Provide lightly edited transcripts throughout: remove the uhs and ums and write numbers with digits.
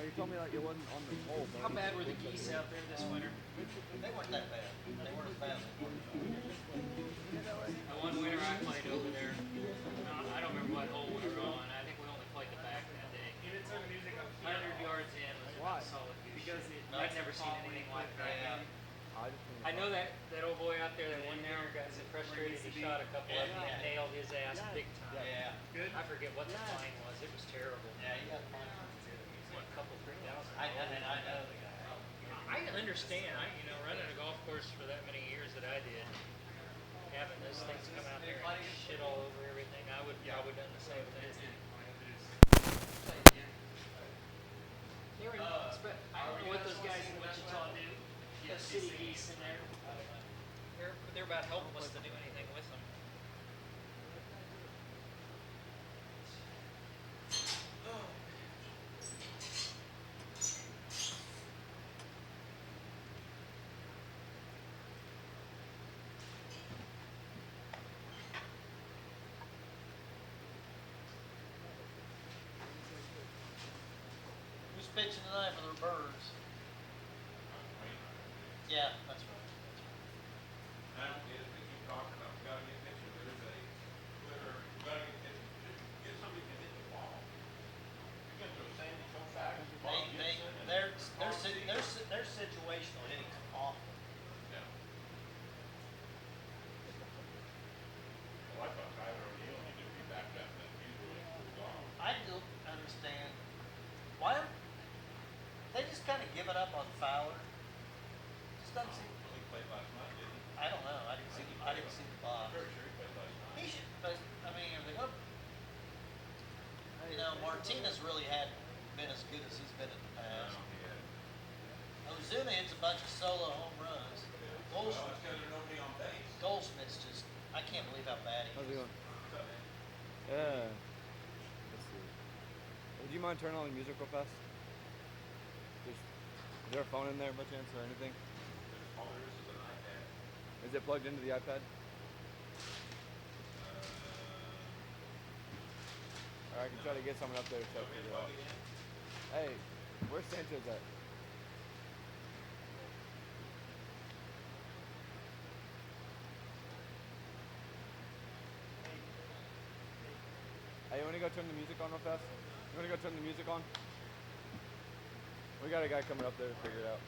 you told me like it wasn't on the pole. How bad were the geese out there this winter? They weren't that bad. They weren't as bad as they were. The one winter I played over there, I don't remember what hole we were on. I think we only played the back that day. 100 yards in was Why? about solid goose. Because I'd never seen anything like that. Yeah. I know that old boy out there that won there got so frustrated he shot a couple of them and nailed his ass big time. Yeah. Good. I forget what the fine was. It was terrible. Yeah, you got fun. What, a couple, 3,000? I know the guy. I understand. Running a golf course for that many years that I did, having those things come out there and shit all over everything, I would probably done the same thing. I don't know what those guys in Wichita do. Those city geese in there. They're about helpless to do anything with them. Who's pitching tonight for the birds? Yeah, that's right. Their situational hitting's awful. I don't understand why they just kind of give it up on Fowler. Just doesn't seem. I don't know. I didn't see the box. He should, but I mean, if they're gonna, Martinez really hadn't been as good as he's been in the past. Ozuna hits a bunch of solo home runs. Goldschmidt's just, I can't believe how bad he How's it is. going? Yeah. Let's see. Would you mind turning on the music real fast? Is there a phone in there by chance or anything? Is it plugged into the iPad? Or I can try to get someone up there to check it out. Hey, where's Sanchez at? Hey, you wanna go turn the music on real fast? You wanna go turn the music on? We got a guy coming up there to figure it out.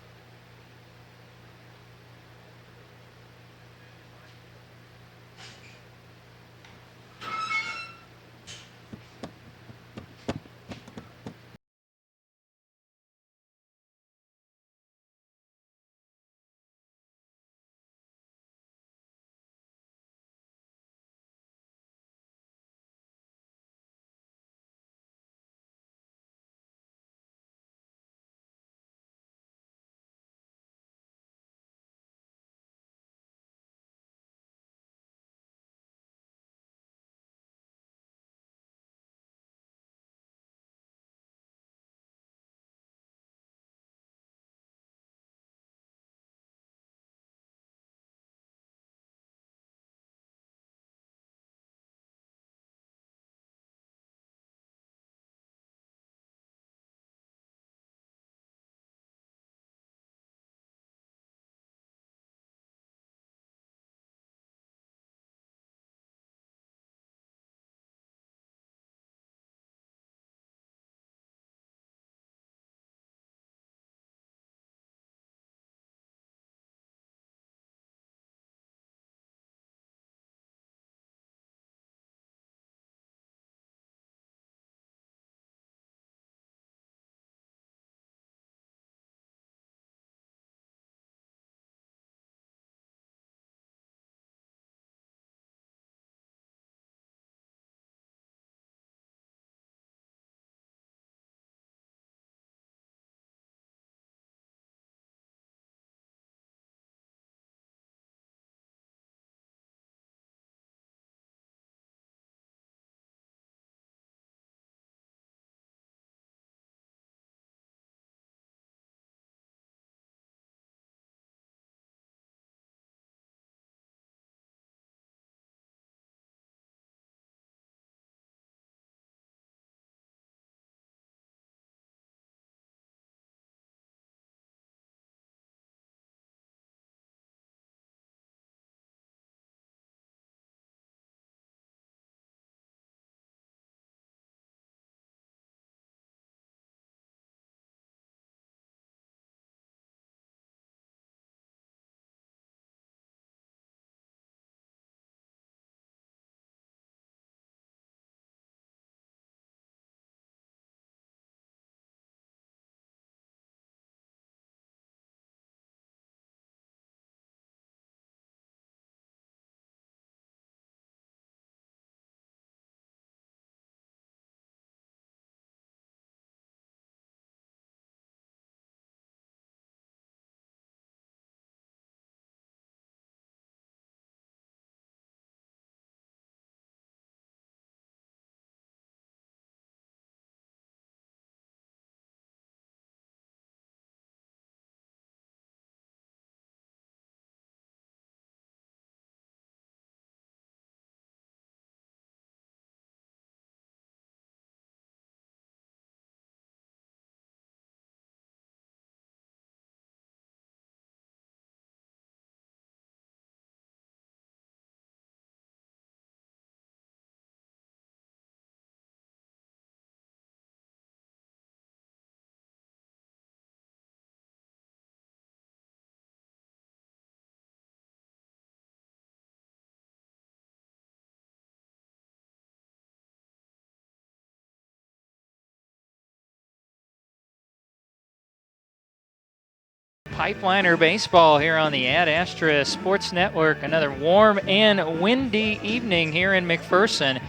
Pipeliner Baseball here on the Ad Astra Sports Network. Another warm and windy evening here in McPherson.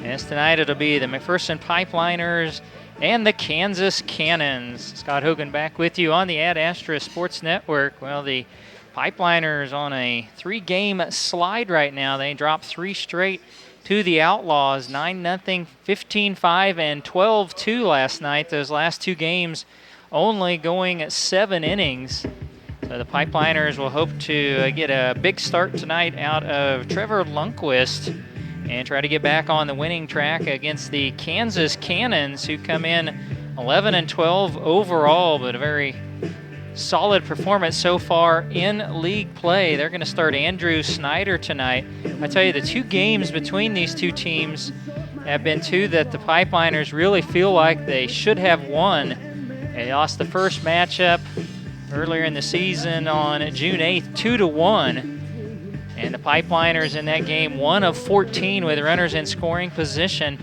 As tonight it'll be the McPherson Pipeliners and the Kansas Cannons. Scott Hogan back with you on the Ad Astra Sports Network. Well, the Pipeliners on a 3-game slide right now. They dropped 3 straight to the Outlaws, 9-0, 15-5, and 12-2 last night. Those last 2 games only going 7 innings. So the Pipeliners will hope to get a big start tonight out of Trevor Lundquist and try to get back on the winning track against the Kansas Cannons, who come in 11-12 overall, but a very solid performance so far in league play. They're going to start Andrew Snyder tonight. I tell you, the 2 games between these 2 teams have been 2 that the Pipeliners really feel like they should have won. They lost the first matchup earlier in the season on June 8th, 2-1. And the Pipeliners in that game, 1 of 14 with runners in scoring position.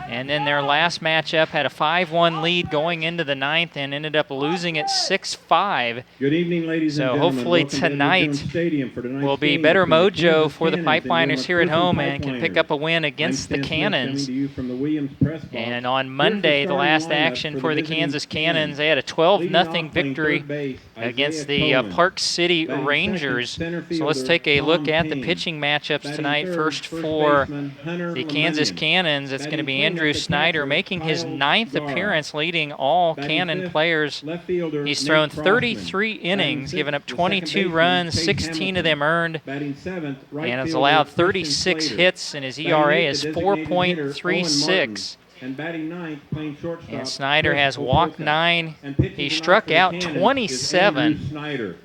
And then their last matchup had a 5-1 lead going into the 9th and ended up losing it 6-5. Good evening, ladies and gentlemen. Hopefully Welcome to tonight Stadium for tonight's will be game better between mojo Kansas for the Cannons and Pipeliners here at McPherson home and can pick Pipeliners. up a win against the I'm Stan Smith, Cannons. coming to you from the Williams Press Box. And on Here's Monday, the starting last lineup action for the visiting Kansas Cannons, they had a Leading off 12-0 playing victory third base, Isaiah against the Cohen. Park City Batting Rangers. second, center So let's fielder take a look Tom at the King. pitching matchups Batting tonight. third, First first for baseman Hunter the Kansas Lemonian. Cannons, it's going to Batting be cleanup Andrew at Snyder, catcher, making his Kyle 9th Garr. appearance, leading all Batting Cannon fifth, players. left fielder He's Nate thrown Crossman. 33 innings, Batting giving up sixth, the second 22 baseman, runs, Tate 16 Hamilton. of them earned, Batting seventh, right and has fielder allowed Christian 36 Slater. hits, and his Batting ERA eighth, is the designated hitter, Owen Martin. 4.36. And batting ninth, playing shortstop. And Snyder Chris has walked Opolka. 9. And pitching He tonight struck for the out Cannons is 27. Andrew Snyder.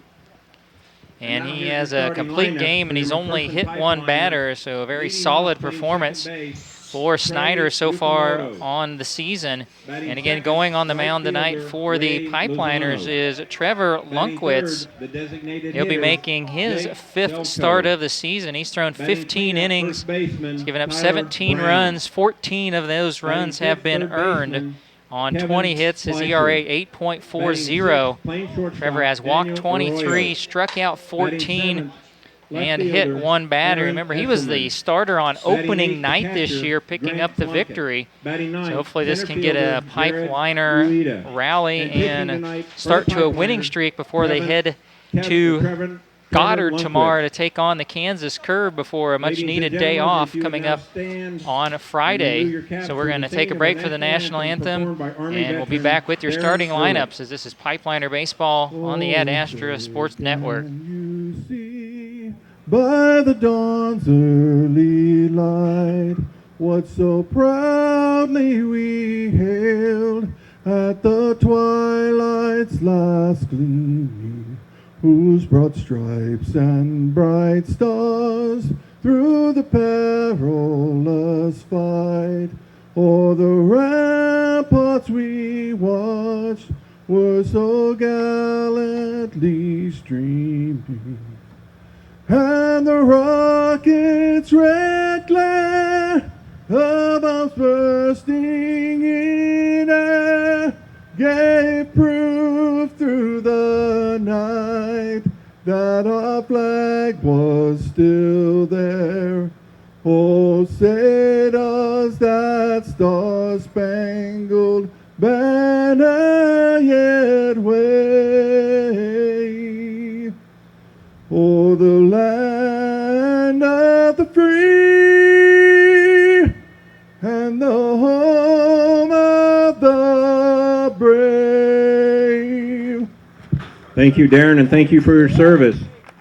And now he here's has your a starting complete lineup game, for and he's your only McPherson hit 1 Pipeliners. batter, so a very Leading off, solid playing performance second base, for Trey Snyder so far Yukamoto. on the season. Batting And again, second, going on the right mound tonight fielder for the Ray Pipeliners Lozano. is Trevor Batting Lundquist. third, the designated He'll be hitter, making his Jake 5th Delco. start of the season. He's thrown Batting 15 cleanup, innings. first baseman, He's given up Tyler 17 Brown. runs. 14 of those Batting runs fifth, have been third earned baseman, on Kevin 20 hits. His Fleischer. ERA Batting 8.40. sixth, playing shortstop, Trevor has walked Daniel 23, Arroyo. struck out Batting 14, seventh, left and fielder, hit 1 batter. Aaron Remember, he was the Esselman. starter on Batting eighth, opening the night this catcher, year, picking Grant up the Plunkett. victory. Batting ninth, So hopefully this center can get a fielder, Jared Pipeliner Ureta. rally And pitching and tonight for start the to a winning Pipeliners, streak before they head Trevor to Goddard Lundquist. tomorrow to take on the Kansas Curve before a Ladies and much-needed day gentlemen, off if you would coming now up stand on and Friday. remove your caps So we're for going the to take a singing break of for the national anthem, performed by Army and we'll be veteran back with your Darren starting Stewart. lineups as this is Pipeliner Baseball on the Ad Astra Sports Network. You see by the dawn's early light what so proudly we hailed at the twilight's last gleaming, whose broad stripes and bright stars through the perilous fight o'er the ramparts we watched were so gallantly streaming, and the rocket's red glare above bursting in air gave proof through the night that our flag was still there. Oh, say does that star-spangled banner yet wave o'er the land of the free and the home of the brave. Thank you, Darren, and thank you for your service.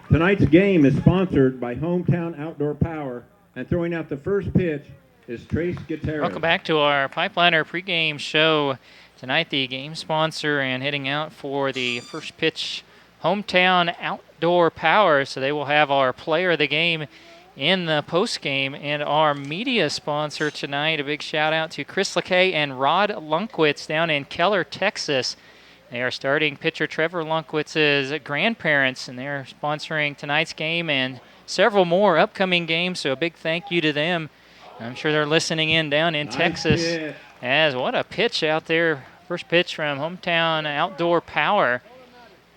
Tonight's game is sponsored by Hometown Outdoor Power, and throwing out the first pitch is Trace Gutierrez. Welcome back to our Pipeliner pregame show. Tonight, the game sponsor and hitting out for the first pitch, Hometown Outdoor Power. So they will have our player of the game in the postgame. And our media sponsor tonight, a big shout out to Chris Lakay and Rod Lundquist down in Keller, Texas. They are starting pitcher Trevor Lundquist's grandparents, and they're sponsoring tonight's game and several more upcoming games. So a big thank you to them. I'm sure they're listening in down in Nice Texas. hit. As what a pitch out there. First pitch from Hometown Outdoor Power.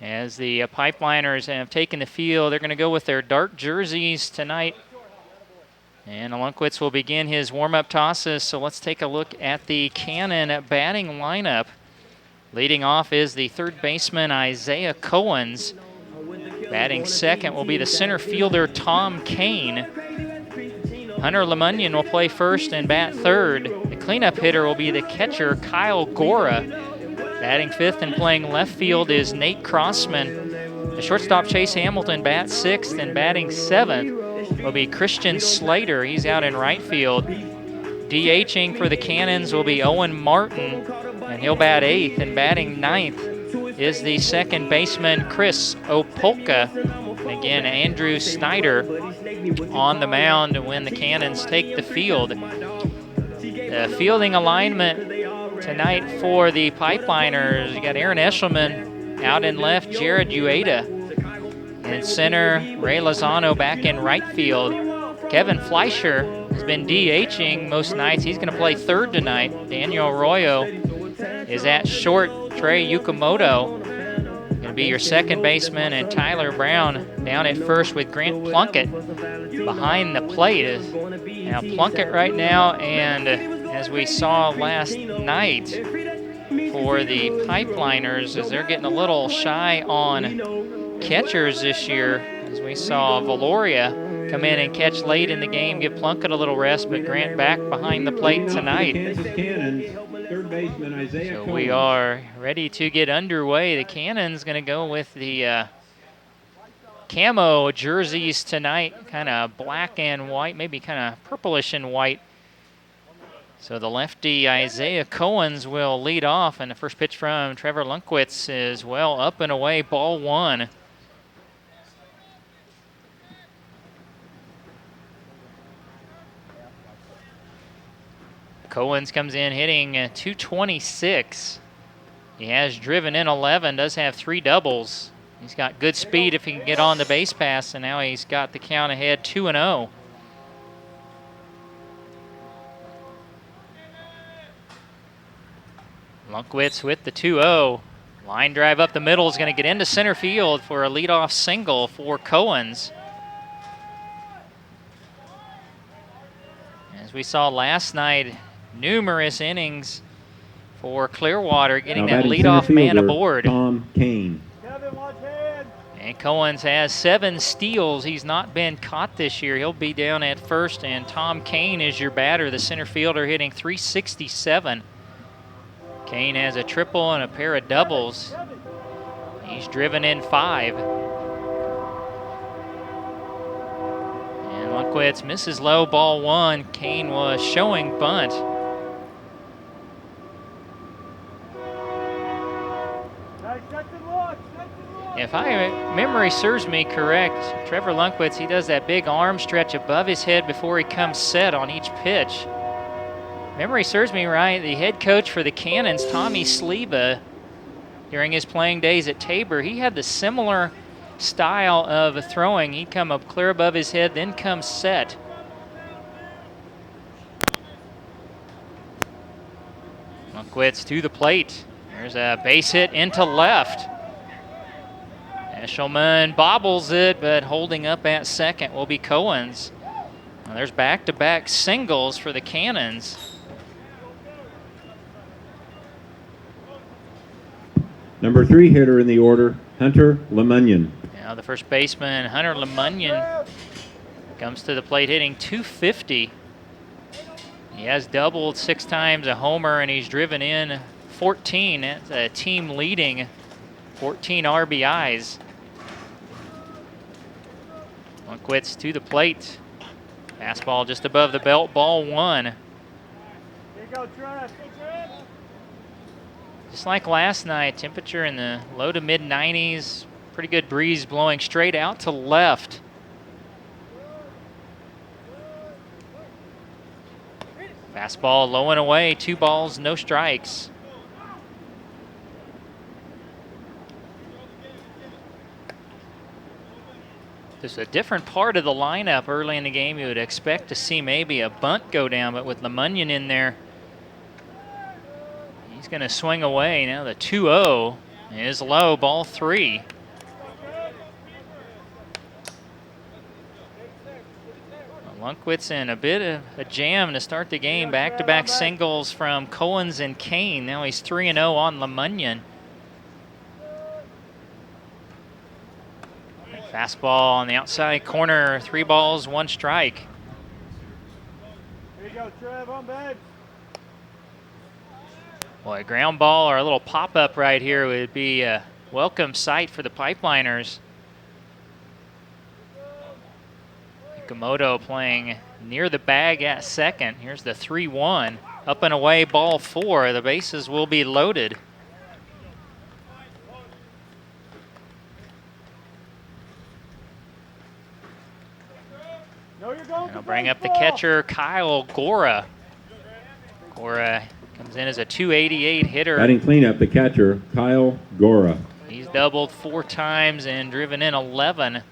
As the Pipeliners have taken the field, they're going to go with their dark jerseys tonight. And Lundquist will begin his warm-up tosses, so let's take a look at the Cannon batting lineup. Leading off is the third baseman, Isaiah Cohens. Batting second will be the center fielder, Tom Kane. Hunter Lemunyon will play first and bat third. The cleanup hitter will be the catcher, Kyle Gora. Batting fifth and playing left field is Nate Crossman. The shortstop, Chase Hamilton, bats sixth, and batting seventh will be Christian Slater. He's out in right field. DHing for the Cannons will be Owen Martin, and he'll bat eighth, and batting ninth is the second baseman, Chris Opolka. And again, Andrew Snyder on the mound when the Cannons take the field. The fielding alignment tonight for the Pipeliners, you got Aaron Eshelman out in left, Jared Ueda in center, Ray Lozano back in right field. Kevin Fleischer has been DHing most nights. He's going to play third tonight. Daniel Arroyo is at short. Trey Yukamoto going to be your second baseman, and Tyler Brown down at first with Grant Plunkett behind the plate. Now Plunkett right now, and as we saw last night for the Pipeliners, as they're getting a little shy on catchers this year, as we saw Valoria come in and catch late in the game, give Plunkett a little rest, but Grant back behind the plate tonight. Kansas Cannons, third baseman Isaiah So Cohens. we are ready to get underway. The Cannons going to go with the camo jerseys tonight, kind of black and white, maybe kind of purplish and white. So the lefty Isaiah Cohens will lead off, and the first pitch from Trevor Lundquist is well up and away, ball one. Cohens comes in hitting 226. He has driven in 11, does have 3 doubles. He's got good speed if he can get on the base pass, and now he's got the count ahead 2-0. Lundquist with the 2-0. Line drive up the middle is going to get into center field for a leadoff single for Cohens. As we saw last night, numerous innings for Clearwater, getting Now that batting leadoff center man fielder, aboard. Tom Kane. And Cohens has 7 steals. He's not been caught this year. He'll be down at first, and Tom Kane is your batter, the center fielder, hitting 367. Kane has a triple and a pair of doubles. He's driven in 5. And Lundquist misses low, ball one. Kane was showing bunt. If memory serves me correct, Trevor Lundquist, he does that big arm stretch above his head before he comes set on each pitch. Memory serves me right, the head coach for the Cannons, Tommy Sleba, during his playing days at Tabor, he had the similar style of throwing. He'd come up clear above his head, then come set. Lundquist to the plate. There's a base hit into left. Eshelman bobbles it, but holding up at second will be Cohens. Well, there's back-to-back singles for the Cannons. Number 3 hitter in the order, Hunter Lemunyon. Now the first baseman, Hunter Lemunyon, comes to the plate hitting 250. He has doubled 6 times, a homer, and he's driven in 14. That's a team leading 14 RBIs. Lundquist to the plate. Fastball just above the belt, ball one. Just like last night, temperature in the low to mid 90s. Pretty good breeze blowing straight out to left. Fastball low and away, 2 balls, no strikes. This is a different part of the lineup early in the game. You would expect to see maybe a bunt go down, but with Lemunyon in there, he's going to swing away. Now the 2-0, is low, ball 3. Lunkwitz in a bit of a jam to start the game. Back-to-back singles from Cohens and Kane. Now he's 3-0 on LeMunyon. Fastball on the outside corner. 3 balls, 1 strike. Here you go, Trev, on babe. Boy, a ground ball or a little pop-up right here would be a welcome sight for the Pipeliners. Komodo playing near the bag at second. Here's the 3-1. Up and away, ball 4. The bases will be loaded. And I'll bring up the catcher, Kyle Gora. Gora comes in as a .288 hitter. Batting cleanup, the catcher, Kyle Gora. He's doubled 4 times and driven in 11.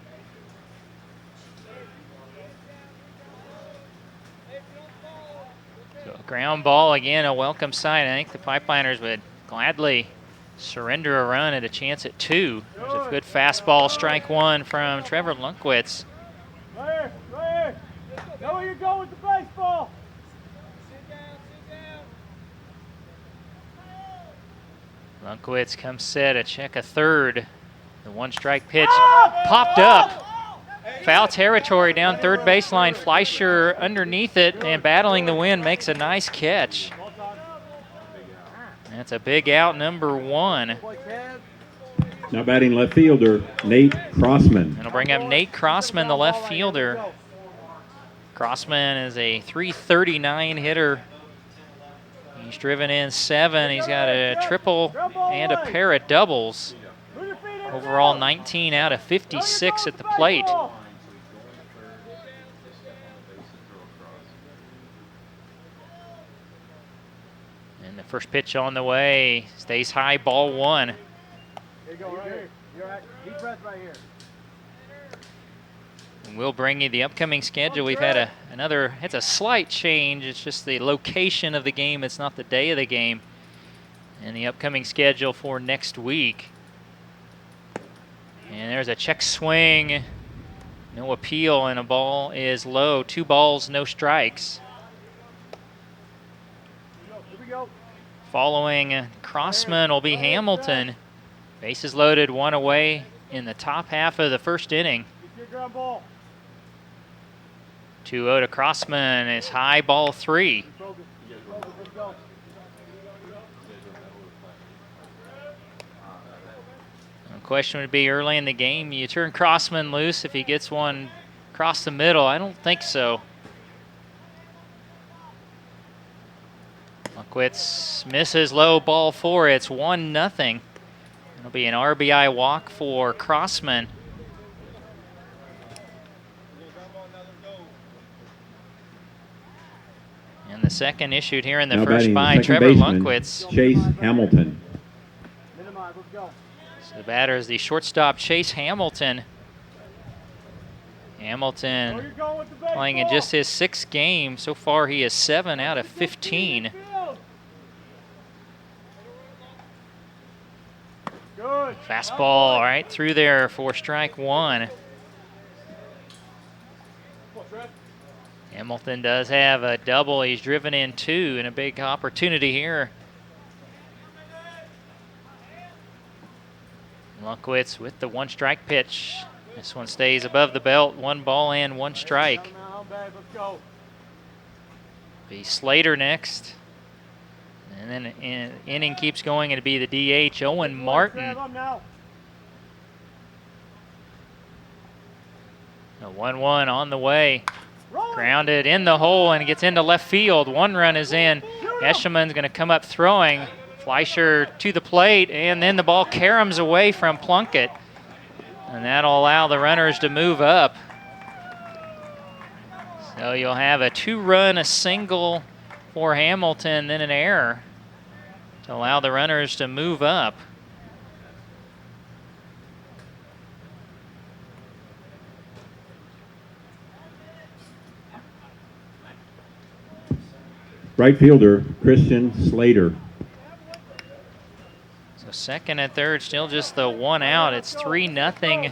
So ground ball again, a welcome sight. I think the Pipeliners would gladly surrender a run at a chance at 2. There's a good fastball, strike 1 from Trevor Lunkwitz. Right here. Know where you're going with the baseball. Lunkwitz comes set, a check, a third. The 1-strike pitch popped up. Foul territory down third baseline. Fleischer underneath it and battling the wind makes a nice catch. That's a big out, number 1. Now batting left fielder, Nate Crossman. And I'll bring up Nate Crossman, the left fielder. Crossman is a .339 hitter. He's driven in 7. He's got a triple and a pair of doubles. Overall 19 out of 56 at the plate. And the first pitch on the way stays high, ball 1. Here you go, right here. You're at deep breath right here. And we'll bring you the upcoming schedule. We've had it's a slight change. It's just the location of the game. It's not the day of the game. And the upcoming schedule for next week. And there's a check swing. No appeal, and a ball is low. 2 balls, no strikes. Here we go. Following Crossman will be Hamilton. Bases loaded, 1 away in the top half of the first inning. Get your ground ball. 2-0 to Crossman is high, ball 3. Focus. Let's go. The question would be early in the game, you turn Crossman loose if he gets one across the middle. I don't think so. Lunkwitz misses low, ball 4. It's 1-0. It'll be an RBI walk for Crossman. And the second issued here in the Now first batting by second Trevor baseman, Lunkwitz. Chase Hamilton. Minimize. Let's go. So the batter is the shortstop, Chase Hamilton. Hamilton Where you going with the baseball? playing in just his 6th game. So far, he is 7 out of 15. Good. Fastball right through there for strike 1. Hamilton does have a double. He's driven in 2 and a big opportunity here. Lunkwitz with the 1-strike pitch. This one stays above the belt. 1 ball and 1 strike. Let's go. Be Slater next. And then inning keeps going. It'll be the DH, Owen Martin. A 1-1 on the way. Grounded in the hole and gets into left field. 1 run is in. Eshelman's going to come up throwing. Fleischer to the plate, and then the ball caroms away from Plunkett. And that'll allow the runners to move up. So you'll have a 2-run, a single for Hamilton, then an error to allow the runners to move up. Right fielder, Christian Slater. So second and third, still just the 1 out. It's 3-0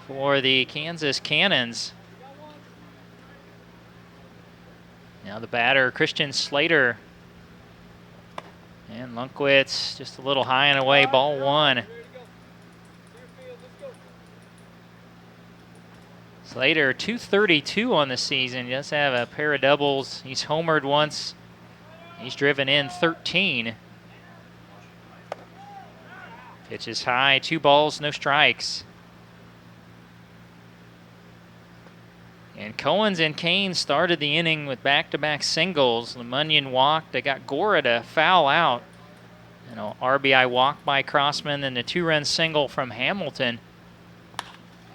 for the Kansas Cannons. Now the batter, Christian Slater. And Lunkwitz just a little high and away, ball 1. Slater, 232 on the season. He does have a pair of doubles. He's homered once. He's driven in 13. Pitch is high, 2 balls, no strikes. And Cohens and Kane started the inning with back-to-back singles. LeMunyon walked. They got Gora to foul out. And an RBI walk by Crossman, then the 2-run single from Hamilton.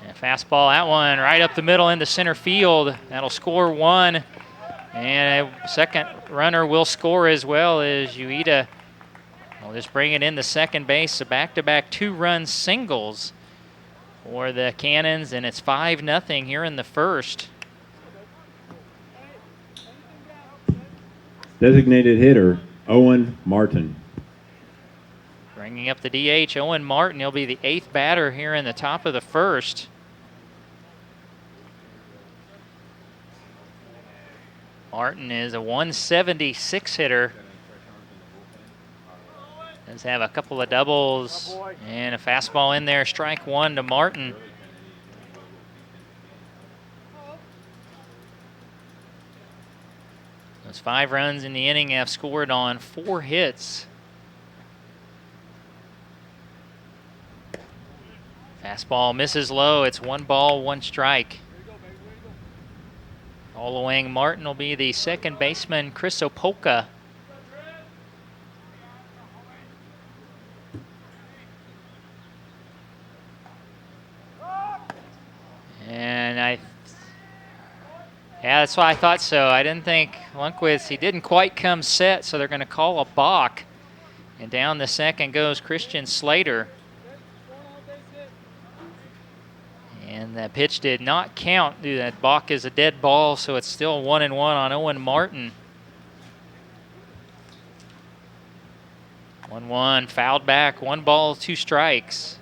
And a fastball, that one right up the middle into center field. That'll score 1. And a second runner will score as well as Ueda. We'll just bring it into second base. So back-to-back 2-run singles for the Cannons, and it's 5-0 here in the first. Designated hitter, Owen Martin. Bringing up the DH, Owen Martin. He'll be the 8th batter here in the top of the first. Martin is a 176 hitter. Does have a couple of doubles and a fastball in there. Strike 1 to Martin. Those 5 runs in the inning have scored on 4 hits. Fastball misses low. It's 1 ball, 1 strike. Following Martin will be the second baseman, Chris Opolka. And yeah, that's why I thought so. I didn't think Lundqvist, he didn't quite come set, so they're going to call a balk. And down the second goes Christian Slater. And that pitch did not count. That balk is a dead ball, so it's still 1-1 on Owen Martin. 1-1, fouled back, 1 ball, 2 strikes.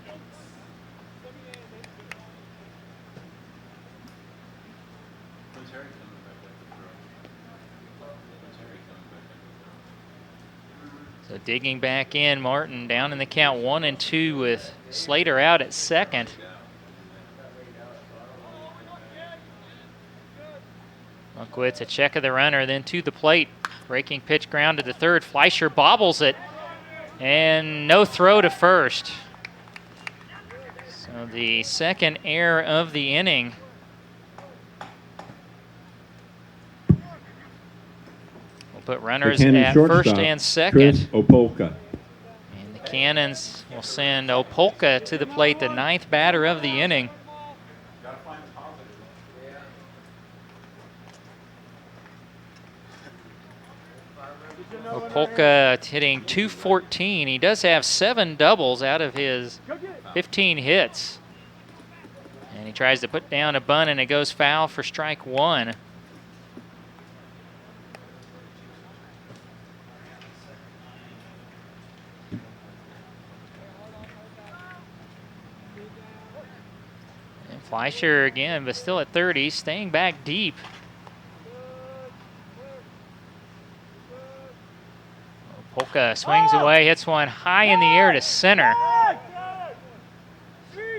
So digging back in, Martin down in the count 1-2 with Slater out at second. Lundqvist a check of the runner, then to the plate. Breaking pitch grounded to third. Fleischer bobbles it, and no throw to first. So the second error of the inning. We'll put runners at first and second. Chris Opolka. And the Cannons will send Opolka to the plate, the 9th batter of the inning. Opolka hitting .214. He does have 7 doubles out of his 15 hits. And he tries to put down a bunt, and it goes foul for strike 1. And Fleischer again, but still at 30, staying back deep. Polka swings away, hits one high in the air to center.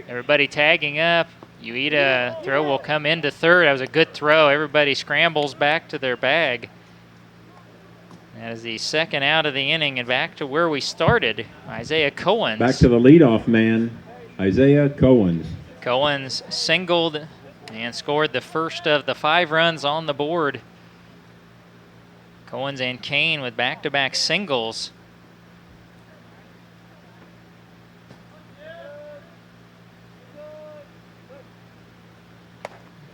Everybody tagging up. Ueda throw will come into third. That was a good throw. Everybody scrambles back to their bag. That is the second out of the inning, and back to where we started. Isaiah Cohens. Back to the leadoff man, Isaiah Cohens. Cohens singled and scored the first of the 5 runs on the board. Cohens and Kane with back-to-back singles.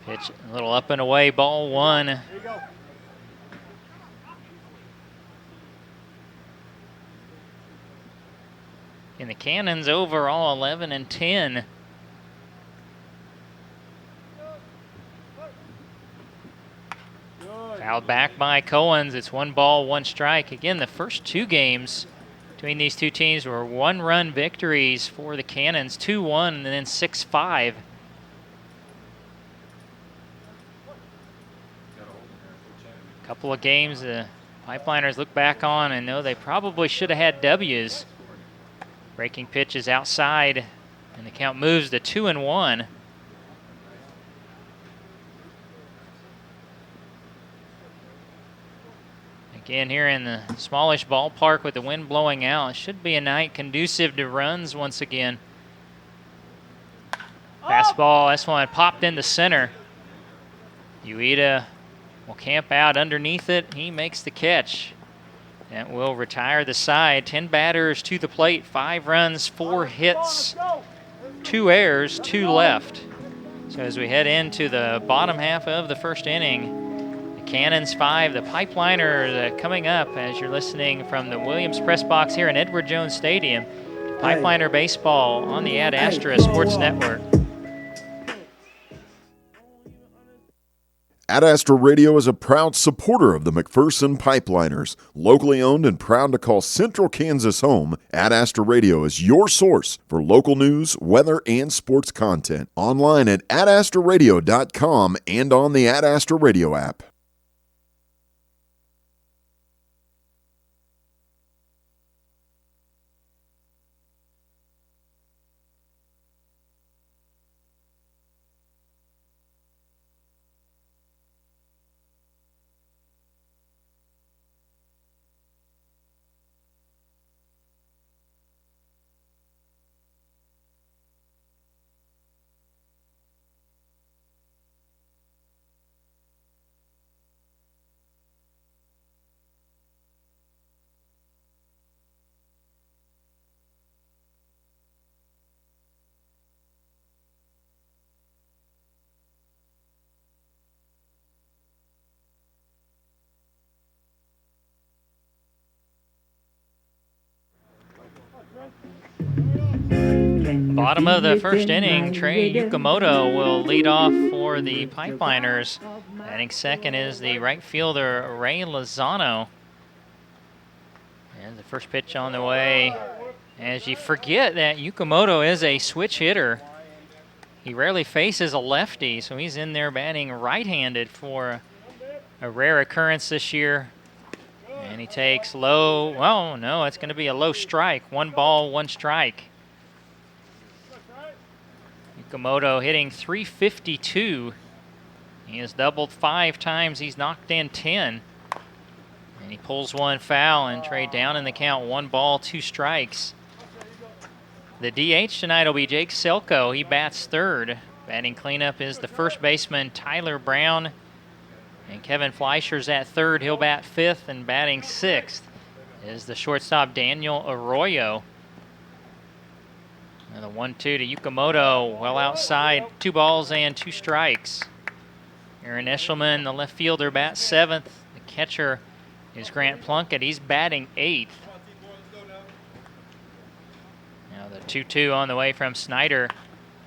Pitch a little up and away, ball 1. And the Cannons overall 11-10. Fouled back by Cohens. It's 1 ball, 1 strike. Again, the first 2 games, between these two teams were 1-run victories for the Cannons, 2-1 and then 6-5. A couple of games the Pipeliners look back on and know they probably should have had W's. Breaking pitch is outside, and the count moves to 2-1. Again, here in the smallish ballpark with the wind blowing out, it should be a night conducive to runs once again. Fastball, this one popped into center. Ueda will camp out underneath it. He makes the catch. That will retire the side. 10 batters to the plate, 5 runs, 4 hits, 2 errors, 2 left. So as we head into the bottom half of the first inning, the Cannons 5, the Pipeliners coming up as you're listening from the Williams Press Box here in Edward Jones Stadium. Pipeliner Baseball on the Ad Astra Sports Network. Ad Astra Radio is a proud supporter of the McPherson Pipeliners. Locally owned and proud to call Central Kansas home, Ad Astra Radio is your source for local news, weather, and sports content. Online at adastraradio.com and on the Ad Astra Radio app. Bottom of the first inning, Trey Yukamoto will lead off for the Pipeliners. Batting second is the right fielder, Ray Lozano. And the first pitch on the way. As you forget that Yukamoto is a switch hitter. He rarely faces a lefty, so he's in there batting right-handed for a rare occurrence this year. And he takes low, well, no, it's going to be a low strike. 1 ball, 1 strike. Yukamoto hitting .352. He has doubled 5 times. He's knocked in 10. And he pulls one foul and Trey down in the count. 1 ball, 2 strikes. The DH tonight will be Jake Selko. He bats third. Batting cleanup is the first baseman, Tyler Brown. And Kevin Fleischer's at third. He'll bat fifth, and batting sixth is the shortstop, Daniel Arroyo. And the 1-2 to Yukamoto, well outside, 2 balls and 2 strikes. Aaron Eshelman, the left fielder, bats seventh. The catcher is Grant Plunkett. He's batting eighth. Now the 2-2 on the way from Snyder.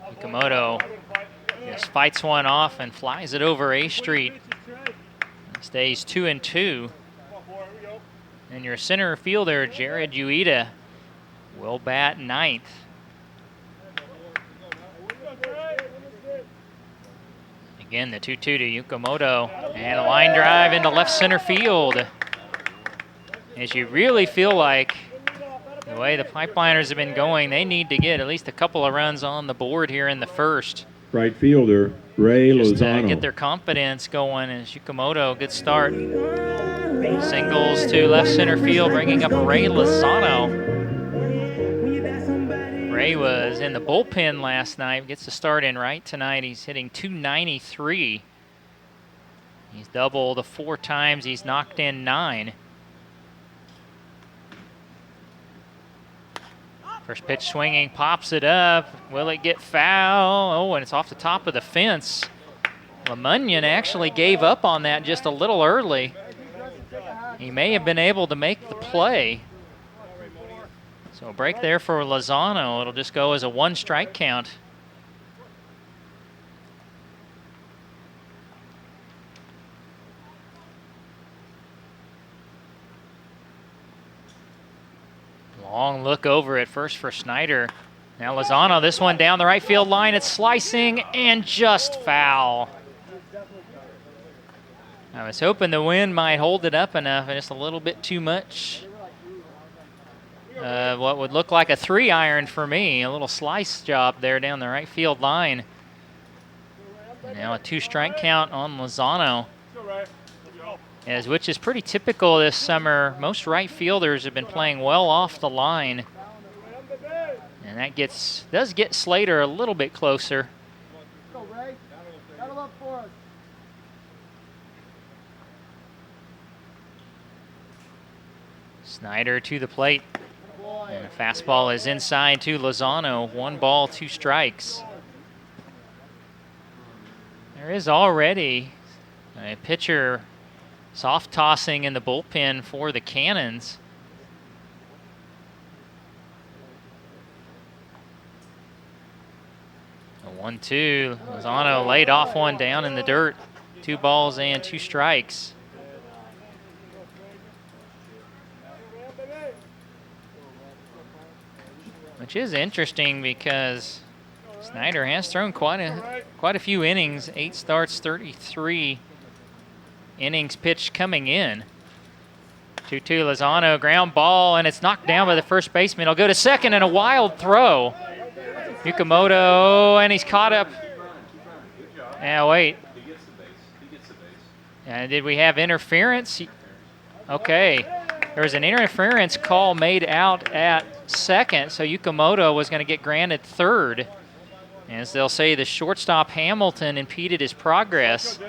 Yukamoto just fights one off and flies it over A Street. Stays 2-2. And your center fielder, Jared Ueda, will bat ninth. Again, the 2-2 to Yukamoto. And a line drive into left center field. As you really feel like the way the Pipeliners have been going, they need to get at least a couple of runs on the board here in the first. Right fielder, Ray Lozano. Get their confidence going. And Yukamoto, good start. Singles to left center field, bringing up Ray Lozano. Ray was in the bullpen last night. Gets the start in right tonight. He's hitting .293. He's doubled 4 times. He's knocked in 9. First pitch swinging, pops it up. Will it get foul? Oh, and it's off the top of the fence. LeMunyon actually gave up on that just a little early. He may have been able to make the play. So a break there for Lozano. It'll just go as a 1-strike count. Long look over at first for Snyder. Now Lozano, this one down the right field line. It's slicing and just foul. I was hoping the wind might hold it up enough, and just a little bit too much. What would look like a 3-iron for me. A little slice job there down the right field line. Now a 2-strike count on Lozano, which is pretty typical this summer. Most right fielders have been playing well off the line. And that does get Slater a little bit closer. Snyder to the plate. And the fastball is inside to Lozano. 1 ball, 2 strikes. There is already a pitcher soft tossing in the bullpen for the Cannons. A 1-2. Lozano laid off one down in the dirt. 2 balls and 2 strikes. Which is interesting because Snyder has thrown quite a few innings. 8 starts, 33 innings pitched coming in. 2-2 Lozano, ground ball, and it's knocked down by the first baseman. He'll go to second, and a wild throw. Yukamoto, and he's caught up. Yeah, wait. Did we have interference? Okay. There was an interference call made out at second, so Yukamoto was going to get granted third. As they'll say, the shortstop Hamilton impeded his progress.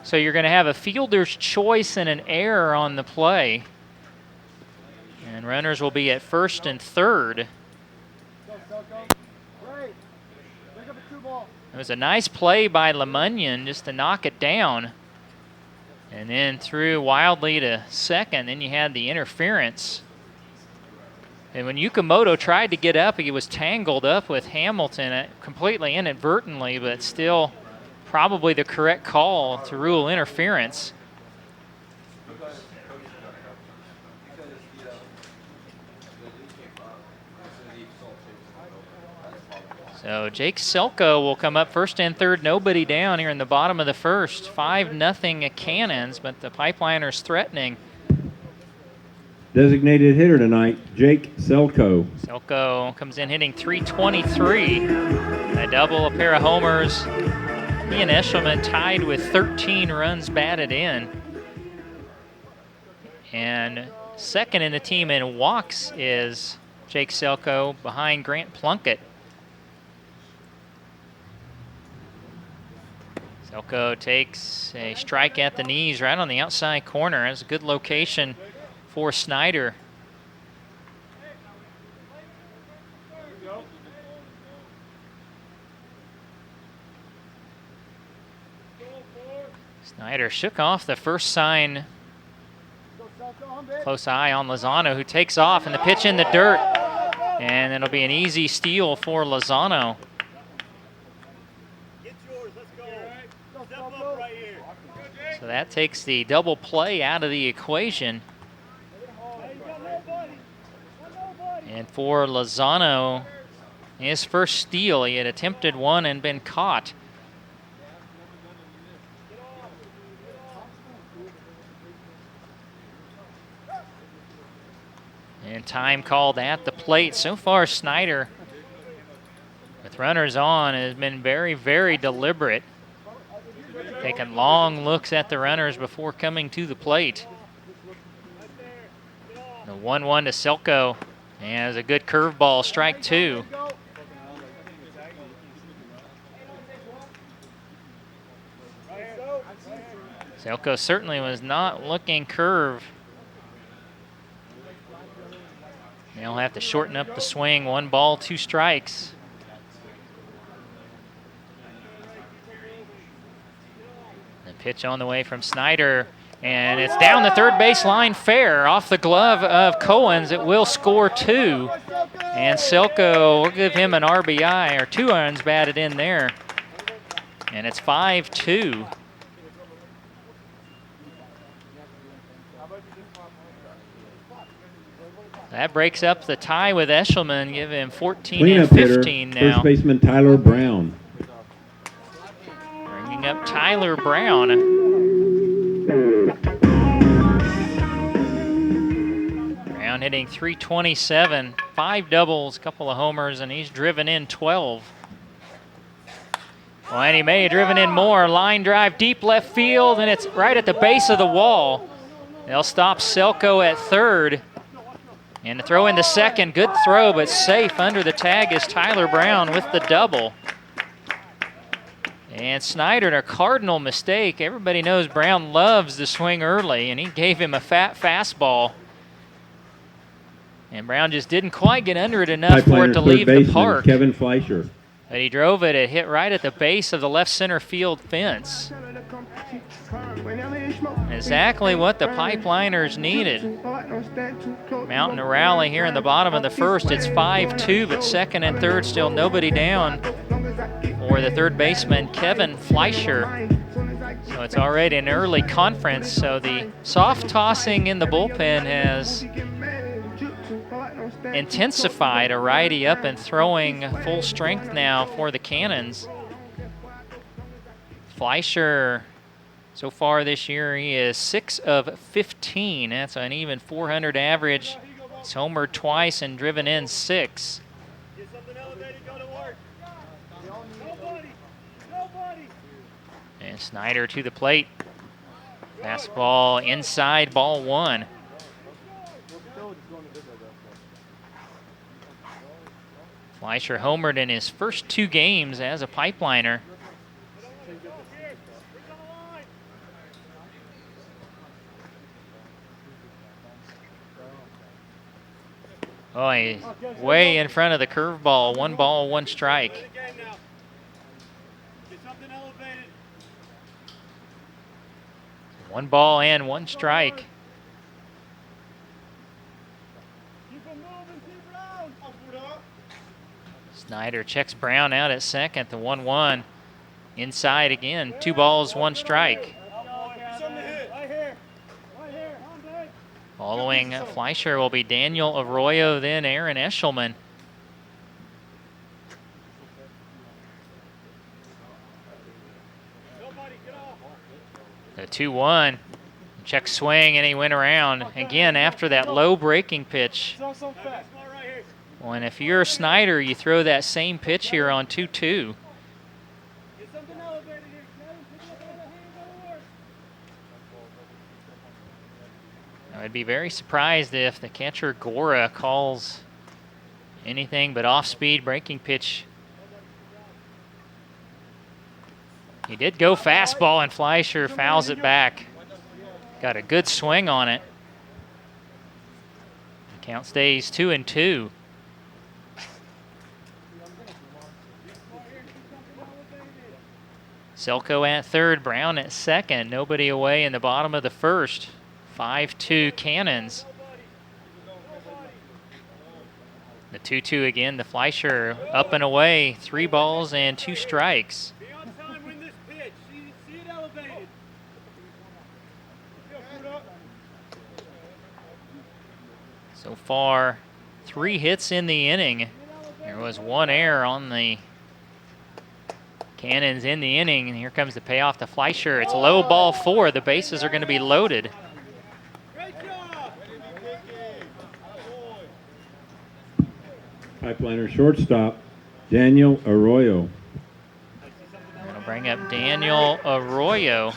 So you're going to have a fielder's choice and an error on the play. And runners will be at first and third. It was a nice play by LeMunyon just to knock it down. And then threw wildly to second. Then you had the interference. And when Yukamoto tried to get up, he was tangled up with Hamilton completely inadvertently, but still probably the correct call to rule interference. So Jake Selko will come up first and third, nobody down here in the bottom of the first. 5-0 Cannons, but the Pipeliners threatening. Designated hitter tonight, Jake Selko. Selko comes in hitting .323. A double, a pair of homers. Ian Eshelman tied with 13 runs batted in. And second in the team in walks is Jake Selko behind Grant Plunkett. Selko takes a strike at the knees right on the outside corner. That's a good location for Snyder. Snyder shook off the first sign. Close eye on Lozano, who takes off, and the pitch in the dirt. And it'll be an easy steal for Lozano. So that takes the double play out of the equation. And for Lozano, his first steal, he had attempted one and been caught. And time called at the plate. So far, Snyder, with runners on, has been very, very deliberate. Taking long looks at the runners before coming to the plate. The 1-1 to Selko. And it was a good curveball, strike 2. Selko certainly was not looking curve. They'll have to shorten up the swing. 1 ball, 2 strikes. The pitch on the way from Snyder, and it's down the third base line, fair, off the glove of Cohens. It will score 2. And Selko will give him an RBI, or 2 runs batted in there. And it's 5-2. That breaks up the tie with Eshelman, give him 14 Cleanup and hitter, 15 now. first baseman Tyler Brown. Bringing up Tyler Brown. Brown hitting .327, 5 doubles, couple of homers, and he's driven in 12. Well, and he may have driven in more. Line drive, deep left field, and it's right at the base of the wall. They'll stop Selko at third. And to throw in the second, good throw, but safe under the tag is Tyler Brown with the double. And Snyder, a cardinal mistake. Everybody knows Brown loves to swing early, and he gave him a fat fastball. And Brown just didn't quite get under it enough for it to leave the park. Kevin Fleischer. But he drove it, it hit right at the base of the left center field fence. Exactly what the Pipeliners needed. Mounting a rally here in the bottom of the first. It's 5-2, but second and third still nobody down for the third baseman, Kevin Fleischer. So it's already an early conference, so the soft tossing in the bullpen has intensified. A righty up and throwing full strength now for the Cannons. Fleischer, so far this year, he is 6 of 15. That's an even .400 average. He's homered twice and driven in 6. And Snyder to the plate. Fastball inside, ball 1. Fleischer homered in his first 2 games as a Pipeliner. Oh, he's way in front of the curveball. 1 ball, 1 strike. One ball and 1 strike. Snyder checks Brown out at second, the 1-1. Inside again, 2 balls, 1 strike. Following Fleischer will be Daniel Arroyo, then Aaron Eshelman. The 2-1. Check swing, and he went around. Again, after that low breaking pitch. Well, and if you're Snyder, you throw that same pitch here on 2-2. I'd be very surprised if the catcher Gora calls anything but off-speed breaking pitch. He did go fastball, and Fleischer fouls it back. Got a good swing on it. The count stays 2-2. Selko at third, Brown at second. Nobody away in the bottom of the first. 5-2 Cannons. The 2-2 again, the Fleischer up and away. 3 balls and 2 strikes. So far, 3 hits in the inning. There was 1 error on the Cannons in the inning, and here comes the payoff to Fleischer. It's low, ball 4. The bases are going to be loaded. Pipeliner shortstop, Daniel Arroyo. That'll bring up Daniel Arroyo.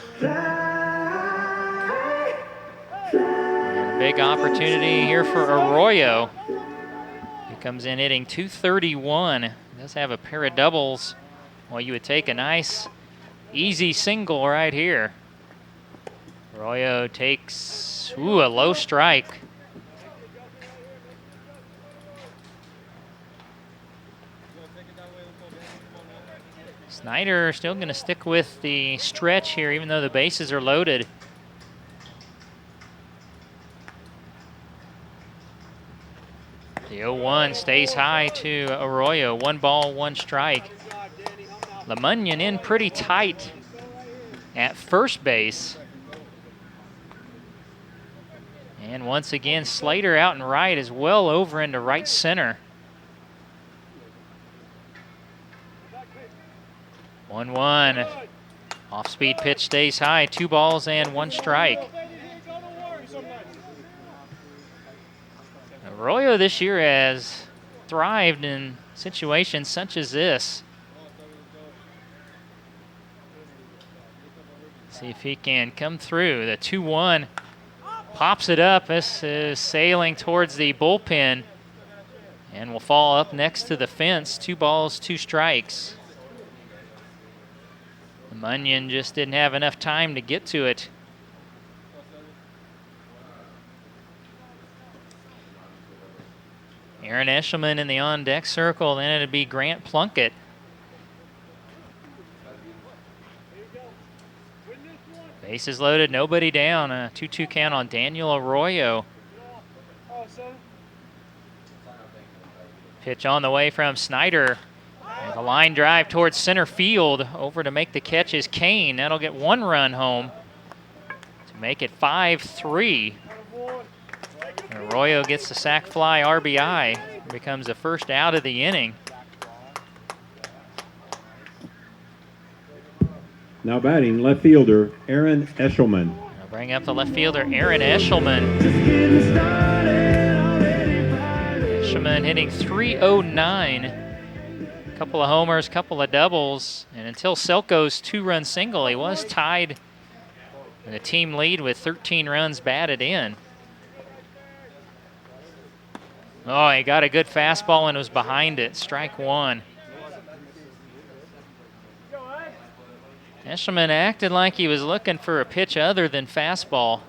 And a big opportunity here for Arroyo. He comes in hitting .231. Does have a pair of doubles. Well, you would take a nice, easy single right here. Arroyo takes, a low strike. Snyder still going to stick with the stretch here, even though the bases are loaded. The 0-1 stays high to Arroyo. 1 ball, 1 strike. LeMunyon in pretty tight at first base. And once again, Slater out and right is well over into right center. 1-1. Off-speed pitch stays high. 2 balls and 1 strike. Arroyo this year has thrived in situations such as this. See if he can come through. The 2-1 pops it up. This is sailing towards the bullpen and will fall up next to the fence. 2 balls, 2 strikes. Munyon just didn't have enough time to get to it. Aaron Eshelman in the on-deck circle, then it'd be Grant Plunkett. Bases loaded, nobody down. A 2-2 count on Daniel Arroyo. Pitch on the way from Snyder. And the line drive towards center field. Over to make the catch is Kane. That'll get 1 run home to make it 5-3. Arroyo gets the sac fly RBI. Becomes the first out of the inning. Now batting, left fielder Aaron Eshelman. I'll bring up the left fielder, Aaron Eshelman. Eshelman hitting .309. Couple of homers, couple of doubles, and until Selko's 2-run single, he was tied in the team lead with 13 runs batted in. Oh, he got a good fastball and was behind it. Strike 1. Eshelman acted like he was looking for a pitch other than fastball.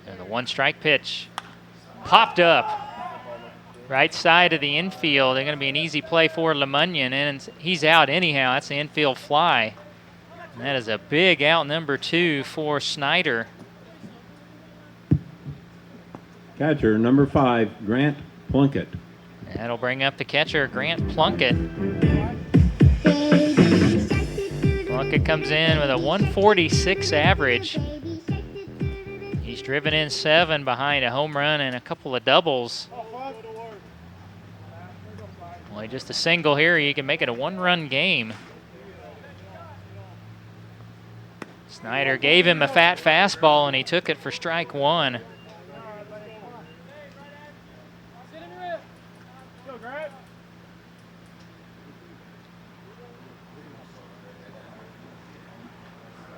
And the 1-strike pitch popped up. Right side of the infield. They're going to be an easy play for LeMunyon, and he's out anyhow. That's the infield fly. And that is a big out, number 2 for Snyder. Catcher, number 5, Grant Plunkett. That'll bring up the catcher, Grant Plunkett. Plunkett comes in with a 146 average. He's driven in 7 behind a home run and a couple of doubles. Only just a single here, you can make it a 1-run game. Snyder gave him a fat fastball and he took it for strike 1.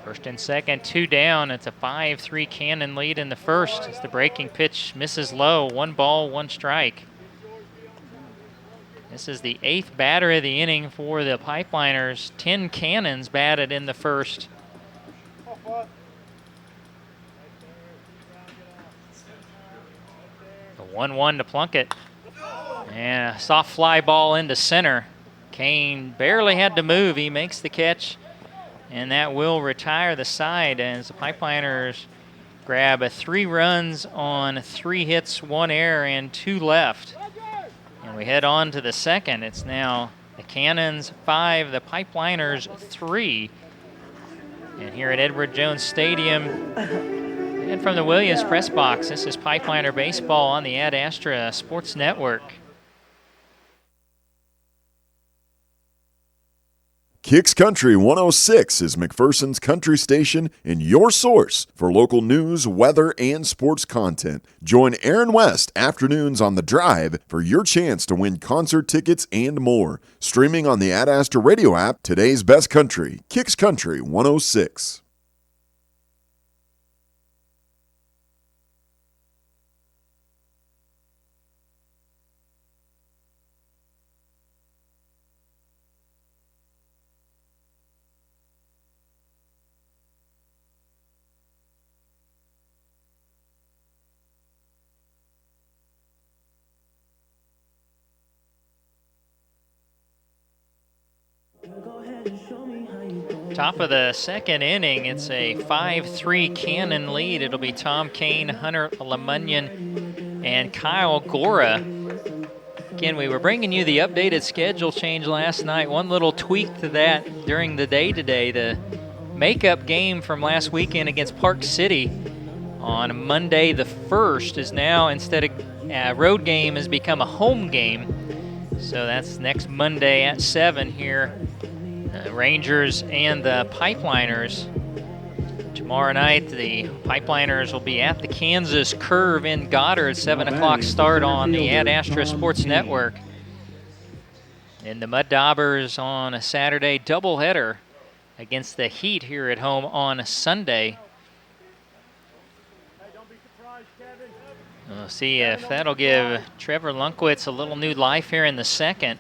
First and second, 2 down. It's a 5-3 Cannon lead in the first as the breaking pitch misses low. 1 ball, 1 strike. This is the 8th batter of the inning for the Pipeliners. 10 cannons batted in the first. The 1-1 to Plunkett. And a soft fly ball into center. Kane barely had to move. He makes the catch, and that will retire the side as the Pipeliners grab 3 runs on 3 hits, 1 error, and 2 left. And we head on to the second. It's now the Cannons 5, the Pipeliners 3. And here at Edward Jones Stadium, and from the Williams press box, this is Pipeliner Baseball on the Ad Astra Sports Network. Kicks Country 106 is McPherson's country station and your source for local news, weather, and sports content. Join Aaron West afternoons on The Drive for your chance to win concert tickets and more. Streaming on the Ad Astra radio app, today's best country, Kicks Country 106. Top of the second inning, it's a 5-3 Cannon lead. It'll be Tom Kane, Hunter LeMunyon, and Kyle Gora Again, we were bringing you the updated schedule change last night. One little tweak to that during the day today. The makeup game from last weekend against Park City on Monday the 1st is now, instead of a road game, has become a home game. So that's next Monday at 7 here. The Rangers and the Pipeliners. Tomorrow night, the Pipeliners will be at the Kansas Curve in Goddard, 7 o'clock start on the Ad Astra Sports Network. And the Mud Daubers on a Saturday doubleheader against the Heat here at home on Sunday. We'll see if that'll give Trevor Lunkwitz a little new life here in the second.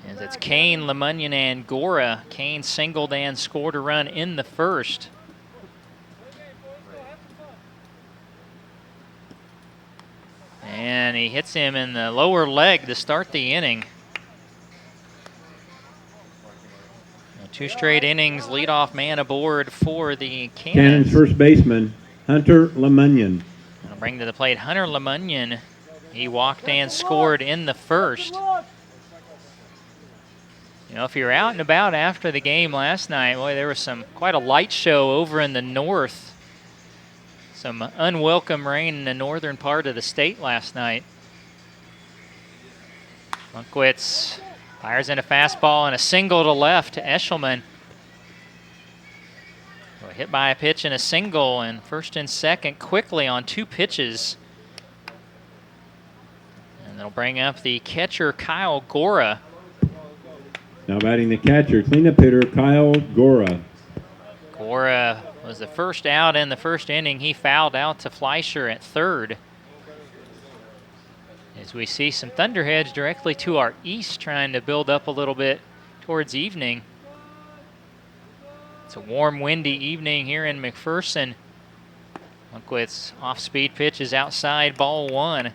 As it's Kane, Lemunyon, and Gora. Kane singled and scored a run in the first. And he hits him in the lower leg to start the inning. Now, 2 straight innings, leadoff man aboard for the Cannons. Cannons first baseman, Hunter Lemunyon. I'll bring to the plate Hunter Lemunyon. He walked and scored in the first. You know, if you're out and about after the game last night, boy, there was quite a light show over in the north. Some unwelcome rain in the northern part of the state last night. Lunkwitz fires in a fastball and a single to left to Eshelman. Hit by a pitch and a single, and first and second quickly on 2 pitches. And they'll bring up the catcher, Kyle Gora. Now batting the catcher, cleanup hitter, Kyle Gora. Gora was the first out in the first inning. He fouled out to Fleischer at third. As we see some thunderheads directly to our east trying to build up a little bit towards evening. It's a warm, windy evening here in McPherson. Lunkwitz off-speed pitch is outside, ball 1.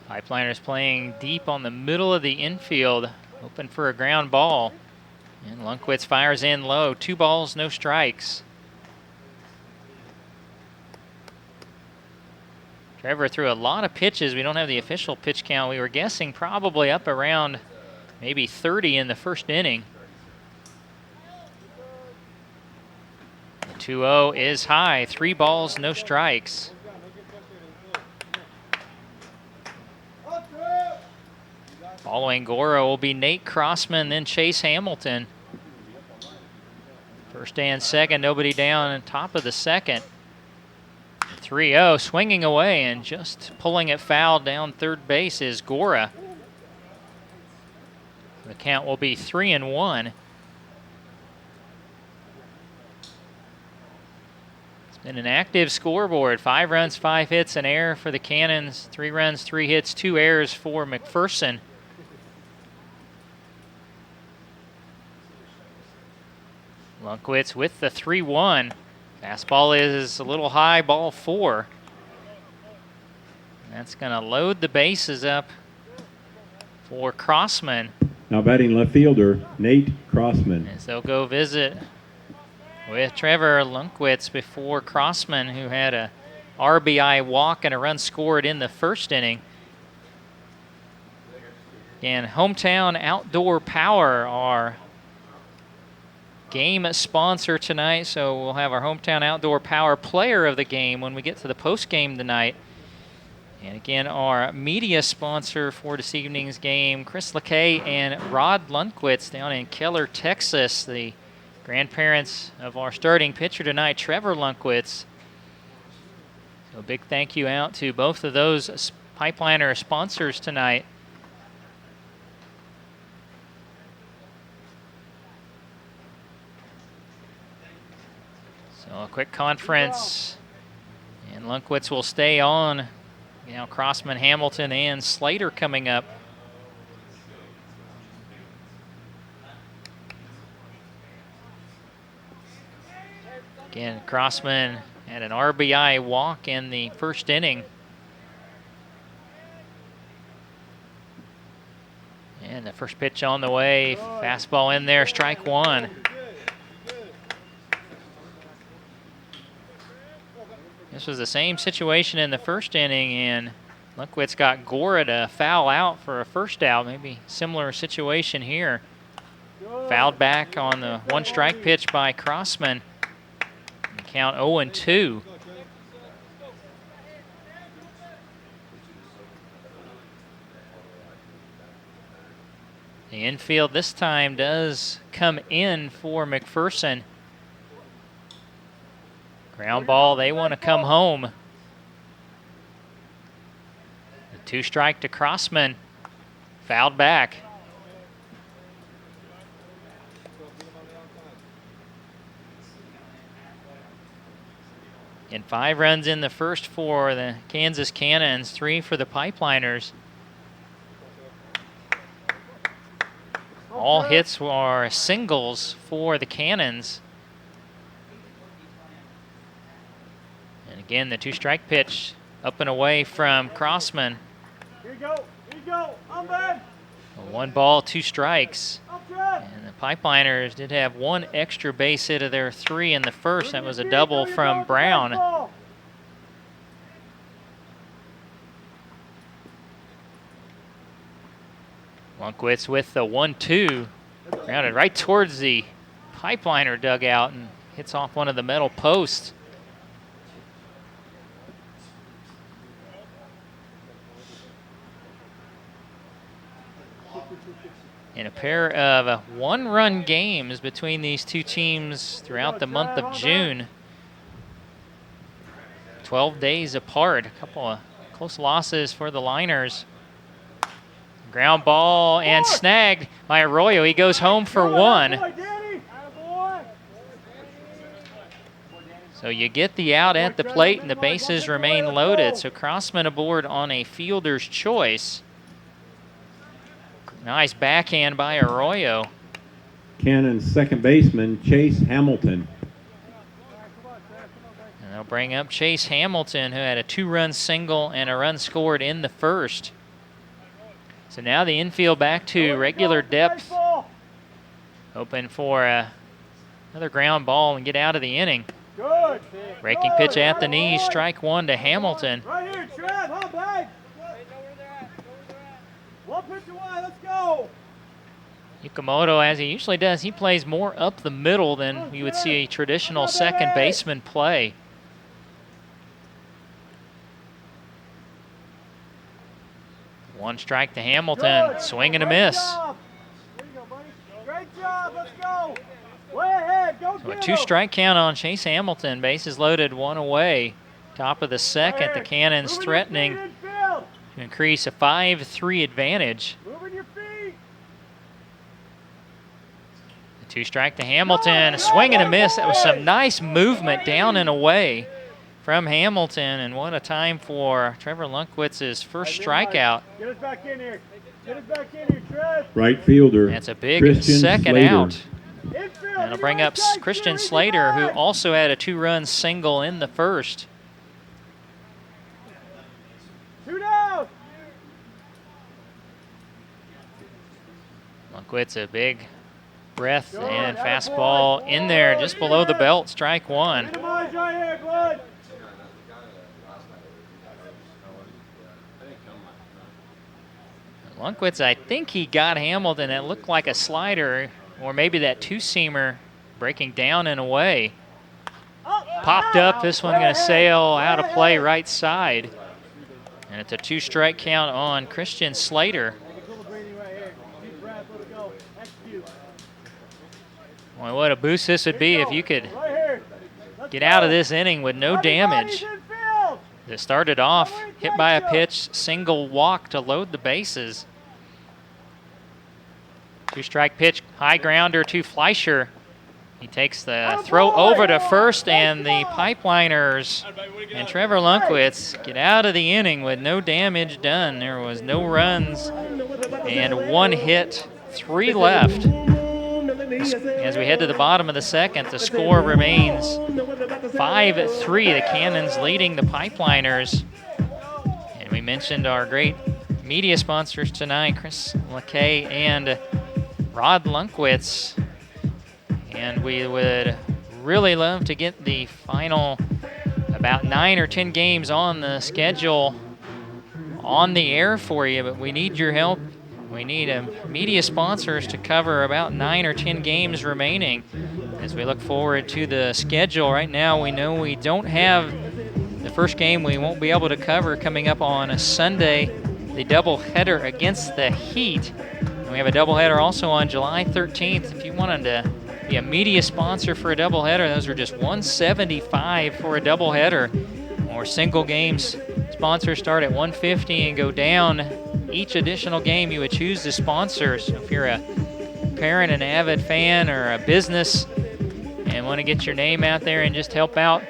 Pipeliners playing deep on the middle of the infield, open for a ground ball. And Lunkwitz fires in low, 2 balls, no strikes. Trevor threw a lot of pitches. We don't have the official pitch count. We were guessing probably up around maybe 30 in the first inning. The 2-0 is high, 3 balls, no strikes. Following Gora will be Nate Crossman, then Chase Hamilton. First and second, nobody down on top of the second. 3-0, swinging away and just pulling it foul down third base is Gora. The count will be 3-1. It's been an active scoreboard. 5 runs, 5 hits, an error for the Cannons. 3 runs, 3 hits, 2 errors for McPherson. Lunkwitz with the 3-1. Fastball is a little high, ball 4. That's going to load the bases up for Crossman. Now batting left fielder, Nate Crossman. As they'll go visit with Trevor Lunkwitz before Crossman, who had a RBI walk and a run scored in the first inning. Again, Hometown Outdoor Power, our game sponsor tonight, so we'll have our Hometown Outdoor Power player of the game when we get to the post game tonight. And again, our media sponsor for this evening's game, Chris Lakay and Rod Lunkwitz down in Keller, Texas, the grandparents of our starting pitcher tonight, Trevor Lunkwitz. So a big thank you out to both of those Pipeliner sponsors tonight. So a quick conference, and Lunkwitz will stay on. Now Crossman, Hamilton, and Slater coming up. Again, Crossman had an RBI walk in the first inning. And the first pitch on the way, fastball in there, strike 1. This was the same situation in the first inning, and Lunkwitz got Gora to foul out for a first out. Maybe similar situation here. Fouled back on the one strike pitch by Crossman. Count 0-2. The infield this time does come in for McPherson. Ground ball, they want to come home. The 2-strike to Crossman. Fouled back. And 5 runs in the first for the Kansas Cannons, 3 for the Pipeliners. All hits were singles for the Cannons. And again, the 2-strike pitch up and away from Crossman. Here you go, I'm bad. 1 ball, 2 strikes. And the Pipeliners did have 1 extra base hit of their 3 in the first. That was a double from Brown. Lunkwitz with the 1-2. Grounded right towards the Pipeliner dugout and hits off one of the metal posts. In a pair of 1-run games between these two teams throughout the month of June. 12 days apart. A couple of close losses for the Liners. Ground ball and snagged by Arroyo. He goes home for 1. So you get the out at the plate and the bases remain loaded. So Crossman aboard on a fielder's choice. Nice backhand by Arroyo. Cannon's second baseman, Chase Hamilton. And they'll bring up Chase Hamilton, who had a 2-run single and a run scored in the first. So now the infield back to regular depth. Hoping for another ground ball and get out of the inning. Good. Breaking pitch at the knees, strike 1 to Hamilton. Right here, Trev, home bag. 1 pitch away, let's go. Yukamoto, as he usually does, he plays more up the middle than you would see a traditional second baseman play. One strike to Hamilton, swing and a miss. There you go, buddy. Great job, let's go. Way ahead, go So a get 'em. 2-strike count on Chase Hamilton, bases loaded, 1 away. Top of the second, the Cannons Moving your threatening feet infield. to increase a 5-3 advantage. Moving your feet. The 2-strike to Hamilton, a swing and a miss. That was some nice movement down and away from Hamilton, and what a time for Trevor Lunkwitz's first strikeout. Get us back in here. Get us back in here, Trev. Right fielder, That's a big Christian second Slater. out. Infield. And it'll bring up Christian Slater, who also had a 2-run single in the first. 2 down. Lunkwitz, a big breath and fastball in there just below the belt, strike 1. Minimize right here, Glenn. Lunkwitz, I think he got Hamilton. It looked like a slider, or maybe that 2-seamer breaking down and away. Popped up, this one going to sail out of play right side. And it's a 2-strike count on Christian Slater. Boy, what a boost this would be if you could get out of this inning with no damage. It started off, hit by a pitch, single walk to load the bases. 2-strike pitch, high grounder to Fleischer. He takes the throw over to first, and the Pipeliners and Trevor Lunkwitz get out of the inning with no damage done. There was no runs and 1 hit, 3 left. As we head to the bottom of the second, the score remains 5-3. The Cannons leading the Pipeliners. And we mentioned our great media sponsors tonight, Chris LeKay and Rod Lunkwitz. And we would really love to get the final about 9 or 10 games on the schedule on the air for you, but we need your help. We need media sponsors to cover about 9 or 10 games remaining as we look forward to the schedule. Right now, we know we don't have the first game we won't be able to cover coming up on a Sunday, the doubleheader against the Heat. And we have a doubleheader also on July 13th. If you wanted to be a media sponsor for a doubleheader, those are just $175 for a doubleheader. Or single games sponsors start at $150 and go down. Each additional game you would choose to sponsor. So if you're a parent, an avid fan, or a business and want to get your name out there and just help out,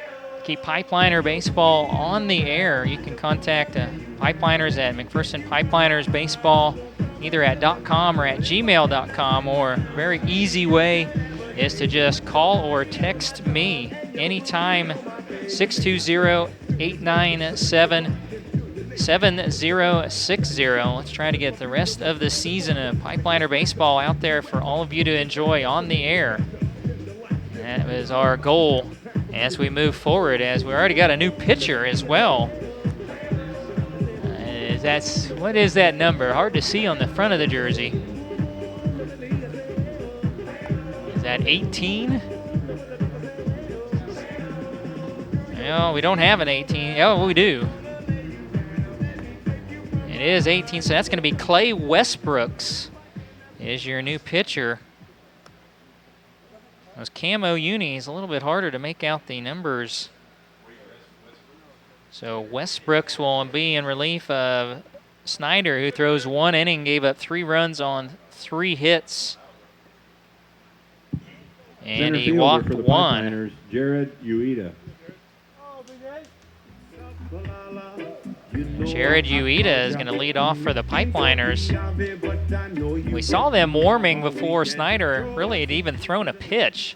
keep Pipeliner Baseball on the air, you can contact Pipeliners at McPherson Pipeliners Baseball, either at .com or at gmail.com, or a very easy way is to just call or text me anytime, 620-897-7060. Let's try to get the rest of the season of Pipeliner Baseball out there for all of you to enjoy on the air. That is our goal as we move forward, as we already got a new pitcher as well. What is that number? Hard to see on the front of the jersey. Is that 18? No, we don't have an 18. Oh, we do. It is 18, so that's going to be Clay Westbrooks is your new pitcher. Those camo unis, a little bit harder to make out the numbers. So Westbrooks will be in relief of Snyder, who throws 1 inning, gave up 3 runs on 3 hits. And he walked for the 1. Pipeliners, Jared Ueda. Jared Ueda is going to lead off for the Pipeliners. We saw them warming before Snyder really had even thrown a pitch.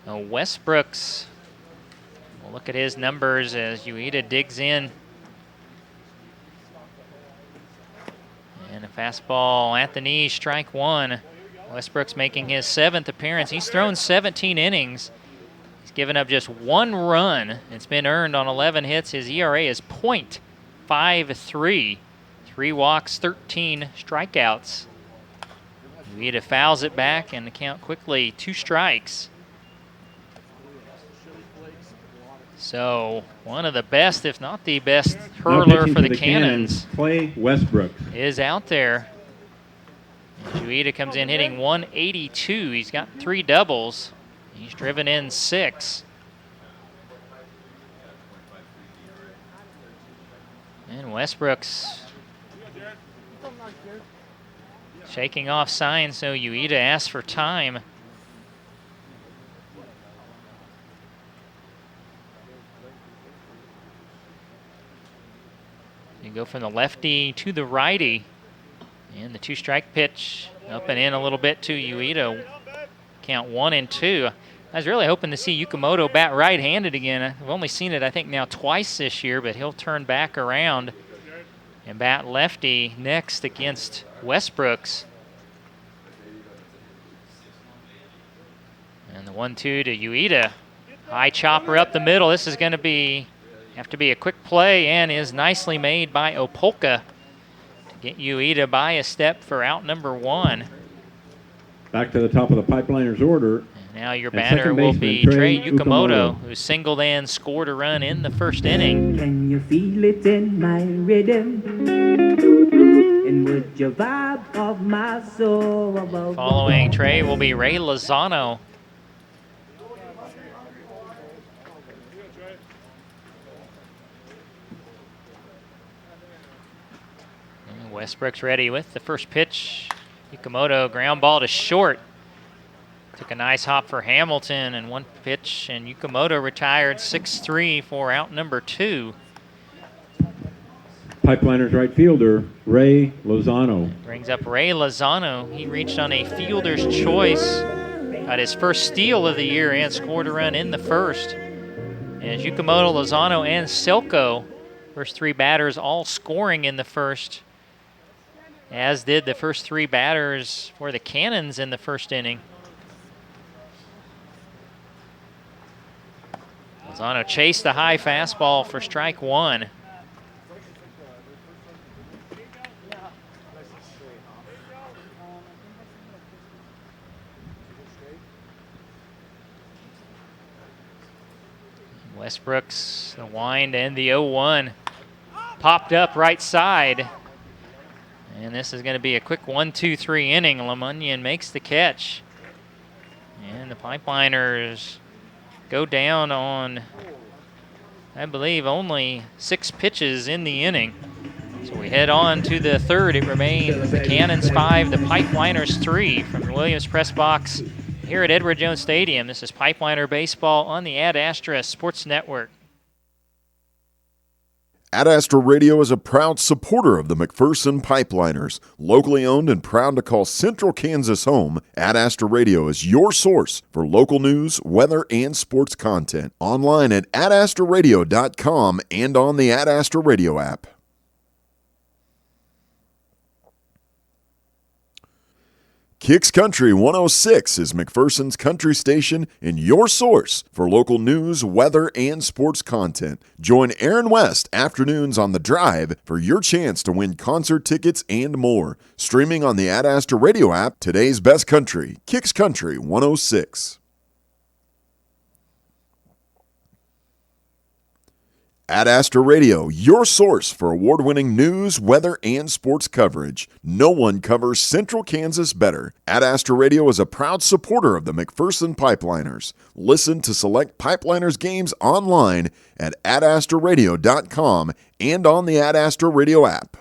Westbrooks, we'll look at his numbers as Ueda digs in. And a fastball at the knee, strike 1. Westbrooks making his 7th appearance. He's thrown 17 innings. He's given up just 1 run. It's been earned on 11 hits. His ERA is .53. 3 walks, 13 strikeouts. Ueda fouls it back, and the count quickly 2 strikes. So one of the best, if not the best, hurler for the Cannons, Clay Westbrooks, is out there. Ueda comes in hitting .182. He's got 3 doubles. He's driven in 6. And Westbrooks shaking off signs, so Ueda asks for time. You go from the lefty to the righty. And the 2-strike pitch up and in a little bit to Ueda. Count 1 and 2. I was really hoping to see Yukamoto bat right-handed again. I've only seen it, I think, now twice this year, but he'll turn back around and bat lefty next against Westbrooks. And the 1-2 to Ueda. High chopper up the middle. This is going to have to be a quick play, and is nicely made by Opolka to get Ueda by a step for out number 1. back to the top of the Pipeliners order. Now your And batter second will baseman, be Trey Trey Yukamoto, Yukamoto. who singled and scored a run in the first inning. Can you feel it in my rhythm? And would you vibe of my soul? Following Trey will be Ray Lozano. And Westbrook's ready with the first pitch. Yukamoto ground ball to short. Took a nice hop for Hamilton and 1 pitch, and Yukamoto retired 6-3 for out number 2. Pipeliners right fielder, Ray Lozano. Brings up Ray Lozano. He reached on a fielder's choice. Got his first steal of the year and scored a run in the first. And Yukamoto, Lozano, and Selko, first 3 batters all scoring in the first, as did the first 3 batters for the Cannons in the first inning. Lozano chased the high fastball for strike one. Westbrook's the wind and the 0-1. Popped up right side. And this is going to be a quick 1-2-3 inning. Lemunyon makes the catch. And the Pipeliners go down on, I believe, only 6 pitches in the inning. So we head on to the third. It remains the Cannons 5, the Pipeliners 3 from the Williams Press Box here at Edward Jones Stadium. This is Pipeliner Baseball on the Ad Astra Sports Network. Ad Astra Radio is a proud supporter of the McPherson Pipeliners. Locally owned and proud to call Central Kansas home, Ad Astra Radio is your source for local news, weather, and sports content. Online at adastraradio.com and on the Ad Astra Radio app. Kicks Country 106 is McPherson's country station and your source for local news, weather, and sports content. Join Aaron West afternoons on The Drive for your chance to win concert tickets and more. Streaming on the Ad Astra Radio app, today's best country, Kicks Country 106. Ad Astra Radio, your source for award-winning news, weather, and sports coverage. No one covers Central Kansas better. Ad Astra Radio is a proud supporter of the McPherson Pipeliners. Listen to select Pipeliners games online at adastraradio.com and on the Ad Astra Radio app.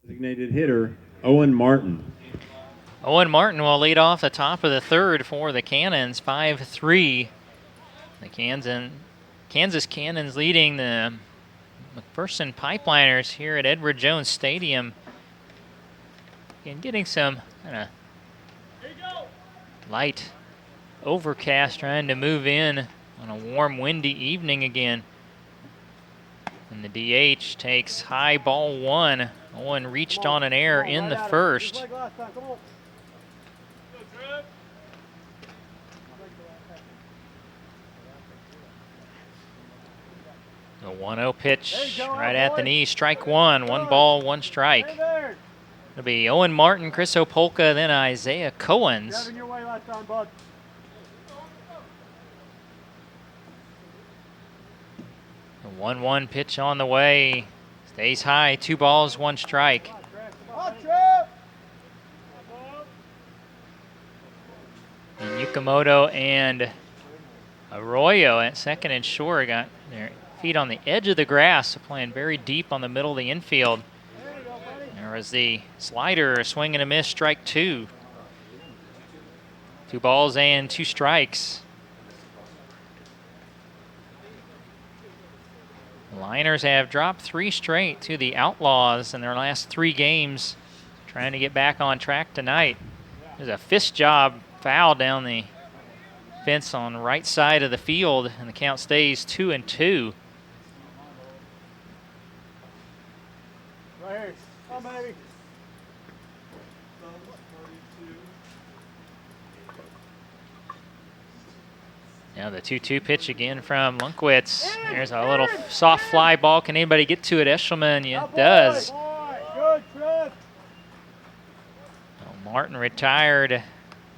Designated hitter, Owen Martin. Owen Martin will lead off the top of the third for the Cannons, 5-3. The Kansas Cannons leading the McPherson Pipeliners here at Edward Jones Stadium. And getting some kind of light overcast, trying to move in on a warm, windy evening again. And the DH takes high ball one. Owen reached on an error in the first. The 1-0 pitch right at the knee, strike one. 1 ball, 1 strike. It'll be Owen Martin, Chris Opolka, then Isaiah Cohens. The 1-1 pitch on the way. Stays high, 2 balls, 1 strike. And Yukamoto and Arroyo at second and short got their feet on the edge of the grass, playing very deep on the middle of the infield. There was the slider, a swing and a miss, strike 2. 2 balls and 2 strikes. The Liners have dropped 3 straight to the Outlaws in their last 3 games, trying to get back on track tonight. There's a fist job foul down the fence on the right side of the field, and the count stays 2-2. Right here. Come on, baby. Now the 2-2 pitch again from Lunkwitz. There's a little soft fly ball. Can anybody get to it? Eshelman does. Martin retired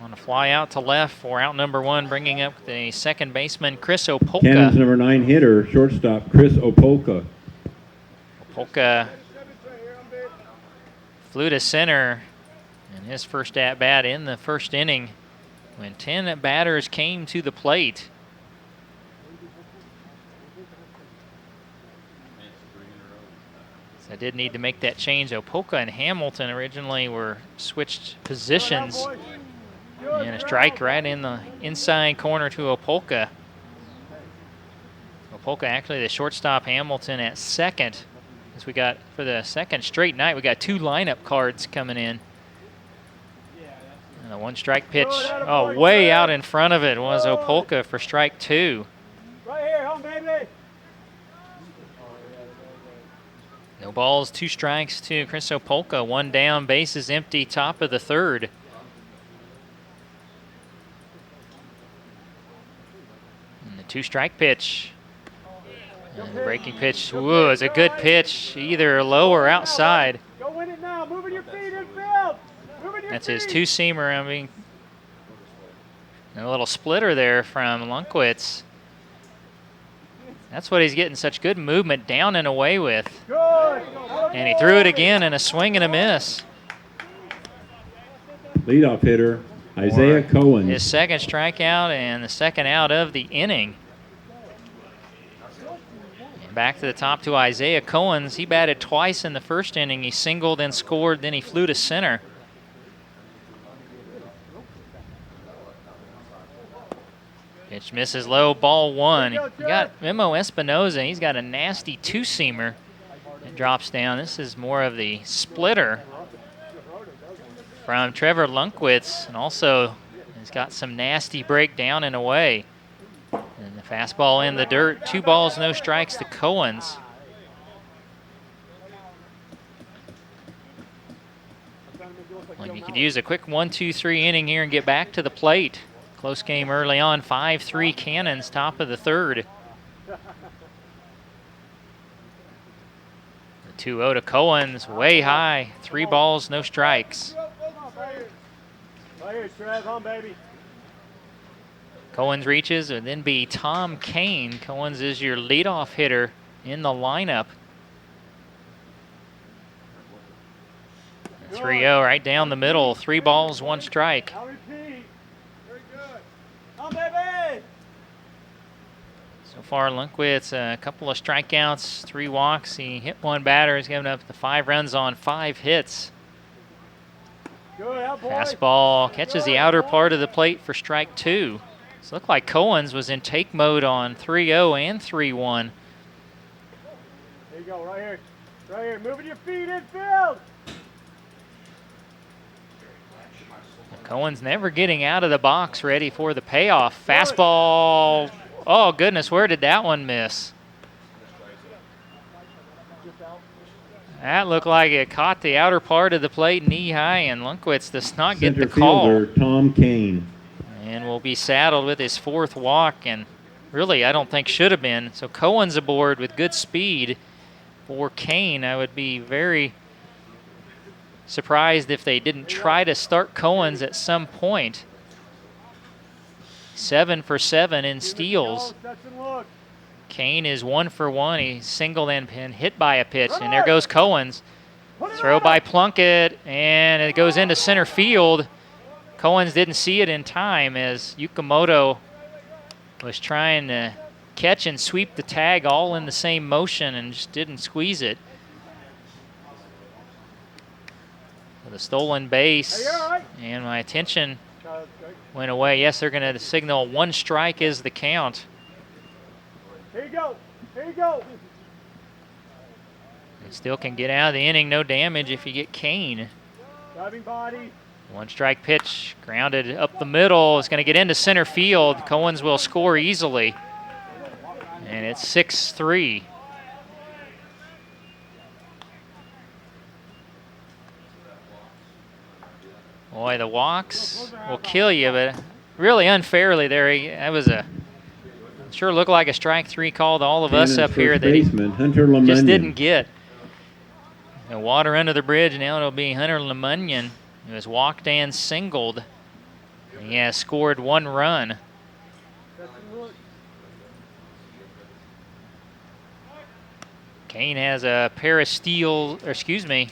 on a fly out to left for out number 1, bringing up the second baseman, Chris Opolka. Cannons number 9 hitter, shortstop, Chris Opolka. Opolka flew to center in his first at-bat in the first inning when 10 batters came to the plate. So I did need to make that change. Opolka and Hamilton originally were switched positions. And a strike right in the inside corner to Opolka. Opolka actually the shortstop, Hamilton at second. As we got, for the second straight night, we got 2 lineup cards coming in. And the 1-strike pitch, oh, way out in front of it was Opolka for strike 2. Right here, home baby. No balls, 2 strikes to Chris Opolka. 1 down, bases empty, top of the 3rd. And the 2-strike pitch. And the breaking pitch, whoa, is a good pitch, either low or outside. Go win it now. Moving your feet in field. That's his 2-seamer. I mean, a little splitter there from Lunkwitz. That's what he's getting such good movement down and away with. Good. And he threw it again in a swing and a miss. Leadoff hitter, Isaiah Cohen. His 2nd strikeout and the 2nd out of the inning. And back to the top to Isaiah Cohen. He batted twice in the 1st inning. He singled and scored, then he flew to center. Pitch misses low, ball 1. You got Memo Espinoza. He's got a nasty 2-seamer that drops down. This is more of the splitter from Trevor Lunkwitz, and also he's got some nasty breakdown and away. And the fastball in the dirt. 2 balls, no strikes to Cohen's. Well, you could use a quick 1-2-3 inning here and get back to the plate. Close game early on, 5-3 Cannons, top of the 3rd. The 2-0 to Cohen's, way high. 3 balls, no strikes. Right here, Trev, home baby. Cohen's reaches, and then be Tom Kane. Cohen's is your leadoff hitter in the lineup. 3-0 right down the middle. 3 balls, 1 strike. Now repeat. Very good. Home baby. So far, Lunkwitz, a couple of strikeouts, 3 walks. He hit 1 batter. He's given up the 5 runs on 5 hits. Good, out, boy. Fastball catches the outer part of the plate for strike 2. So it looked like Cohen's was in take mode on 3-0 and 3-1. There you go, right here. Right here, moving your feet in field. Cohen's never getting out of the box, ready for the payoff. Fastball. Oh, goodness, where did that one miss? That looked like it caught the outer part of the plate knee high, and Lunkwitz does not get the call. Center fielder, Tom Kane. And will be saddled with his 4th walk, and really I don't think should have been. So Cohen's aboard with good speed for Kane. I would be very surprised if they didn't try to start Cohen's at some point. 7 for 7 in steals. Kane is 1 for 1. He singled and hit by a pitch, and there goes Cohen's. Throw by Plunkett, and it goes into center field. Cohen's didn't see it in time as Yukamoto was trying to catch and sweep the tag all in the same motion and just didn't squeeze it. With a stolen base, and my attention went away. Yes, they're going to signal 1 strike is the count. Here you go. Here you go. They still can get out of the inning, no damage if you get Kane. Driving body. 1 strike pitch, grounded up the middle. It's going to get into center field. Cohen's will score easily. And it's 6-3. Boy, the walks will kill you, but really unfairly there. That was sure looked like a strike 3 call to all of us up here that he just didn't get. The water under the bridge, now it'll be Hunter Lemunyon, who has walked and singled. He has scored 1 run. Kane has a pair of steals, or excuse me,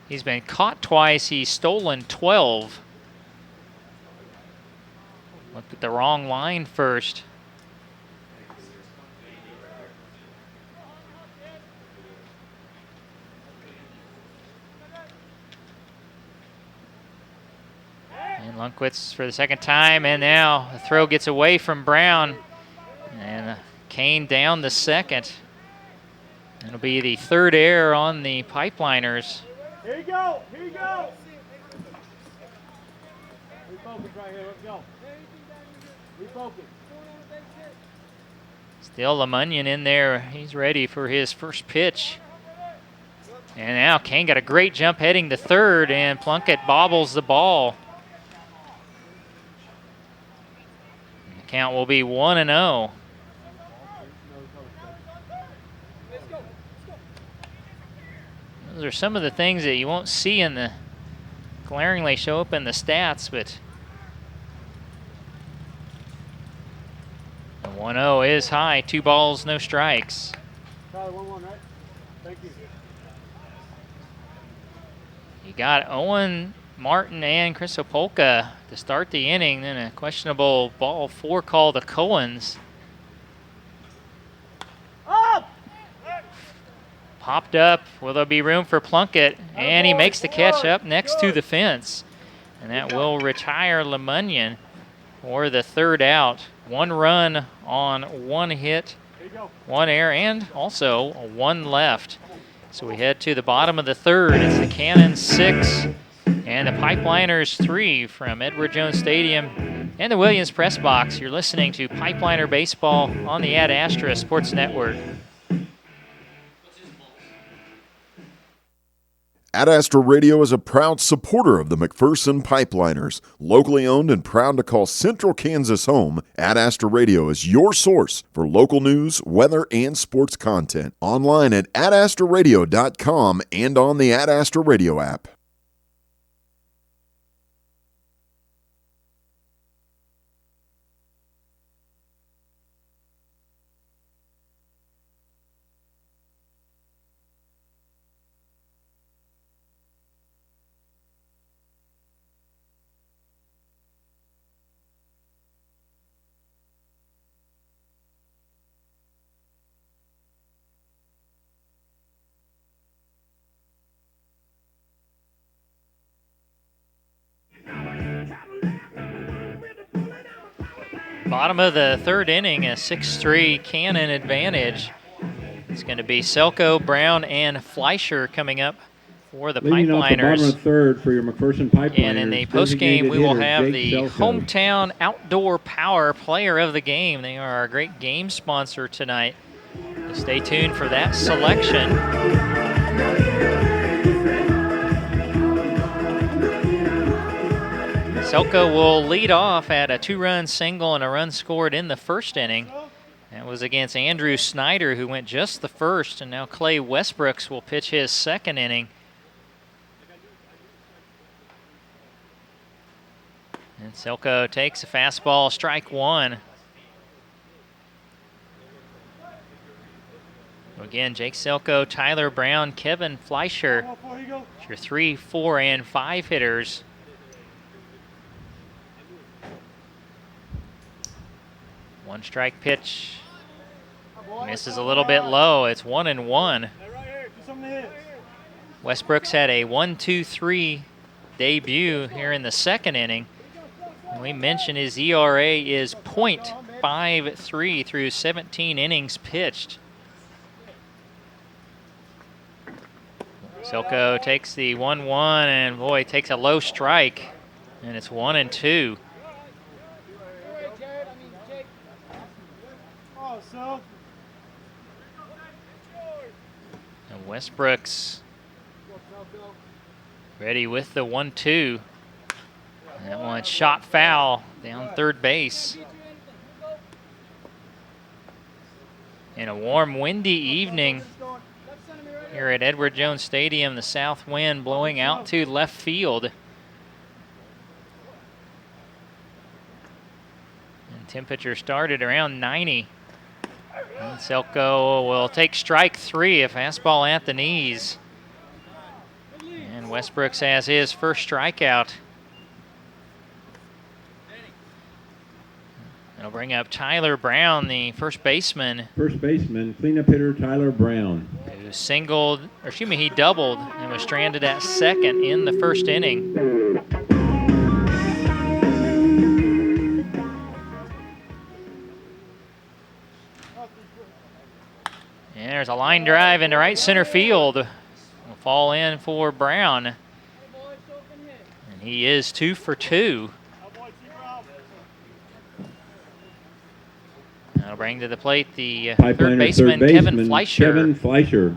he's been caught twice. He's stolen 12. Looked at the wrong line first. And Lunkwitz for the 2nd time, and now the throw gets away from Brown. And Kane down the 2nd. It'll be the 3rd error on the Pipeliners. Here you go. Here you go. Still Lemunion in there. He's ready for his first pitch. And now Kane got a great jump heading to third, and Plunkett bobbles the ball. The count will be 1-0. Those are some of the things that you won't see in the glaringly show up in the stats, but the 1-0 is high. 2 balls, no strikes. Probably 1-1, right? Thank you. You got Owen Martin and Chris Opolka to start the inning, then a questionable ball 4 call to Cohens. Popped up. Will there be room for Plunkett? And he makes the catch up next to the fence. And that will retire Lemunion for the 3rd out. 1 run on 1 hit, 1 error, and also 1 left. So we head to the bottom of the 3rd. It's the Cannons 6 and the Pipeliners 3 from Edward Jones Stadium and the Williams Press Box. You're listening to Pipeliner Baseball on the Ad Astra Sports Network. Ad Astra Radio is a proud supporter of the McPherson Pipeliners. Locally owned and proud to call Central Kansas home, Ad Astra Radio is your source for local news, weather, and sports content. Online at adastraradio.com and on the Ad Astra Radio app. Bottom of the 3rd inning, a 6-3 Cannon advantage. It's going to be Selko, Brown, and Fleischer coming up for the Leading off the bottom Pipeliners. of the 3rd for your McPherson Pipeliners. And in the postgame, we will have Jake the Selko. Hometown Outdoor Power Player of the Game. They are our great game sponsor tonight. So stay tuned for that selection. Selko will lead off at a 2-run single and a run scored in the 1st inning. That was against Andrew Snyder, who went just the 1st, and now Clay Westbrooks will pitch his 2nd inning. And Selko takes a fastball, strike 1. Again, Jake Selko, Tyler Brown, Kevin Fleischer, your 3, 4, and 5 hitters. One strike pitch. Misses a little bit low. It's 1-1. Westbrooks had a 1-2-3 debut here in the 2nd inning. And we mentioned his ERA is .53 through 17 innings pitched. Selko takes the 1-1 and boy, takes a low strike. And it's 1-2. And Westbrooks ready with the 1-2. That one shot foul down 3rd base. In a warm, windy evening here at Edward Jones Stadium, the south wind blowing out to left field. And temperature started around 90. And Selko will take strike 3, a fastball at the knees. And Westbrooks has his first strikeout. It'll bring up Tyler Brown, the first baseman. First baseman, cleanup hitter Tyler Brown. Who singled, or excuse me, he doubled and was stranded at 2nd in the 1st inning. And there's a line drive into right center field. Will fall in for Brown. And he is 2 for 2. bring to the plate the Pipeline third baseman, Kevin Fleischer. Kevin Fleischer.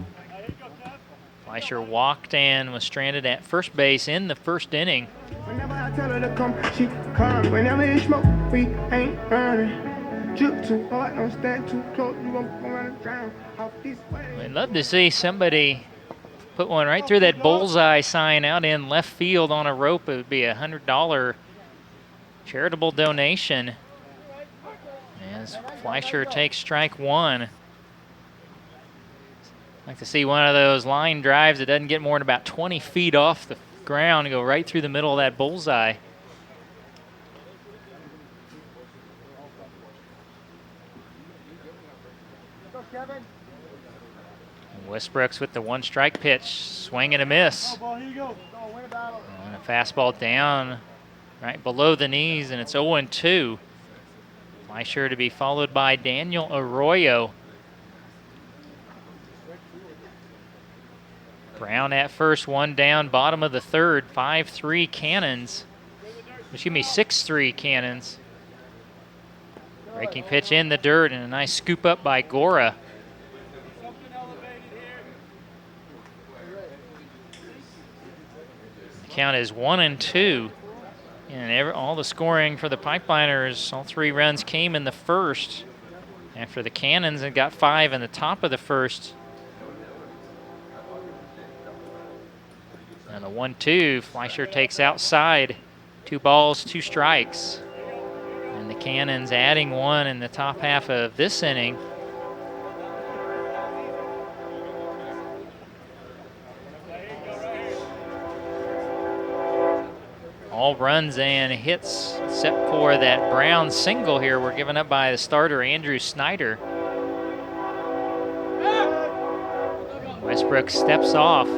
Fleischer walked and was stranded at first base in the first inning. Whenever I tell her to come, she come. Whenever it smoke, we ain't running. Drip too hard, don't stand too close, you gon' run and drown off this way. I'd love to see somebody put one right through that bullseye sign out in left field on a rope. It would be a $100 charitable donation. As Fleischer takes strike one. I'd like to see one of those line drives that doesn't get more than about 20 feet off the ground and go right through the middle of that bullseye. Westbrooks with the one strike pitch, swing and a miss. And a fastball down right below the knees, and it's 0-2. Fleischer to be followed by Daniel Arroyo. Brown at first, one down, bottom of the third, 5-3 Cannons. Excuse me, 6-3 Cannons. Breaking pitch in the dirt and a nice scoop up by Gora. The count is 1-2. And all the scoring for the Pipeliners, all 3 runs came in the first. After the Cannons had got 5 in the top of the first. And the 1-2, Fleischer takes outside. 2 balls, 2 strikes. And the Cannons adding 1 in the top half of this inning. All runs and hits, except for that Brown single here, were given up by the starter, Andrew Snyder. Westbrook steps off.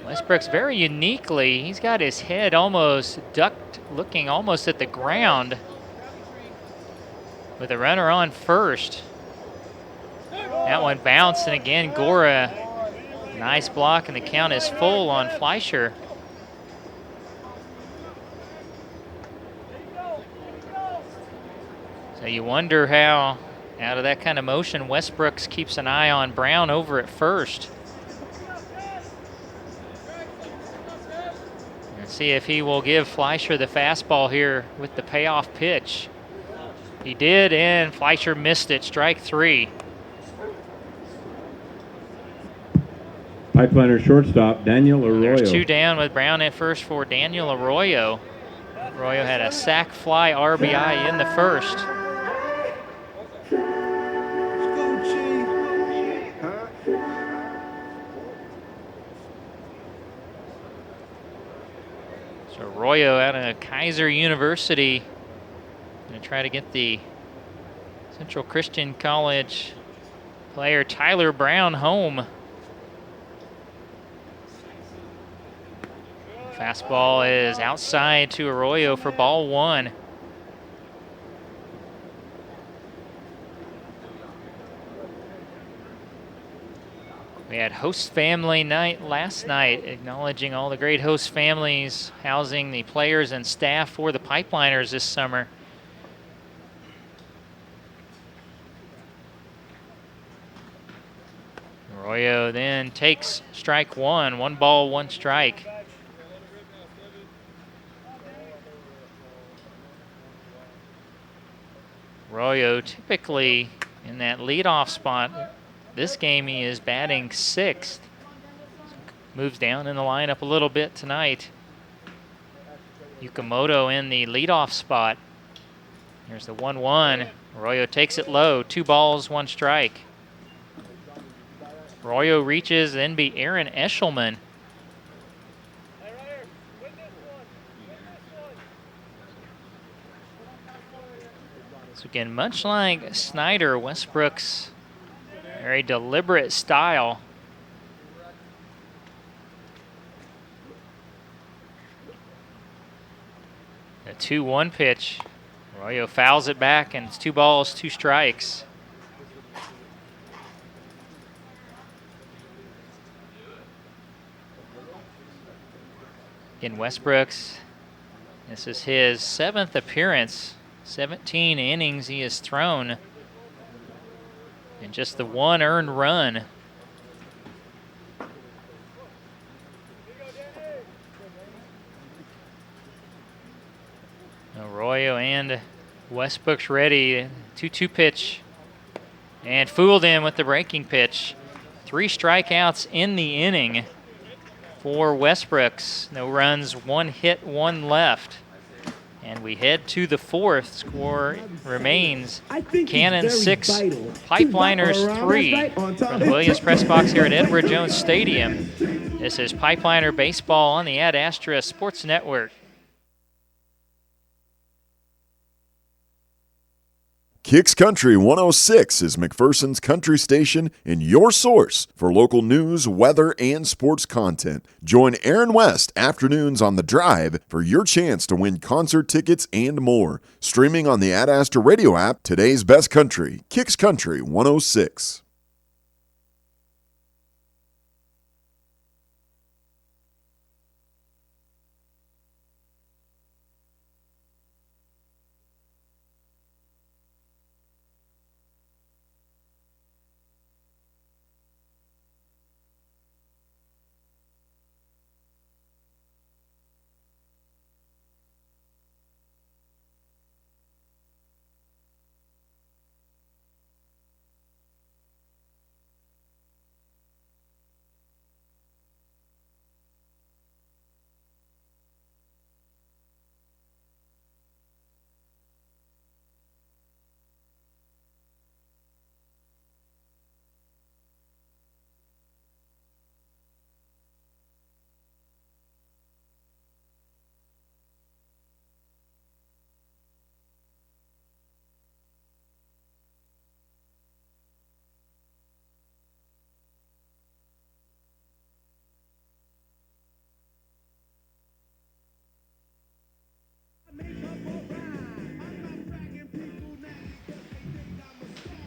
Westbrook's very uniquely, he's got his head almost ducked, looking almost at the ground with a runner on first. That one bounced, and again, Gora, nice block, and the count is full on Fleischer. So you wonder how, out of that kind of motion, Westbrooks keeps an eye on Brown over at first. And see if he will give Fleischer the fastball here with the payoff pitch. He did, and Fleischer missed it, strike 3. Pipeliner shortstop, Daniel Arroyo. There's 2 down with Brown at first for Daniel Arroyo. Arroyo had a sac fly RBI in the first. So Arroyo out of Kaiser University, going to try to get the Central Christian College player Tyler Brown home. Fastball is outside to Arroyo for ball 1. We had host family night last night, acknowledging all the great host families housing the players and staff for the Pipeliners this summer. Arroyo then takes strike 1, 1 ball, 1 strike. Arroyo typically in that leadoff spot. This game he is batting 6th. Moves down in the lineup a little bit tonight. Yukamoto in the leadoff spot. There's the 1-1. Arroyo takes it low. 2 balls, 1 strike. Arroyo reaches, then be Aaron Eshelman. So again, much like Snyder, Westbrook's very deliberate style. A 2-1 pitch. Arroyo fouls it back, and it's 2 balls, 2 strikes. Again, Westbrook's This is his 7th appearance. 17 innings he has thrown. And just the 1 earned run. Arroyo and Westbrook's ready. 2-2 pitch. And fooled him with the breaking pitch. 3 strikeouts in the inning for Westbrooks. No runs, 1 hit, 1 left. And we head to the 4th. Score remains Cannons 6, Pipeliners 3. From the Williams Press Box here at Edward Jones Stadium. This is Pipeliner Baseball on the Ad Astra Sports Network. Kicks Country 106 is McPherson's country station and your source for local news, weather, and sports content. Join Aaron West afternoons on The Drive for your chance to win concert tickets and more. Streaming on the Ad Astra radio app, today's best country, Kicks Country 106.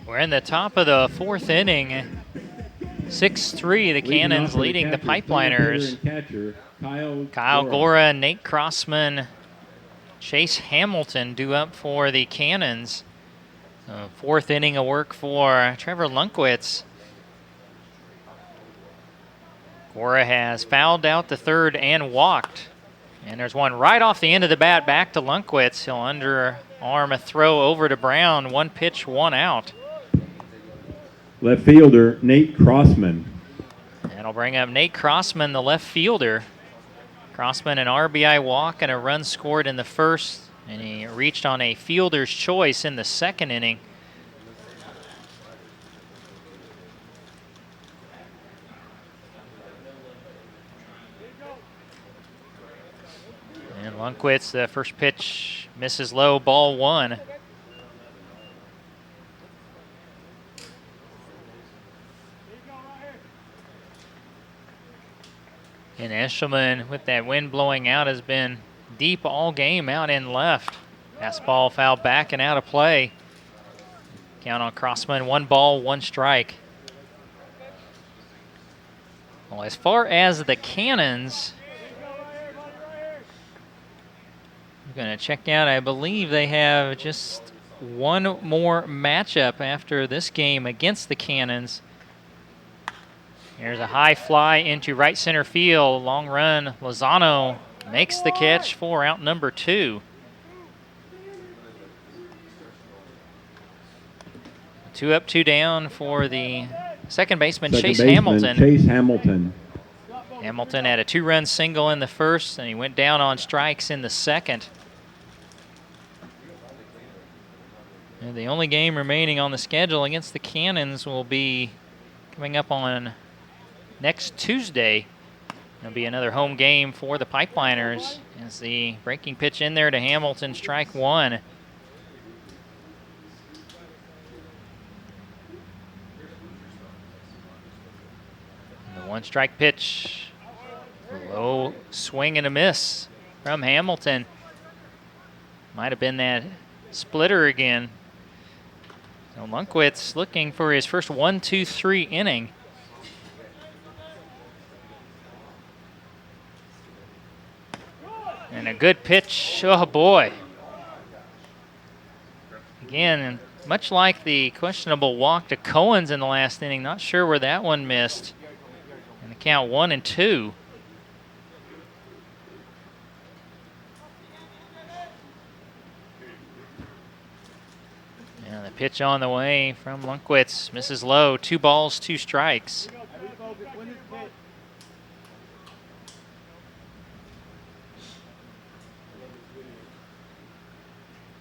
We're in the top of the 4th inning. 6-3, the Cannons leading the Pipeliners. Kyle Gora, Nate Crossman, Chase Hamilton due up for the Cannons. 4th inning of work for Trevor Lunkwitz. Gora has fouled out the 3rd and walked. And there's one right off the end of the bat back to Lunkwitz. He'll underarm a throw over to Brown. 1 pitch, 1 out. Left fielder, Nate Crossman. That'll bring up Nate Crossman, the left fielder. Crossman, an RBI walk and a run scored in the 1st, and he reached on a fielder's choice in the 2nd inning. And Lunkwitz, the first pitch, misses low, ball 1. And Eshelman, with that wind blowing out, has been deep all game out in left. Fastball foul back and out of play. Count on Crossman, 1 ball, 1 strike. Well, as far as the Cannons, I'm going to check out, I believe they have just 1 more matchup after this game against the Cannons. Here's a high fly into right center field. Long run. Lozano makes the catch for out number 2. 2 up, 2 down for the second baseman, Chase Hamilton. Chase Hamilton. Hamilton had a 2-run single in the 1st, and he went down on strikes in the 2nd. And the only game remaining on the schedule against the Cannons will be coming up on next Tuesday. It'll be another home game for the Pipeliners as the breaking pitch in there to Hamilton, strike 1. And the 1-strike pitch, low swing and a miss from Hamilton. Might have been that splitter again. So Lunkwitz looking for his first 1-2-3 inning. And a good pitch. Oh, boy. Again, much like the questionable walk to Cohen's in the last inning, not sure where that one missed. And the count 1-2. And the pitch on the way from Lundqvist. Misses low. 2 balls, 2 strikes.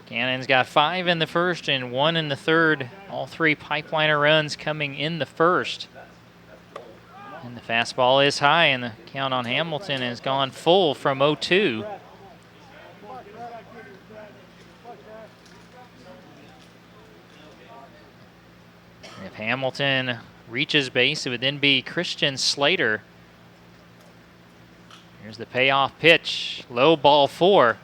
Cannon's got 5 in the first and 1 in the third. All 3 pipeliner runs coming in the first. And the fastball is high, and the count on Hamilton has gone full from 0-2. If Hamilton reaches base, it would then be Christian Slater. Here's the payoff pitch. Low, ball 4.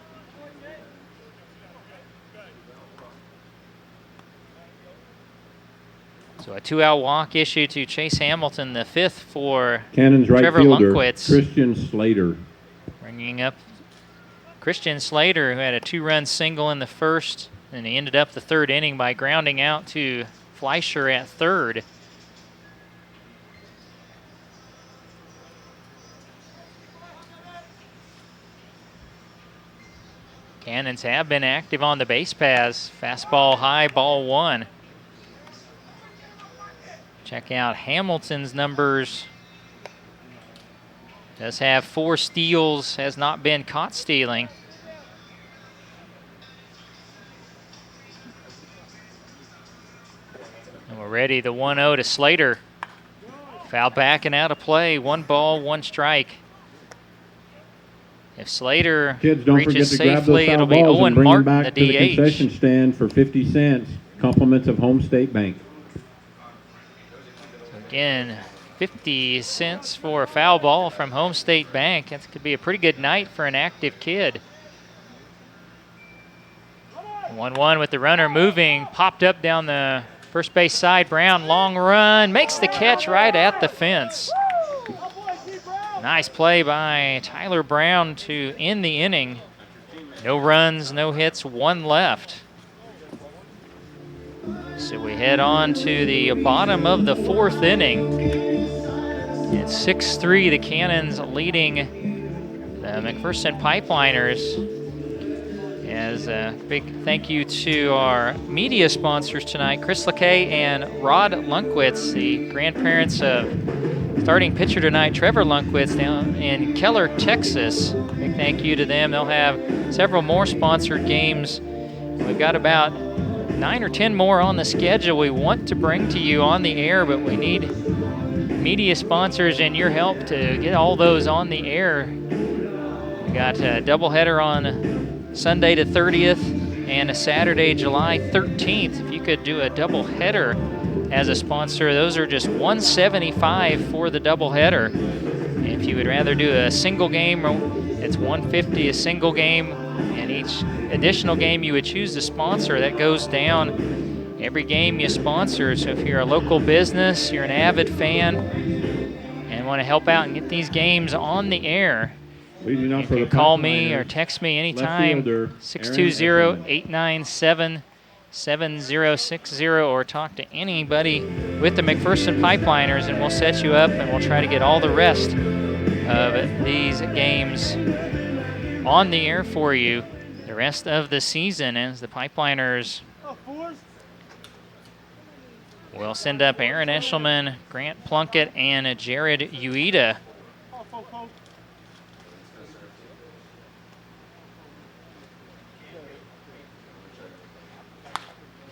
So a 2-out walk issued to Chase Hamilton, the 5th for Cannon's right Trevor fielder, Lundqvist. Christian Slater. Bringing up Christian Slater, who had a 2-run single in the first, and he ended up the third inning by grounding out to Fleischer at third. Cannons have been active on the base paths. Fastball high, ball 1. Check out Hamilton's numbers. Does have 4 steals, has not been caught stealing. And we're ready, the 1-0 to Slater. Foul back and out of play, 1 ball, 1 strike. If Slater Kids, don't forget reaches to grab safely, those it'll foul be balls and Owen bring them Martin, back the to the concession DH. stand for 50 cents. Compliments of Home State Bank. Again, 50 cents for a foul ball from Home State Bank. That could be a pretty good night for an active kid. 1-1 with the runner moving, popped up down the first base side. Brown, long run, makes the catch right at the fence. Nice play by Tyler Brown to end the inning. No runs, no hits, 1 left. So we head on to the bottom of the 4th inning. It's 6-3, the Cannons leading the McPherson Pipeliners. As a big thank you to our media sponsors tonight, Chris LeKay and Rod Lundqvist, the grandparents of starting pitcher tonight, Trevor Lundqvist, down in Keller, Texas. Big thank you to them. They'll have several more sponsored games. We've got about 9 or 10 more on the schedule we want to bring to you on the air, but we need media sponsors and your help to get all those on the air. We got a doubleheader on Sunday the 30th and a Saturday, July 13th. If you could do a doubleheader as a sponsor, those are just $175 for the doubleheader. If you would rather do a single game, it's $150 a single game, and each additional game you would choose to sponsor, that goes down every game you sponsor. So if you're a local business, you're an avid fan, and want to help out and get these games on the air, Leading you off for can the call me Pipeliners, or text me left anytime, fielder, 620-897-7060, or talk to anybody with the McPherson Pipeliners, and we'll set you up, and we'll try to get all the rest of these games on the air for you the rest of the season, as the Pipeliners will send up Aaron Eshelman, Grant Plunkett, and Jared Ueda.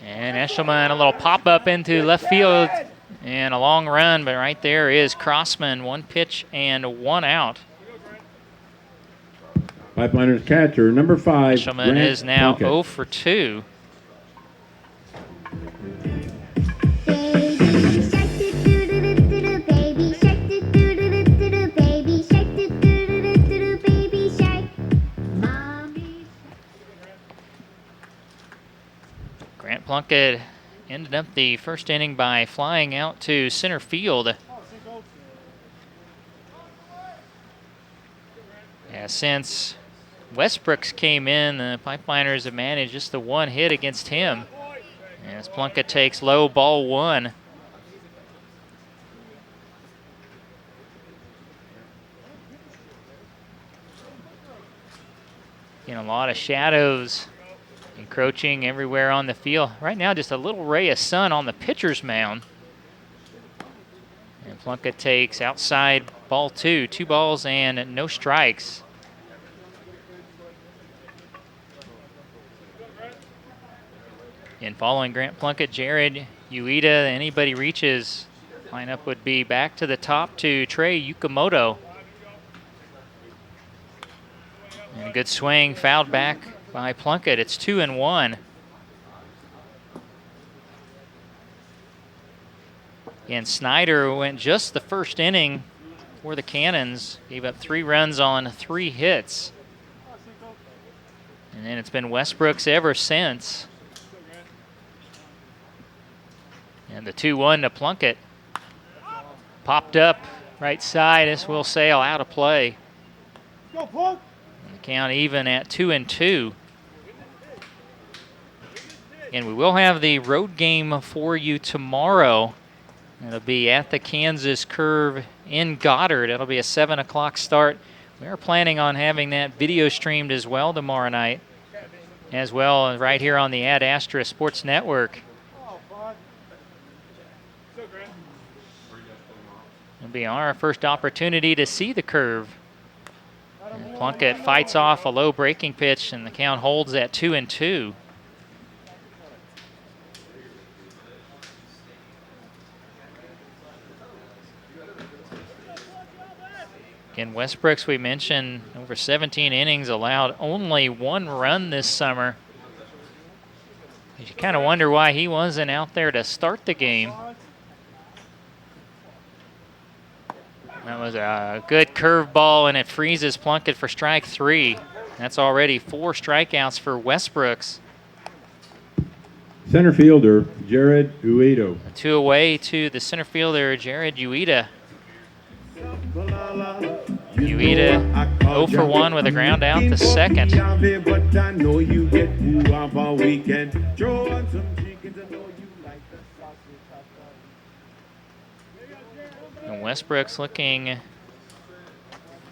And Eshelman, a little pop-up into left field and a long run, but right there is Crossman, 1 pitch and 1 out. Pipeliners catcher, number 5. Eshelman Grant is now Plunkett. 0 for 2. Grant Plunkett ended up the first inning by flying out to center field. Has since Westbrooks came in, the Pipeliners have managed just the one hit against him. As Plunkett takes low, ball 1. A lot of shadows encroaching everywhere on the field. Right now, just a little ray of sun on the pitcher's mound. And Plunkett takes outside ball 2, 2 balls and no strikes. And following Grant Plunkett, Jared Ueda, anybody reaches. Lineup would be back to the top to Trey Yukamoto. And a good swing, fouled back by Plunkett. It's 2-1. And Snyder went just the first inning for the Cannons. Gave up 3 runs on 3 hits. And then it's been Westbrooks ever since. And the 2-1 to Plunkett. Popped up right side. This will sail out of play. And the count even at 2-2. And we will have the road game for you tomorrow. It'll be at the Kansas Curve in Goddard. It'll be a 7 o'clock start. We are planning on having that video streamed as well tomorrow night, as well right here on the Ad Astra Sports Network. It'll be our first opportunity to see the curve. And Plunkett fights off a low breaking pitch, and the count holds at 2-2. Again, Westbrooks, we mentioned, over 17 innings, allowed only 1 run this summer. You kind of wonder why he wasn't out there to start the game. That was a good curveball, and it freezes Plunkett for strike 3. That's already 4 strikeouts for Westbrooks. Center fielder, Jared Ueda. 2 away to the center fielder, Jared Ueda. Ueda 0 for 1 with a ground out to second. And Westbrooks looking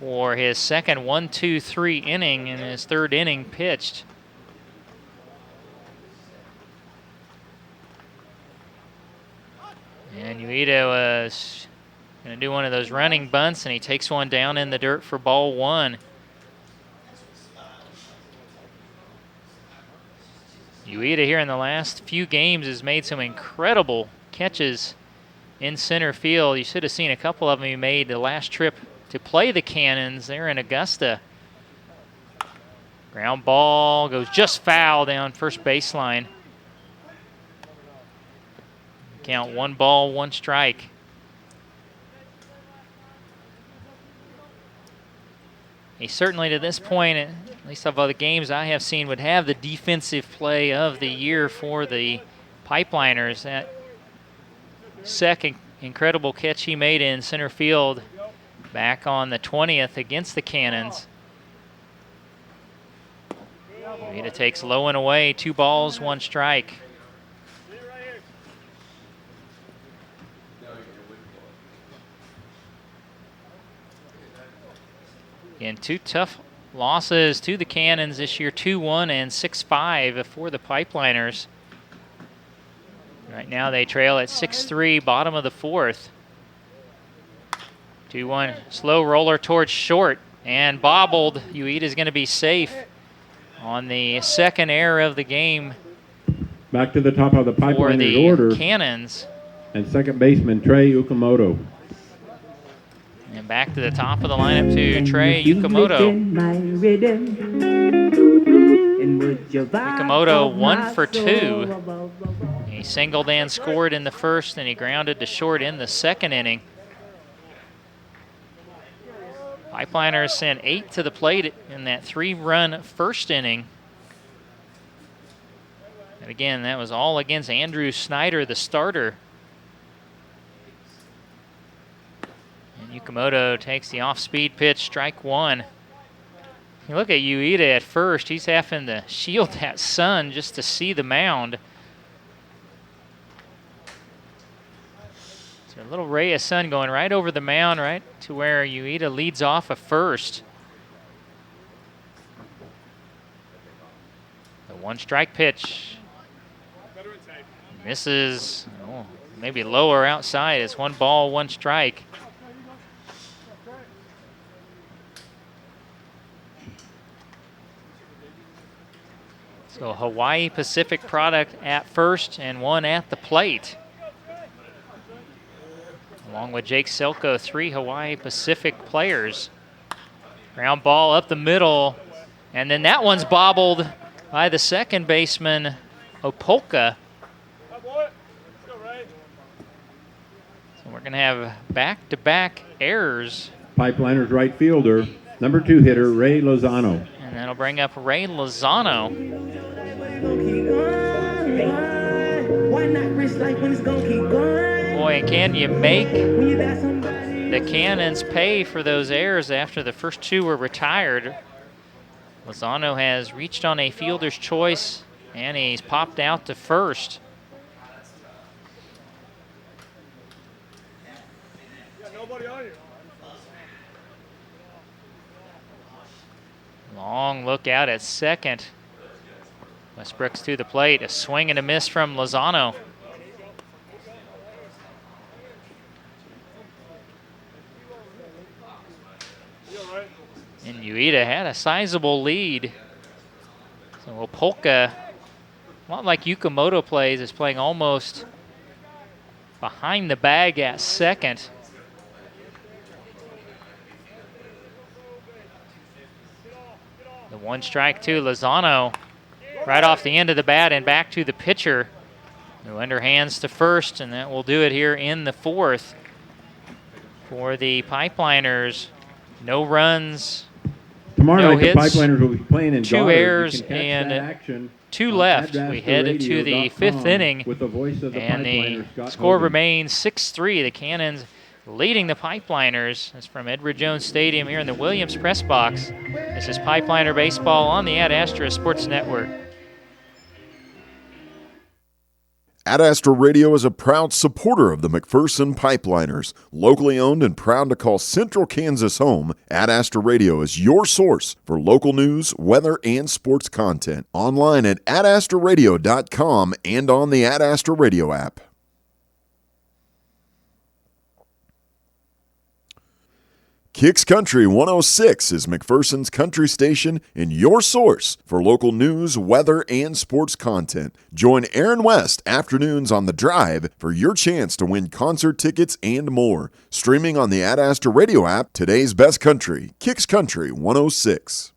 for his second 1-2-3 inning in his 3rd inning pitched. And Ueda was going to do one of those running bunts, and he takes one down in the dirt for ball 1. Ueda here in the last few games has made some incredible catches in center field. You should have seen a couple of them he made the last trip to play the Cannons there in Augusta. Ground ball goes just foul down first baseline. Count 1 ball, 1 strike. He certainly, to this point, at least of all the games I have seen, would have the defensive play of the year for the Pipeliners. That second incredible catch he made in center field back on the 20th against the Cannons. Ueda takes low and away, 2 balls, 1 strike. And 2 tough losses to the Cannons this year, 2-1 and 6-5 for the Pipeliners. Right now they trail at 6-3, bottom of the 4th. 2-1, slow roller towards short, and bobbled. Ueda's going to be safe on the second error of the game. Back to the top of the for Pipeliners the order. Cannons. And second baseman, Trey Yukamoto. And back to the top of the lineup to Trey Yukamoto. Yukamoto 1 for 2. He singled and scored in the first, and he grounded to short in the second inning. Pipeliners sent 8 to the plate in that 3-run first inning. And again, that was all against Andrew Snyder, the starter. And Yukamoto takes the off-speed pitch, strike 1. You look at Ueda at first, he's having to shield that sun just to see the mound. So a little ray of sun going right over the mound, right to where Ueda leads off at first. The 1-strike pitch. Misses, maybe lower outside. It's 1 ball, 1 strike. So Hawaii Pacific product at first and 1 at the plate. Along with Jake Selko, 3 Hawaii Pacific players. Ground ball up the middle, and then that one's bobbled by the second baseman, Opolka. So we're going to have back-to-back errors. Pipeliners right fielder, number 2 hitter, Ray Lozano. And that'll bring up Ray Lozano. Boy, and can you make the Cannons pay for those errors after the first 2 were retired? Lozano has reached on a fielder's choice, and he's popped out to first. Long look out at second. Westbrook's to the plate. A swing and a miss from Lozano. And Ueda had a sizable lead. So Opolka, a lot like Yukamoto plays, is playing almost behind the bag at second. The 1-strike to Lozano, right off the end of the bat and back to the pitcher, who underhands to first, and that will do it here in the 4th. For the Pipeliners, no runs, Tomorrow no night, hits, the Pipeliners will be playing in 2 Goddard. errors, You can catch and that action 2 on left. We headed to the 5th inning, with the voice of the and the Pipeliners, Scott score Hogan. remains 6-3. The Cannons leading the Pipeliners. That's from Edward Jones Stadium here in the Williams Press Box. This is Pipeliner Baseball on the Ad Astra Sports Network. Ad Astra Radio is a proud supporter of the McPherson Pipeliners. Locally owned and proud to call Central Kansas home, Ad Astra Radio is your source for local news, weather, and sports content. Online at adastraradio.com and on the Ad Astra Radio app. Kicks Country 106 is McPherson's country station and your source for local news, weather, and sports content. Join Aaron West afternoons on The Drive for your chance to win concert tickets and more. Streaming on the Ad Astra Radio app, today's best country, Kicks Country 106.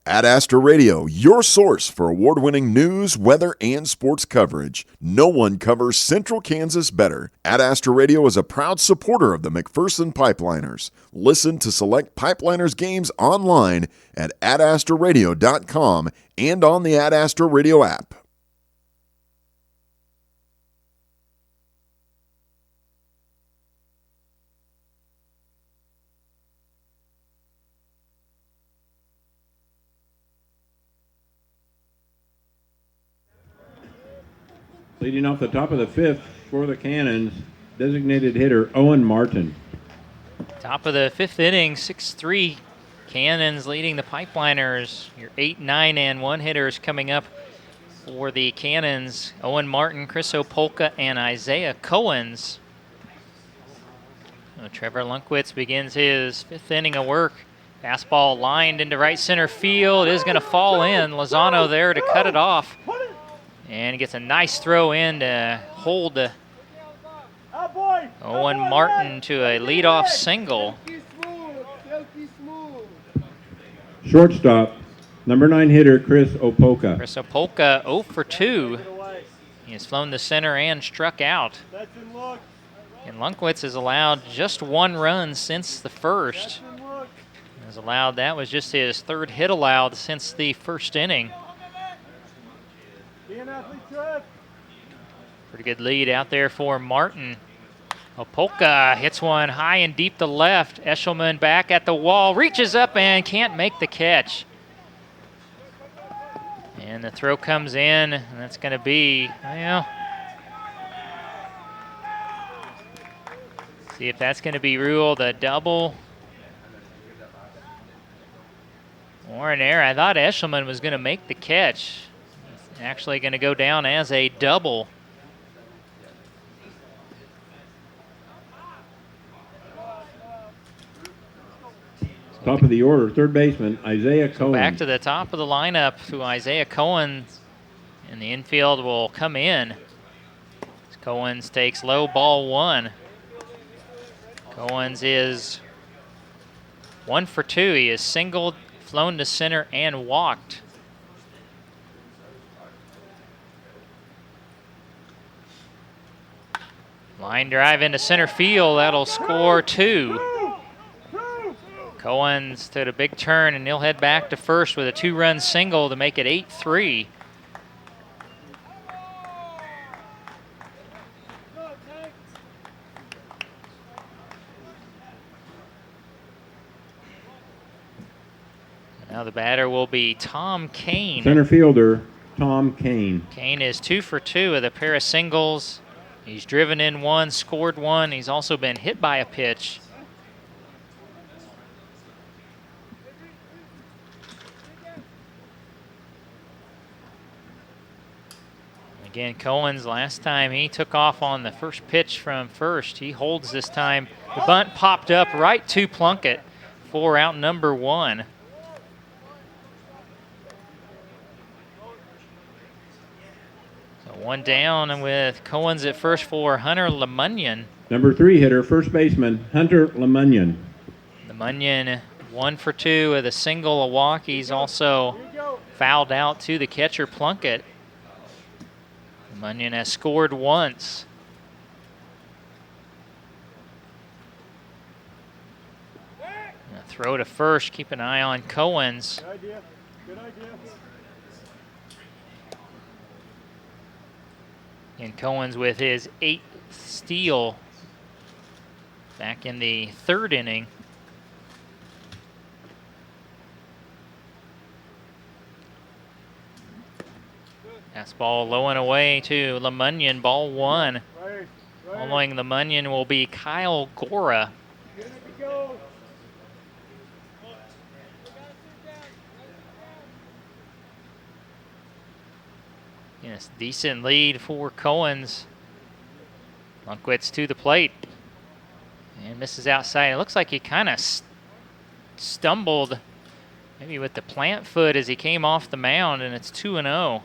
Ad Astra Radio, your source for award-winning news, weather, and sports coverage. No one covers Central Kansas better. Ad Astra Radio is a proud supporter of the McPherson Pipeliners. Listen to select Pipeliners games online at adastraradio.com and on the Ad Astra Radio app. Leading off the top of the 5th for the Cannons, designated hitter Owen Martin. Top of the 5th inning, 6-3. Cannons leading the Pipeliners. Your 8, 9, and 1 hitters coming up for the Cannons. Owen Martin, Chris Opolka, and Isaiah Cohens. Trevor Lundquist begins his 5th inning of work. Fastball lined into right center field. It is going to fall in. Lozano there to cut it off. And he gets a nice throw in to hold Owen Martin to a leadoff single. Shortstop, number 9 hitter Chris Opolka. Chris Opolka 0 for 2. He has flown the center and struck out. And Lundquist has allowed just 1 run since the first. That was just his 3rd hit allowed since the 1st inning. Pretty good lead out there for Martin. Opolka hits one high and deep to left. Eshelman back at the wall, reaches up and can't make the catch. And the throw comes in, and that's going to be, well, see if that's going to be ruled a double or an error. I thought Eshelman was going to make the catch. It's actually going to go down as a double. Top of the order, third baseman Isaiah Cohen. Back to the top of the lineup to Isaiah Cohen, and the infield will come in. Cohens takes low, ball one. Cohens is 1 for 2. He is singled, flown to center, and walked. Line drive into center field. That'll score 2. Cohens took a big turn, and he'll head back to first with a 2-run single to make it 8-3. Now the batter will be Tom Kane. Center fielder Tom Kane. Kane is 2 for 2 with a pair of singles. He's driven in one, scored one. He's also been hit by a pitch. Again, Cohen's last time he took off on the first pitch from first. He holds this time. The bunt popped up right to Plunkett for out number 1. So 1 down with Cohen's at first for Hunter Lemunyon. Number 3 hitter, first baseman Hunter Lemunyon. Lemunyon 1 for 2 with a single, a walk. He's also fouled out to the catcher Plunkett. Lemunyon has scored once. Throw to first. Keep an eye on Cohens. Good idea. Good idea. And Cohens with his 8th steal back in the 3rd inning. Fastball low and away to Lemunyon, ball 1. Following Lemunyon will be Kyle Gora. Yes, decent lead for Cohens. Lundquist to the plate and misses outside. It looks like he kind of stumbled maybe with the plant foot as he came off the mound, and it's 2-0.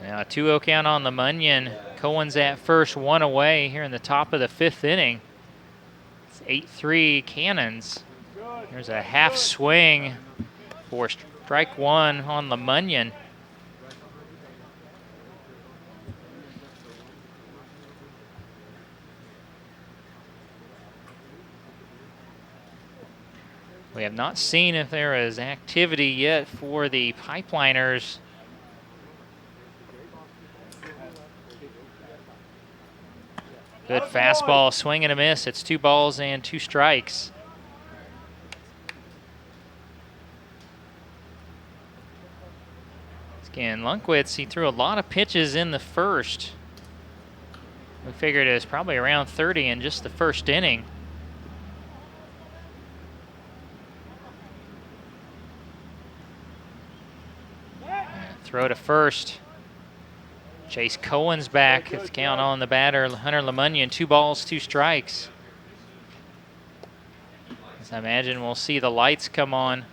Now a 2-0 count on Lemunyon. Cohen's at first, 1 away here in the top of the 5th inning. It's 8-3 Cannons. There's a half swing for strike 1 on Lemunyon. We have not seen if there is activity yet for the Pipeliners. Good fastball, swing and a miss. It's 2 balls and 2 strikes. Again, Lundquist, he threw a lot of pitches in the first. We figured it was probably around 30 in just the first inning. Throw to first. Chase Cohen's back. If count on the batter, Hunter Lemunyon, 2 balls, 2 strikes. As I imagine we'll see the lights come on.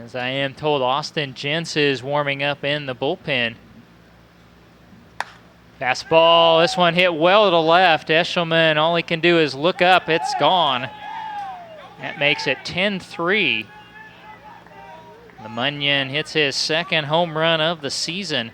As I am told, Austin Jentz is warming up in the bullpen. Fastball, this one hit well to the left. Eshelman, all he can do is look up, it's gone. That makes it 10-3. Lemunyon hits his 2nd home run of the season.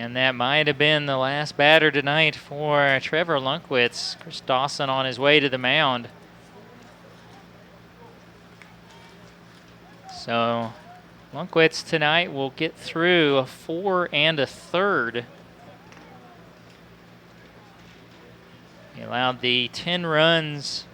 And that might have been the last batter tonight for Trevor Lunkwitz. Chris Dawson on his way to the mound. So Lunkwitz tonight will get through a 4 1/3. He allowed the 10 runs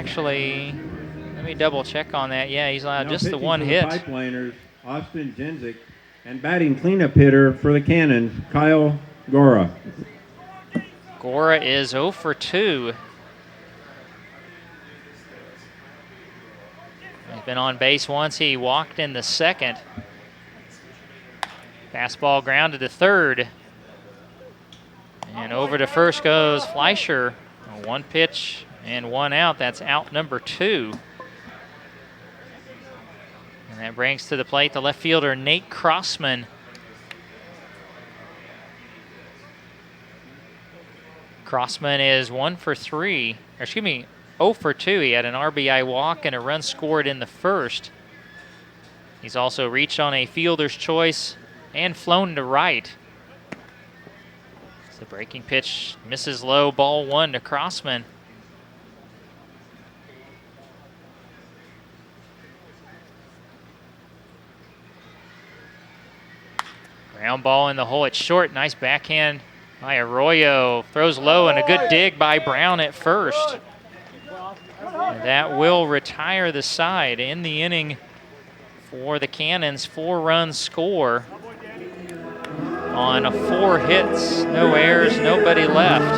actually, let me double check on that. Yeah, he's allowed Now just the pitching one for hit. Pipeliners, Austin Jenzik, and batting cleanup hitter for the Cannons, Kyle Gora. Gora is 0 for 2. He's been on base once. He walked in the second. Fastball grounded to third. And over to first goes Fleischer. One pitch and one out. That's out number 2. And that brings to the plate the left fielder, Nate Crossman. Crossman is 1 for 3. Or excuse me, 0 for 2. He had an RBI walk and a run scored in the first. He's also reached on a fielder's choice and flown to right. The breaking pitch misses low, ball 1 to Crossman. Ground ball in the hole, it's short, nice backhand by Arroyo. Throws low and a good dig by Brown at first. And that will retire the side in the inning for the Cannons. 4-run score on 4 hits, no errors, nobody left.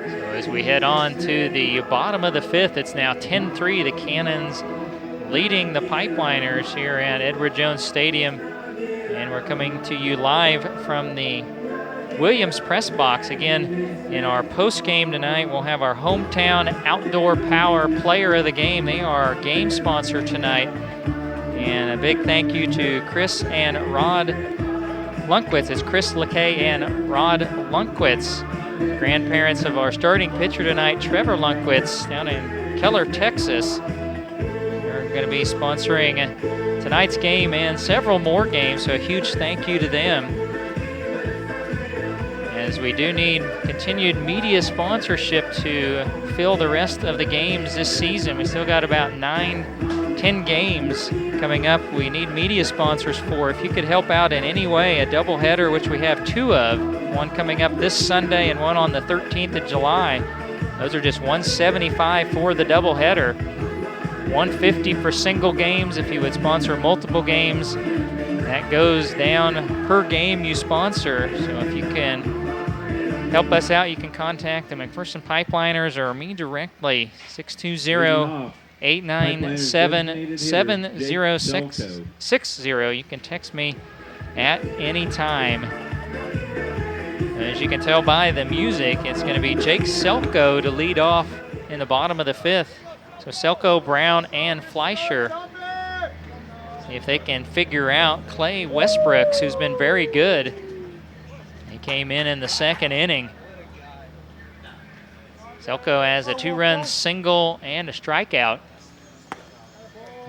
So as we head on to the bottom of the 5th, it's now 10-3. The Cannons leading the Pipeliners here at Edward Jones Stadium. And we're coming to you live from the Williams press box. Again, in our post game tonight, we'll have our Hometown Outdoor Power Player of the Game. They are our game sponsor tonight. And a big thank you to Chris and Rod Lunkwitz. It's Chris LeKay and Rod Lunkwitz, grandparents of our starting pitcher tonight, Trevor Lunkwitz, down in Keller, Texas. They're going to be sponsoring tonight's game and several more games, so a huge thank you to them. As we do need continued media sponsorship to fill the rest of the games this season. We still got about 9-10 games coming up we need media sponsors for. If you could help out in any way, a doubleheader, which we have 2 of, one coming up this Sunday and one on the 13th of July. Those are just $175 for the doubleheader. $150 for single games. If you would sponsor multiple games, that goes down per game you sponsor. So if you can help us out, you can contact the McPherson Pipeliners or me directly, 620 897-706-60. You can text me at any time. As you can tell by the music, it's going to be Jake Selko to lead off in the bottom of the 5th. So Selko, Brown, and Fleischer. See if they can figure out Clay Westbrooks, who's been very good. He came in the 2nd inning. Selko has a 2-run single and a strikeout.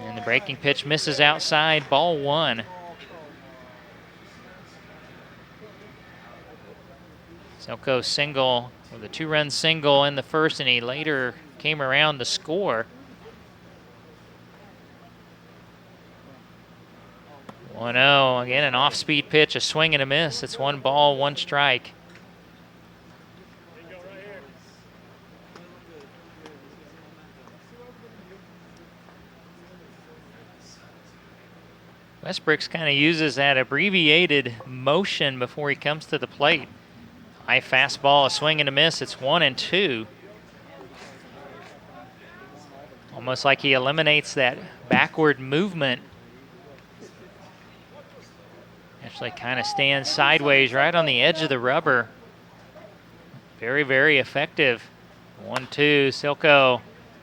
And the breaking pitch misses outside, ball 1. Selko single with a 2-run single in the 1st, and he later came around to score. 1-0, again an off-speed pitch, a swing and a miss. It's 1 ball, 1 strike. Westbrooks kind of uses that abbreviated motion before he comes to the plate. High fastball, a swing and a miss. It's 1-2. Almost like he eliminates that backward movement. Actually kind of stands sideways right on the edge of the rubber. Very, very effective. 1-2, Selko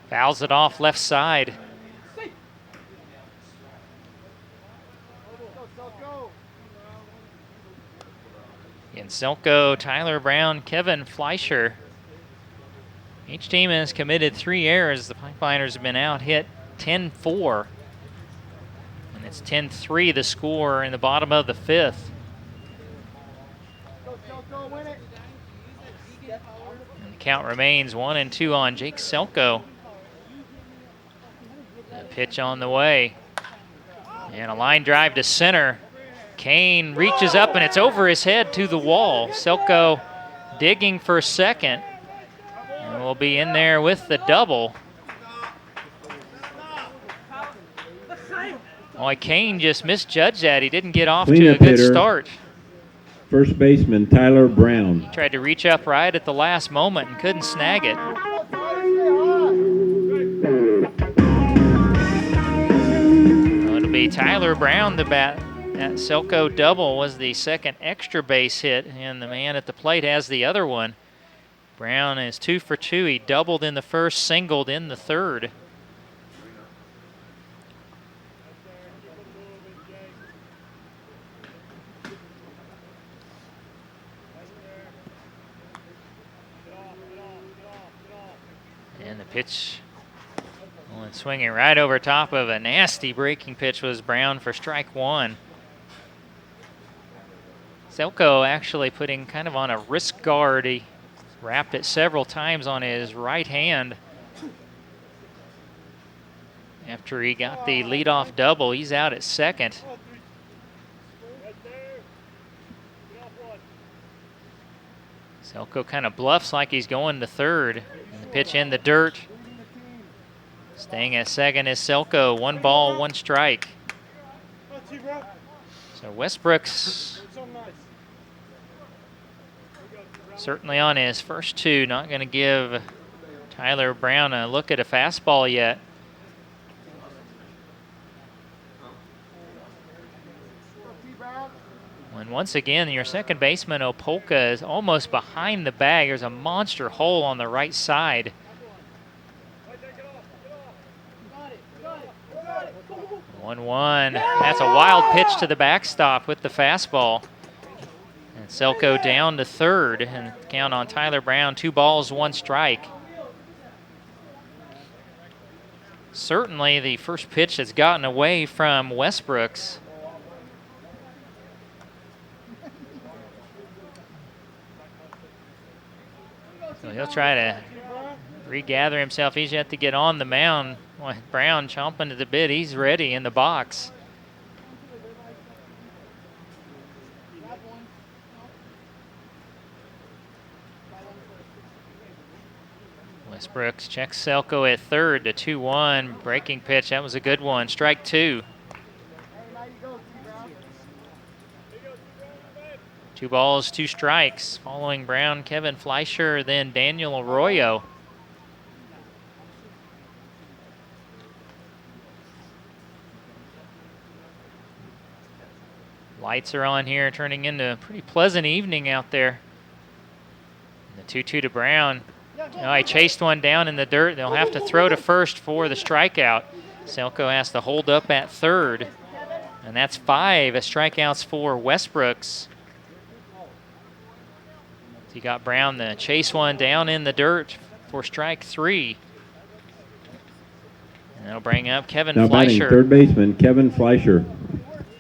fouls it off left side. And Selko, Tyler Brown, Kevin Fleischer. Each team has committed 3 errors. The Pipeliners have been out hit 10-4. And it's 10-3 the score in the bottom of the 5th. And the count remains 1-2 on Jake Selko. The pitch on the way. And a line drive to center. Kane reaches up and it's over his head to the wall. Selko digging for second. And we'll be in there with the double. Boy, Kane just misjudged that. He didn't get off to a good start. First baseman Tyler Brown. He tried to reach up right at the last moment and couldn't snag it. Well, it'll be Tyler Brown the bat. That Selko double was the second extra base hit, and the man at the plate has the other one. Brown is 2 for 2. He doubled in the 1st, singled in the 3rd. And the pitch, swinging right over top of a nasty breaking pitch, was Brown for strike 1. Selko actually putting kind of on a wrist guard. He wrapped it several times on his right hand. After he got the leadoff double, he's out at second. Selko kind of bluffs like he's going to third. And the pitch in the dirt. Staying at second is Selko. 1 ball, 1 strike. So Westbrooks certainly on his first 2, not going to give Tyler Brown a look at a fastball yet. And once again, your second baseman, Opolka, is almost behind the bag. There's a monster hole on the right side. One. That's a wild pitch to the backstop with the fastball. And Selko down to third, and count on Tyler Brown, 2 balls, 1 strike. Certainly the first pitch has gotten away from Westbrooks. So he'll try to regather himself. He's yet to get on the mound. Brown chomping at the bit. He's ready in the box. Westbrooks checks Selko at third to 2-1. Breaking pitch. That was a good one. Strike 2. 2 balls, 2 strikes. Following Brown, Kevin Fleischer, then Daniel Arroyo. Lights are on here, turning into a pretty pleasant evening out there. And the 2-2 to Brown. Oh, he chased one down in the dirt. They'll have to throw to first for the strikeout. Selko has to hold up at third. And that's 5 strikeouts for Westbrooks. He got Brown to chase one down in the dirt for strike 3. And that'll bring up Kevin Now batting Fleischer. third baseman Kevin Fleischer.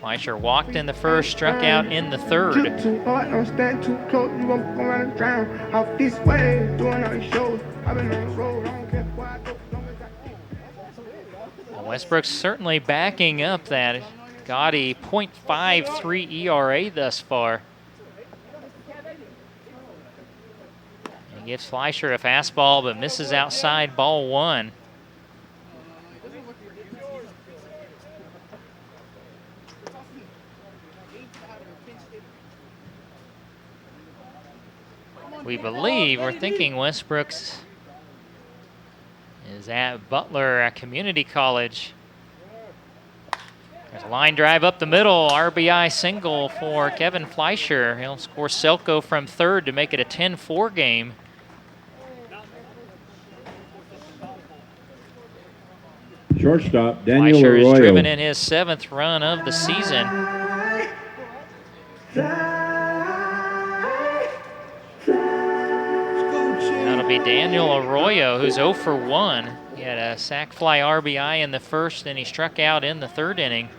Fleischer walked in the first, struck out in the Drip third. too hard, don't stand too close. You gon' go around and drown. Out this way, doing all these shows. I've been on the road, I don't care where I go. Long as I Westbrook's certainly backing up that gaudy .53 ERA thus far. He gives Fleischer a fastball, but misses outside, ball 1. We believe, we're thinking Westbrooks is at Butler at Community College. There's a line drive up the middle, RBI single for Kevin Fleischer. He'll score Selko from third to make it a 10-4 game. Shortstop Daniel Fleischer has driven Arroyo. in his 7th run of the season. That'll be Daniel Arroyo, who's 0 for 1. He had a sac fly RBI in the first, and he struck out in the 3rd inning.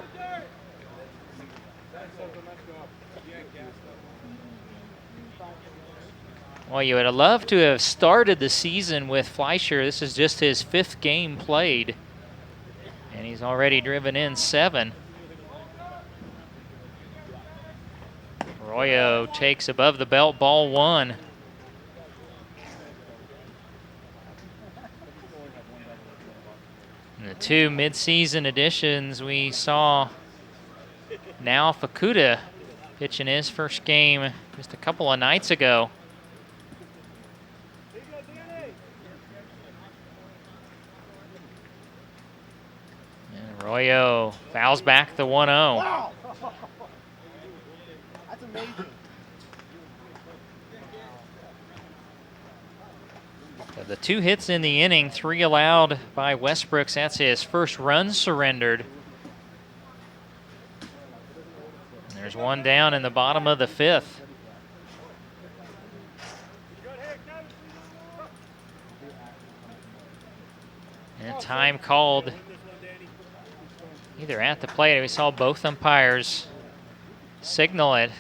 Well, you would have loved to have started the season with Fleischer. This is just his 5th game played, and he's already driven in 7. Arroyo takes above the belt, ball 1. And the 2 midseason additions we saw, now Fukuda pitching his first game just a couple of nights ago. And Arroyo fouls back the 1-0. Wow. That's amazing. So the 2 hits in the inning, 3 allowed by Westbrooks. That's his first run surrendered. And there's 1 down in the bottom of the 5th. And time called either at the plate. We saw both umpires signal it.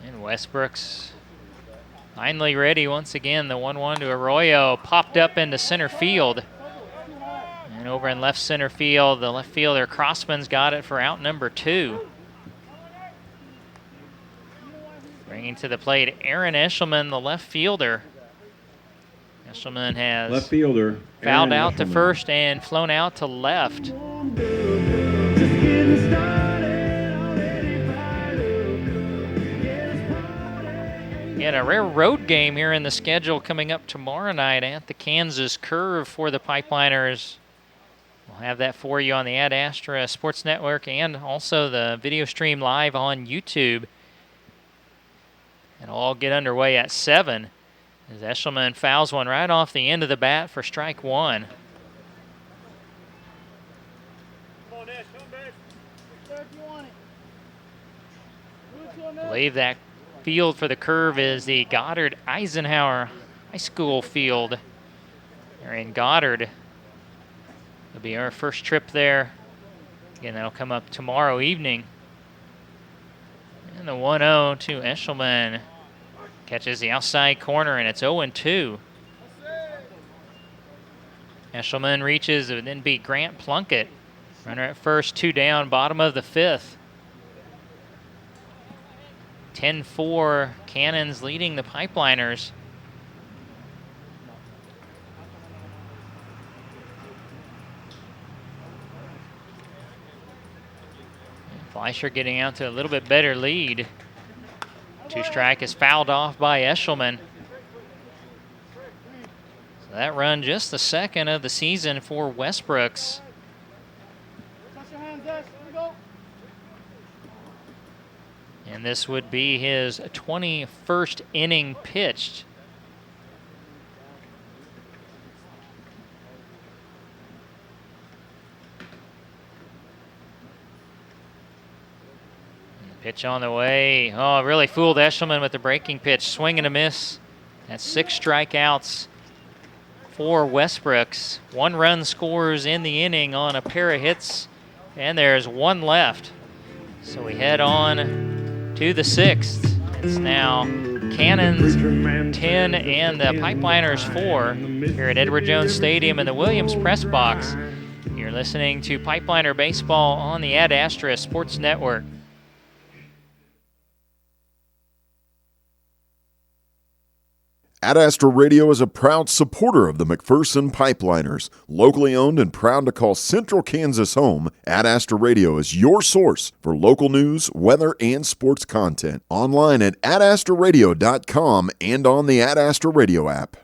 And Westbrooks finally ready once again. The 1-1 to Arroyo popped up into center field. And over in left center field, the left fielder Crossman's got it for out number 2. Bringing to the plate Aaron Eshelman, the left fielder. Eshelman has Left fielder fouled Aaron out to Eshelman. first and flown out to left. Again, a rare road game here in the schedule coming up tomorrow night at the Kansas Curve for the Pipeliners. We'll have that for you on the Ad Astra Sports Network and also the video stream live on YouTube. It'll all get underway at 7 as Eshelman fouls one right off the end of the bat for strike 1. I believe that field for the Curve is the Goddard Eisenhower High School field. They're in Goddard. It'll be our first trip there. Again, that'll come up tomorrow evening. And the 1-0 to Eshelman. Catches the outside corner, and it's 0-2. Eshelman reaches and then beat Grant Plunkett. Runner at first, 2 down, bottom of the 5th. 10-4, Cannons leading the Pipeliners. Fleischer getting out to a little bit better lead. 2 strike is fouled off by Eshelman. That run just the second of the season for Westbrooks. And this would be his 21st inning pitched. Pitch on the way. Oh, it really fooled Eshelman with the breaking pitch. Swing and a miss. That's 6 strikeouts for Westbrooks. 1 run scores in the inning on a pair of hits, and there's 1 left. So we head on to the 6th. It's now Cannons 10 and the Pipeliners 4 here at Edward Jones Stadium in the Williams Press Box. You're listening to Pipeliner Baseball on the Ad Astra Sports Network. Ad Astra Radio is a proud supporter of the McPherson Pipeliners. Locally owned and proud to call Central Kansas home, Ad Astra Radio is your source for local news, weather, and sports content. Online at adastraradio.com and on the Ad Astra Radio app.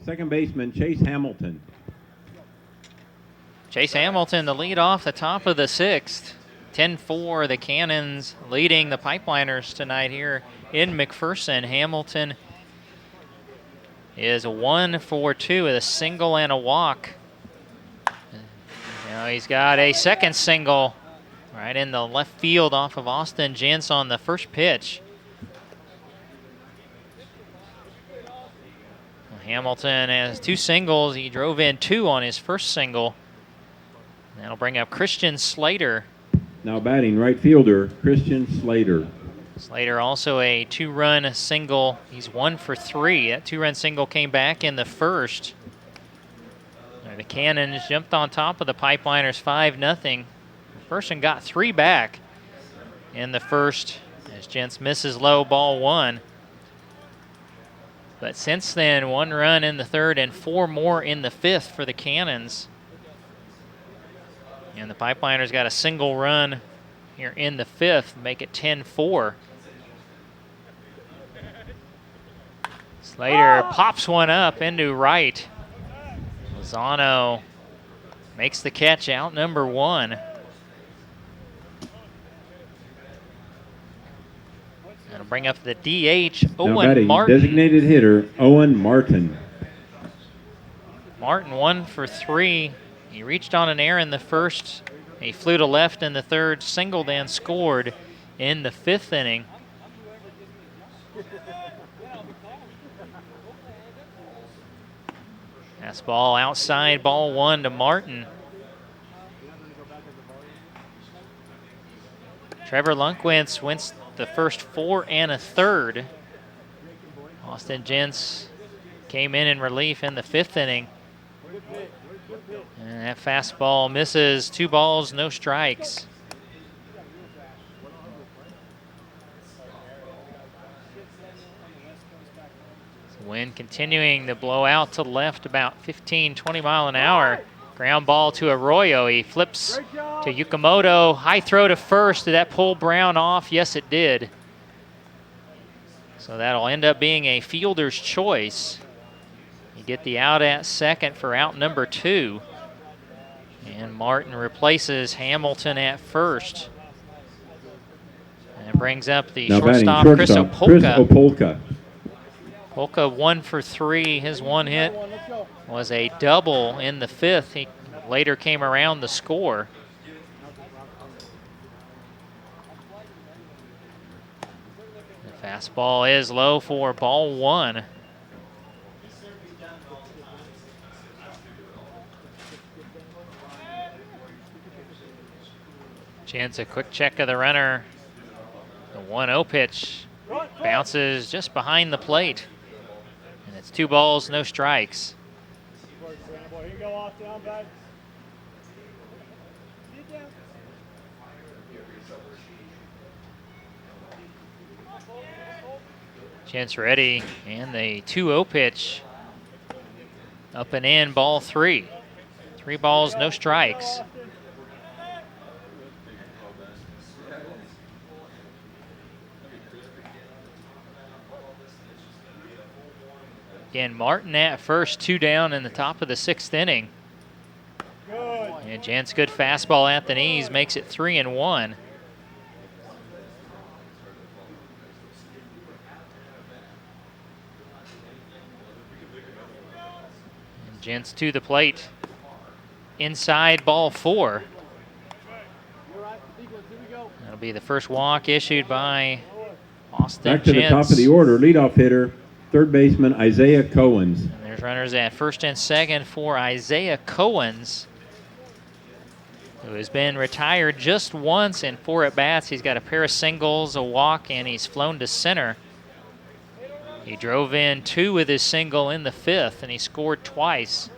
Second baseman Chase Hamilton. Chase Hamilton, the lead off the top of the 6th. 10-4, the Cannons leading the Pipeliners tonight here in McPherson. Hamilton is 1 for 2 with a single and a walk. Now he's got a second single right in the left field off of Austin Jentz on the first pitch. Hamilton has 2 singles. He drove in 2 on his first single. That'll bring up Christian Slater. Now batting right fielder Christian Slater. Slater also a 2-run single. He's 1 for 3. That 2-run single came back in the first. The Cannons jumped on top of the Pipeliners 5-0. McPherson got 3 back in the first as Jentz misses low, ball 1. But since then, 1 run in the third and 4 more in the 5th for the Cannons. And the Pipeliners got a single run here in the 5th, make it 10-4. Slater pops one up into right. Lozano makes the catch out number 1. That'll bring up the DH, Owen Martin. Designated hitter, Owen Martin. Martin 1 for 3. He reached on an error in the first. He flew to left in the third, singled and scored in the 5th inning. Fastball outside, ball 1 to Martin. Trevor Lundquist wins the first 4 1/3. Austin Jentz came in relief in the 5th inning. And that fastball misses. 2 balls, no strikes. Wind continuing to blow out to left about 15, 20 mile an hour. Ground ball to Arroyo. He flips to Yukamoto. High throw to first. Did that pull Brown off? Yes, it did. So that'll end up being a fielder's choice. You get the out at second for out number 2. And Martin replaces Hamilton at first. And brings up the Now batting shortstop, Chris Chris Opolka. Opolka. Opolka 1 for 3. His one hit was a double in the 5th. He later came around the score. The fastball is low for ball 1. Chance a quick check of the runner. The 1-0 pitch bounces just behind the plate. And it's 2 balls, no strikes. Chance ready, and the 2-0 pitch. Up and in, ball 3. 3 balls, no strikes. Again, Martin at first, 2 down in the top of the 6th inning. And Jant's good fastball at the knees makes it 3-1. And Jant's to the plate. Inside, ball 4. That'll be the first walk issued by Austin Back to the Jantz. top of the order, leadoff hitter, third baseman Isaiah Cohens. And there's runners at first and second for Isaiah Cohens, who has been retired just once in 4 at-bats. He's got a pair of singles, a walk, and he's flown to center. He drove in 2 with his single in the 5th, and he scored twice.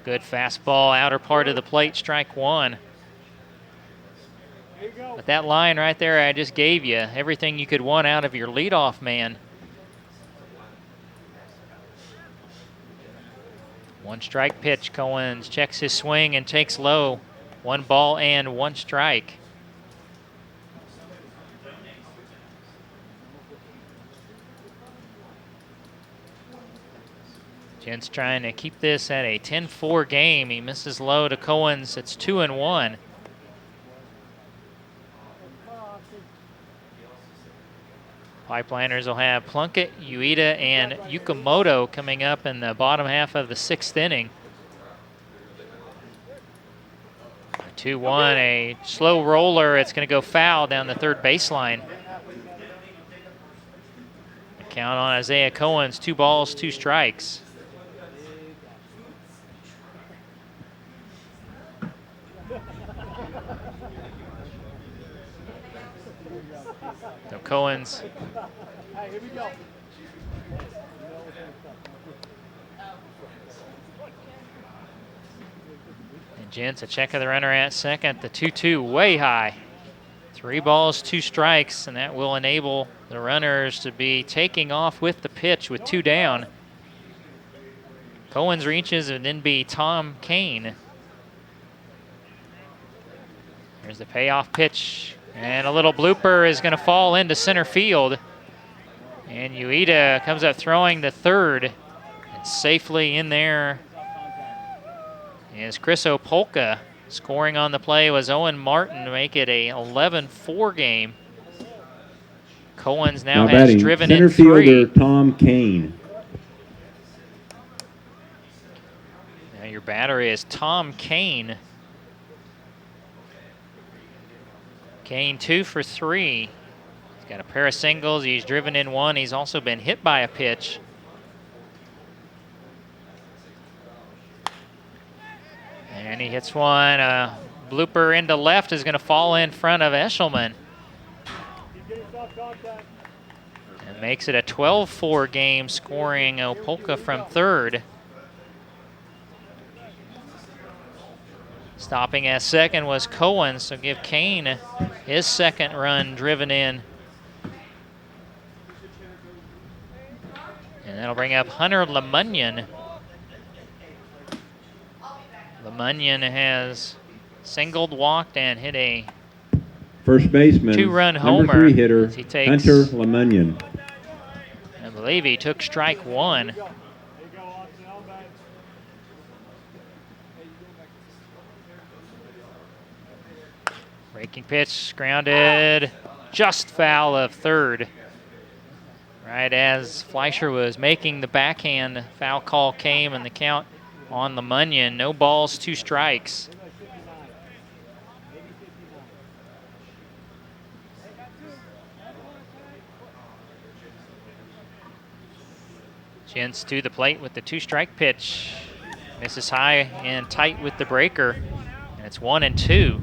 Good fastball, outer part of the plate, strike 1. But that line right there I just gave you, everything you could want out of your leadoff man. 1 strike pitch. Cohens checks his swing and takes low. 1 ball and 1 strike. Jant's trying to keep this at a 10-4 game. He misses low to Cohens. It's 2-1. Pipeliners will have Plunkett, Ueda, and Yukimoto coming up in the bottom half of the 6th inning. 2-1, a slow roller. It's going to go foul down the third baseline. The count on Isaiah Cohens, 2 balls, 2 strikes. So Cohens and Jantz a check of the runner at second. The 2-2 way high. 3 balls, 2 strikes, and that will enable the runners to be taking off with the pitch with 2 down. Cohens reaches and then be Tom Kane. Here's the payoff pitch. And a little blooper is going to fall into center field. And Ueda comes up throwing to third. And safely in there is Chris Opolka. Scoring on the play was Owen Martin to make it a 11-4 game. Cohens now has batting, driven center in 3. fielder Tom Kane. Now your batter is Tom Kane. Kane 2 for 3. He's got a pair of singles. He's driven in 1. He's also been hit by a pitch. And he hits one. A blooper into left is going to fall in front of Eshelman. And makes it a 12-4 game, scoring Opolka from third. Stopping at second was Cohens, so give Kane his second run driven in. And that'll bring up Hunter Lemunyon. Lemunyon has singled, walked, and hit a First baseman, two-run number homer 3 hitter, as he takes- Hunter Lemunyon. I believe he took strike one. Breaking pitch, grounded, just foul of third. Right as Fleischer was making the backhand, foul call came and the count on Lemunyon. No balls, 2 strikes. Gents to the plate with the 2-strike pitch. Misses high and tight with the breaker. And it's 1-2.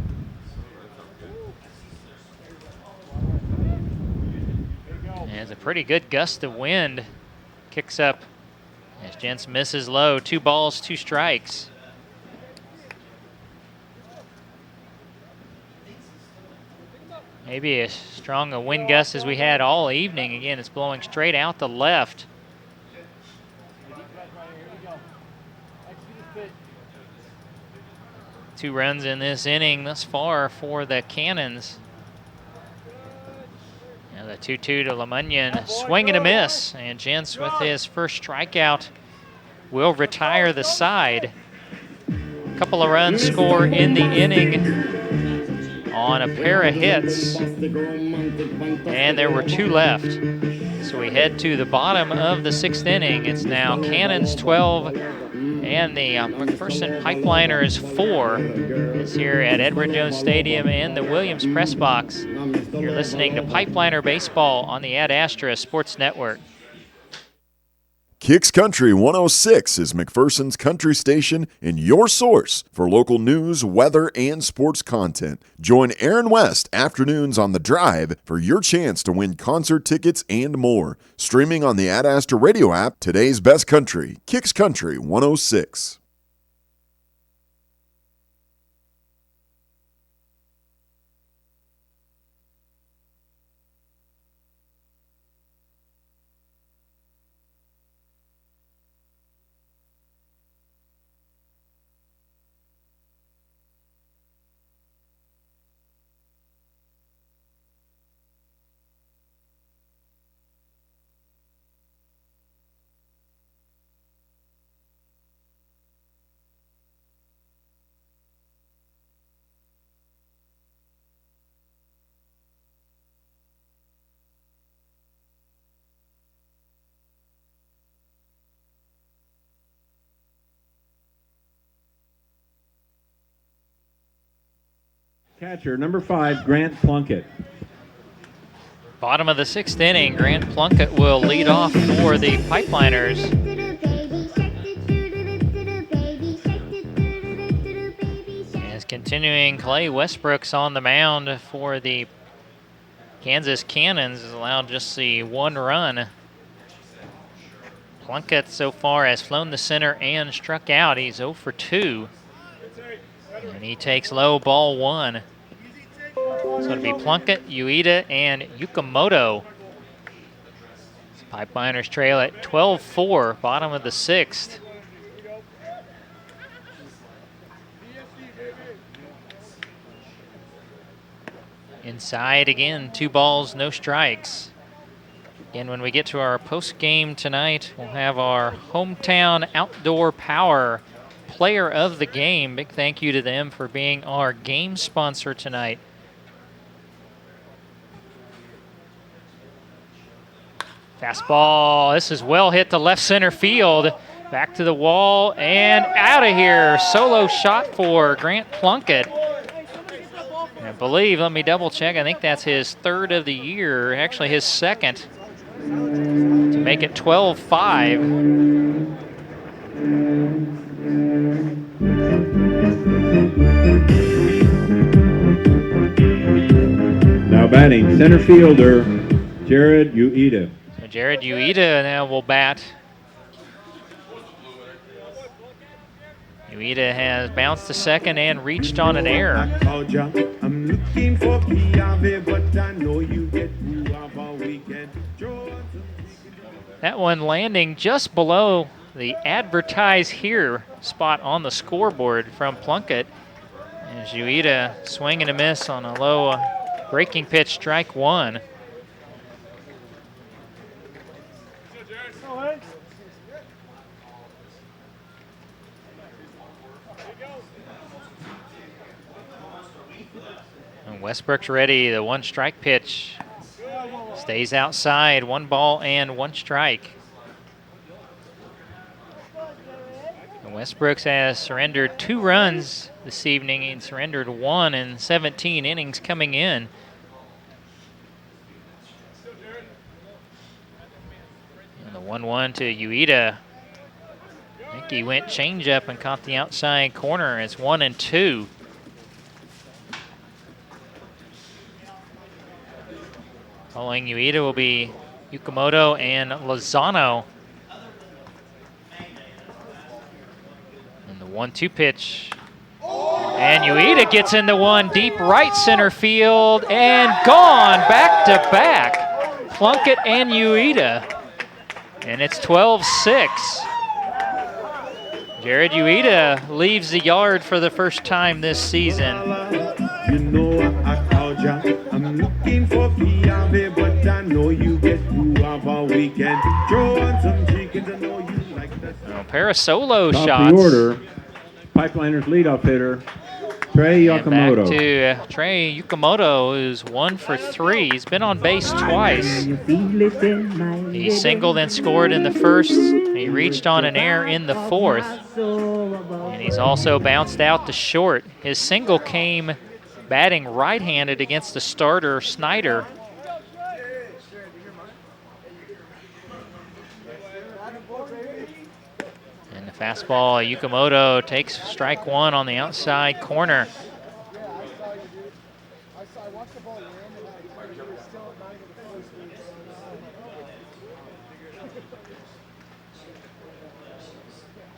And it's a pretty good gust of wind. Kicks up as Gents misses low. 2 balls, 2 strikes. Maybe as strong a wind gust as we had all evening. Again, it's blowing straight out the left. Two runs in this inning thus far for the Cannons. Now the 2-2 to Lemunyon, swing and a miss. And Gents with his first strikeout will retire the side. A couple of runs scored in the inning on a pair of hits. And there were 2 left. So we head to the bottom of the 6th inning. It's now Cannons 12 and the McPherson Pipeliners 4. It's here at Edward Jones Stadium and the Williams Press Box. You're listening to Pipeliner Baseball on the Ad Astra Sports Network. Kicks Country 106 is McPherson's country station and your source for local news, weather, and sports content. Join Aaron West afternoons on The Drive for your chance to win concert tickets and more. Streaming on the Ad Astra radio app, today's best country, Kicks Country 106. Catcher, number 5, Grant Plunkett. Bottom of the 6th inning, Grant Plunkett will lead off for the Pipeliners. As continuing, Clay Westbrook's on the mound for the Kansas Cannons, has allowed just the 1 run. Plunkett so far has flown the center and struck out. He's 0 for 2. And he takes low, ball 1. It's going to be Plunkett, Ueda, and Yukamoto. Pipeliners trail at 12-4, bottom of the 6th. Inside again, 2 balls, no strikes. Again, when we get to our post game tonight, we'll have our Hometown Outdoor Power Player of the Game. Big thank you to them for being our game sponsor tonight. Fastball, this is well hit to left center field. Back to the wall and out of here. Solo shot for Grant Plunkett. I believe, let me double check, I think that's his 3rd of the year, actually his 2nd, to make it 12-5. Now batting, center fielder, Jared Ueda. So Jared Ueda now will bat. Ueda has bounced to second and reached on an error. I'm looking for Piave, but I know you get Guava weekend. That one landing just below the advertise here spot on the scoreboard from Plunkett. As Ueda swing and a miss on a low Breaking pitch, strike one. And Westbrook's ready, the one strike pitch. Stays outside, 1 ball and 1 strike. And Westbrooks has surrendered 2 runs this evening. He surrendered 1 in 17 innings coming in. And the 1-1 to Ueda. I think he went changeup and caught the outside corner. It's 1-2. Following Ueda will be Yukamoto and Lozano. And the 1-2 pitch. And Ueda gets into one deep right center field and gone back to back. Plunkett and Ueda. And it's 12-6. Jared Ueda leaves the yard for the first time this season. You know I called ya. I'm looking for Piave, but I know you get guava. We can throw on some chickens. I know you like that. A pair of solo Top shots. the order, Pipeliners leadoff hitter, Trey And Yakamoto. back to Trey Yukamoto, who's 1 for 3. He's been on base twice. He singled and scored in the first. He reached on an error in the fourth. And he's also bounced out to short. His single came batting right-handed against the starter, Snyder. And the fastball, Yukamoto takes strike one on the outside corner.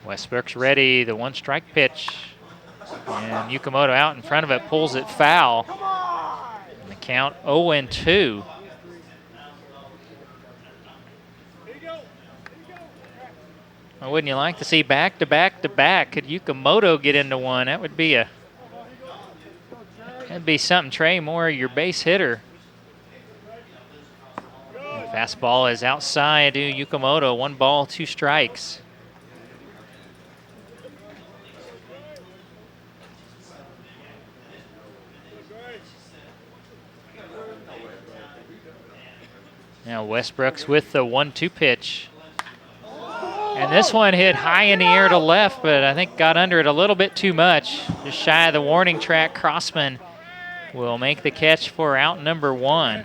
Westbrook's ready, the 1 strike pitch. And Yukamoto out in front of it, pulls it foul. And the count 0-2. Well, wouldn't you like to see back to back to back? Could Yukamoto get into one? That would be that'd be something. Trey Moore, your base hitter. And fastball is outside to Yukamoto. 1 ball, 2 strikes. Now Westbrooks with the 1-2 pitch. And this one hit high in the air to left, but I think got under it a little bit too much. Just shy of the warning track. Crossman will make the catch for out number 1.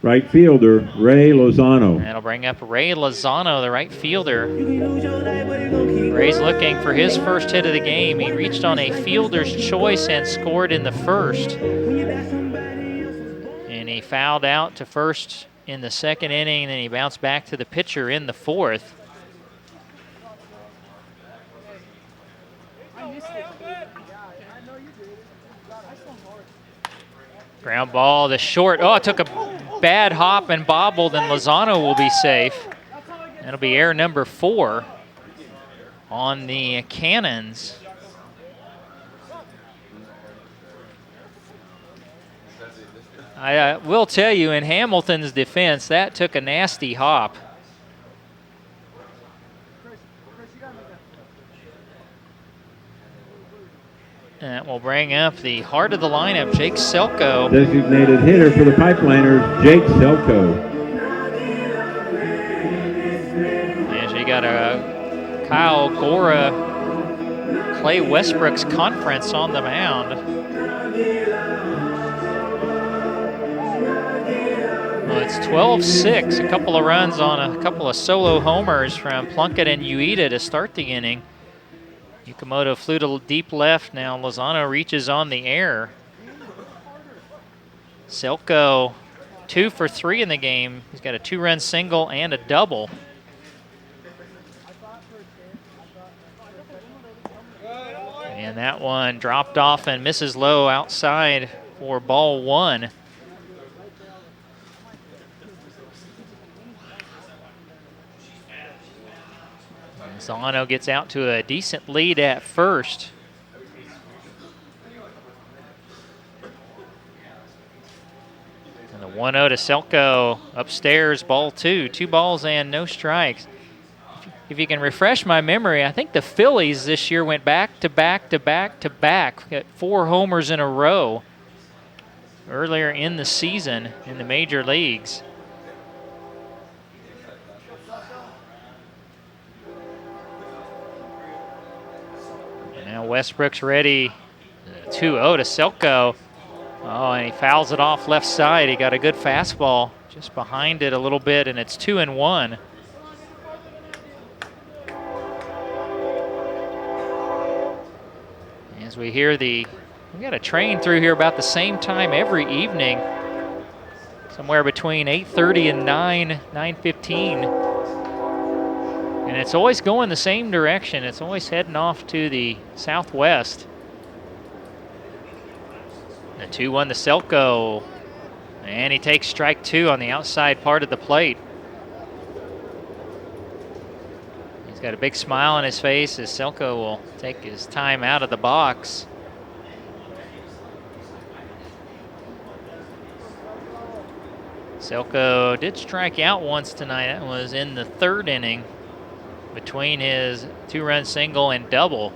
Right fielder, Ray Lozano. That'll bring up Ray Lozano, the right fielder. Ray's looking for his first hit of the game. He reached on a fielder's choice and scored in the first. And he fouled out to first in the second inning, and then he bounced back to the pitcher in the fourth. Ground ball to short. Oh, it took a bad hop and bobbled, and Lozano will be safe. That'll be error number 4 on the Cannons. I will tell you, in Hamilton's defense, that took a nasty hop. And that will bring up the heart of the lineup, Jake Selko. Designated hitter for the Pipeliners, Jake Selko. As you got a Kyle Gora, Clay Westbrook's conference on the mound. Well, it's 12-6, a couple of runs on a couple of solo homers from Plunkett and Ueda to start the inning. Yukamoto flew to deep left. Now Lozano reaches on the air. Selko 2 for 3 in the game. He's got a 2-run single and a double. And that one dropped off and misses low outside for ball 1. Lozano gets out to a decent lead at first. 1-0 to Selko. Upstairs, ball 2. 2 balls and no strikes. If you can refresh my memory, I think the Phillies this year went back to back to back to back. Got 4 homers in a row earlier in the season in the major leagues. And now Westbrook's ready. 2-0 to Selko. Oh, and he fouls it off left side. He got a good fastball just behind it a little bit, and it's 2-1. As we hear we got a train through here about the same time every evening, somewhere between 8:30 and 9:15. And it's always going the same direction. It's always heading off to the southwest. The 2-1 to Selko. And he takes strike 2 on the outside part of the plate. He's got a big smile on his face as Selko will take his time out of the box. Selko did strike out once tonight. That was in the 3rd inning between his 2-run single and double.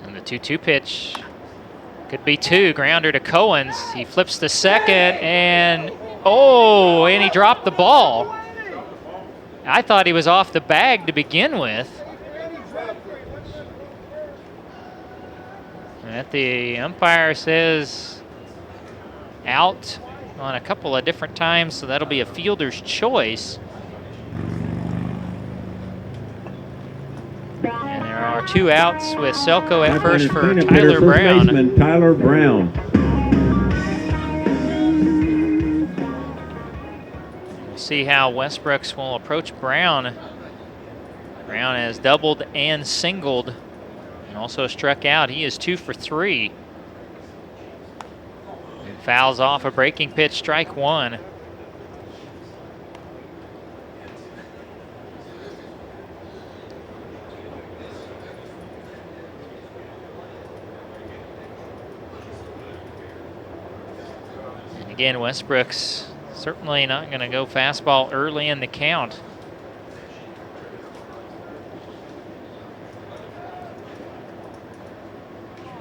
And the 2-2 pitch could be 2. Grounder to Cohens. He flips to second and and he dropped the ball. I thought he was off the bag to begin with. And the umpire says out on a couple of different times, so that'll be a fielder's choice. And there are 2 outs with Selko at first for Tyler Brown. First baseman Tyler Brown. We'll see how Westbrooks will approach Brown. Brown has doubled and singled and also struck out. He is 2 for 3. And fouls off a breaking pitch, strike 1. And again, Westbrooks certainly not going to go fastball early in the count.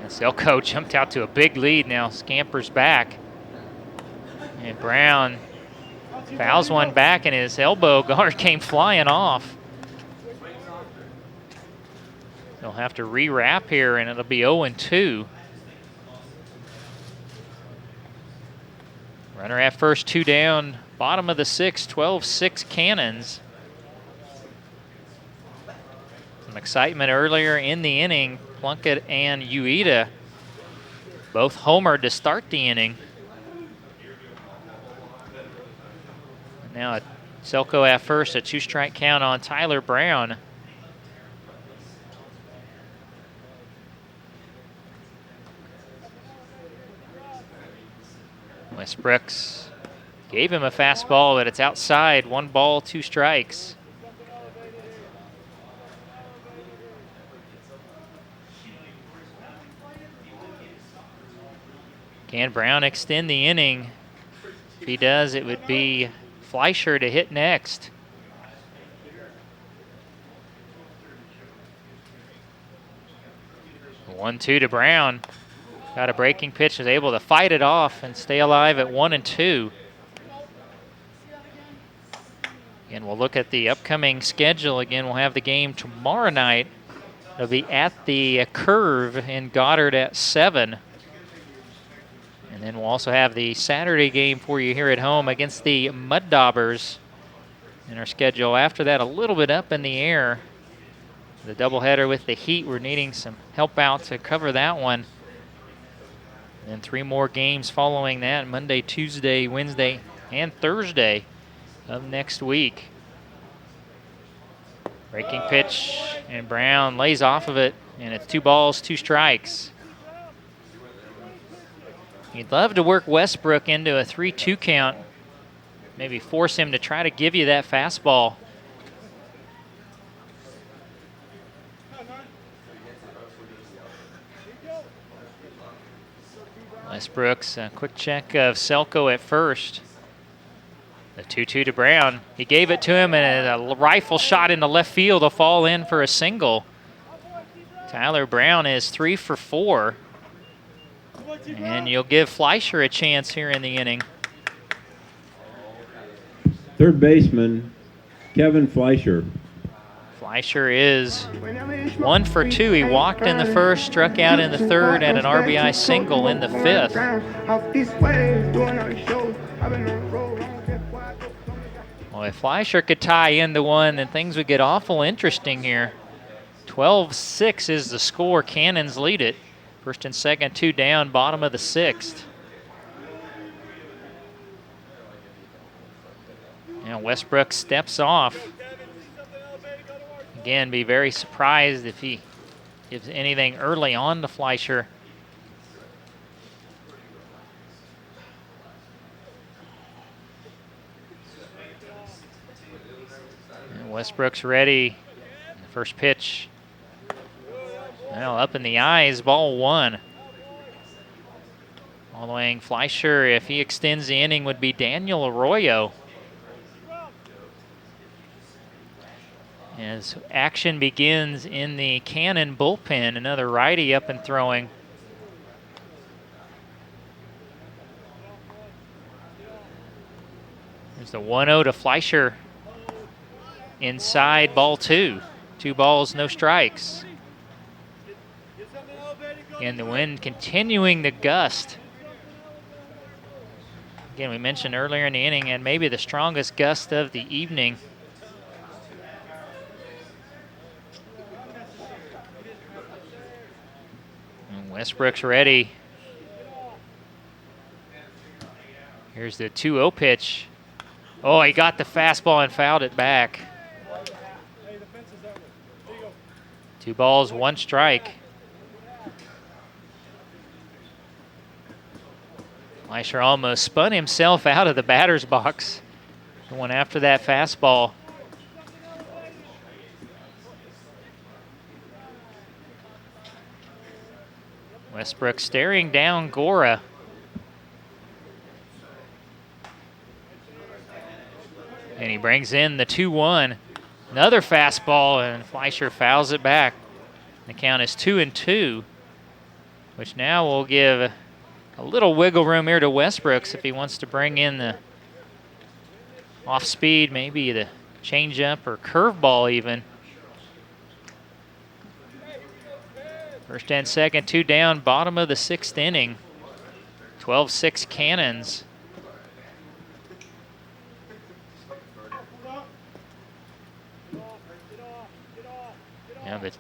And Selko jumped out to a big lead, now scampers back. And Brown fouls one back and his elbow guard came flying off. He'll have to re-wrap here and it'll be 0-2. Runner at first, 2 down, bottom of the 6th, 12-6 Cannons. Some excitement earlier in the inning. Plunkett and Ueda both homered to start the inning. And now Selko at first, a 2-strike count on Tyler Brown. Westbrooks gave him a fastball, but it's outside. 1 ball, 2 strikes. Can Brown extend the inning? If he does, it would be Fleischer to hit next. The 1-2 to Brown. Got a breaking pitch, is able to fight it off and stay alive at 1-2. And we'll look at the upcoming schedule. Again, we'll have the game tomorrow night. It'll be at the Curve in Goddard at 7. And then we'll also have the Saturday game for you here at home against the Mud Daubers in our schedule. After that, a little bit up in the air. The doubleheader with the Heat, we're needing some help out to cover that one. And 3 more games following that, Monday, Tuesday, Wednesday, and Thursday of next week. Breaking pitch, and Brown lays off of it, and it's 2 balls, 2 strikes. You'd love to work Westbrook into a 3-2 count, maybe force him to try to give you that fastball. Westbrooks, a quick check of Selko at first. The 2-2 to Brown. He gave it to him, and a rifle shot into left field will fall in for a single. Tyler Brown is 3 for 4. And you'll give Fleischer a chance here in the inning. Third baseman, Kevin Fleischer. Fleischer is 1 for 2. He walked in the first, struck out in the third, and an RBI single in the fifth. Well, if Fleischer could tie into one, then things would get awful interesting here. 12-6 is the score. Cannons lead it. First and second, 2 down, bottom of the 6th. And Westbrook steps off. Again, be very surprised if he gives anything early on to Fleischer. And Westbrook's ready. The first pitch. Well, up in the eyes, ball 1. Following Fleischer, if he extends the inning, would be Daniel Arroyo. As action begins in the Cannon bullpen, another righty up and throwing. There's the 1-0 to Fleischer. Inside, ball 2. 2 balls, no strikes. And the wind continuing to gust. Again, we mentioned earlier in the inning, and maybe the strongest gust of the evening. And Westbrook's ready. Here's the 2-0 pitch. Oh, he got the fastball and fouled it back. 2 balls, 1 strike. Fleischer almost spun himself out of the batter's box. Going after that fastball. Westbrook staring down Gora. And he brings in the 2-1. Another fastball, and Fleischer fouls it back. The count is 2-2, which now will give a little wiggle room here to Westbrooks if he wants to bring in the off speed, maybe the changeup or curveball even. First and second, 2 down, bottom of the 6th inning. 12-6 Cannons. Yeah, but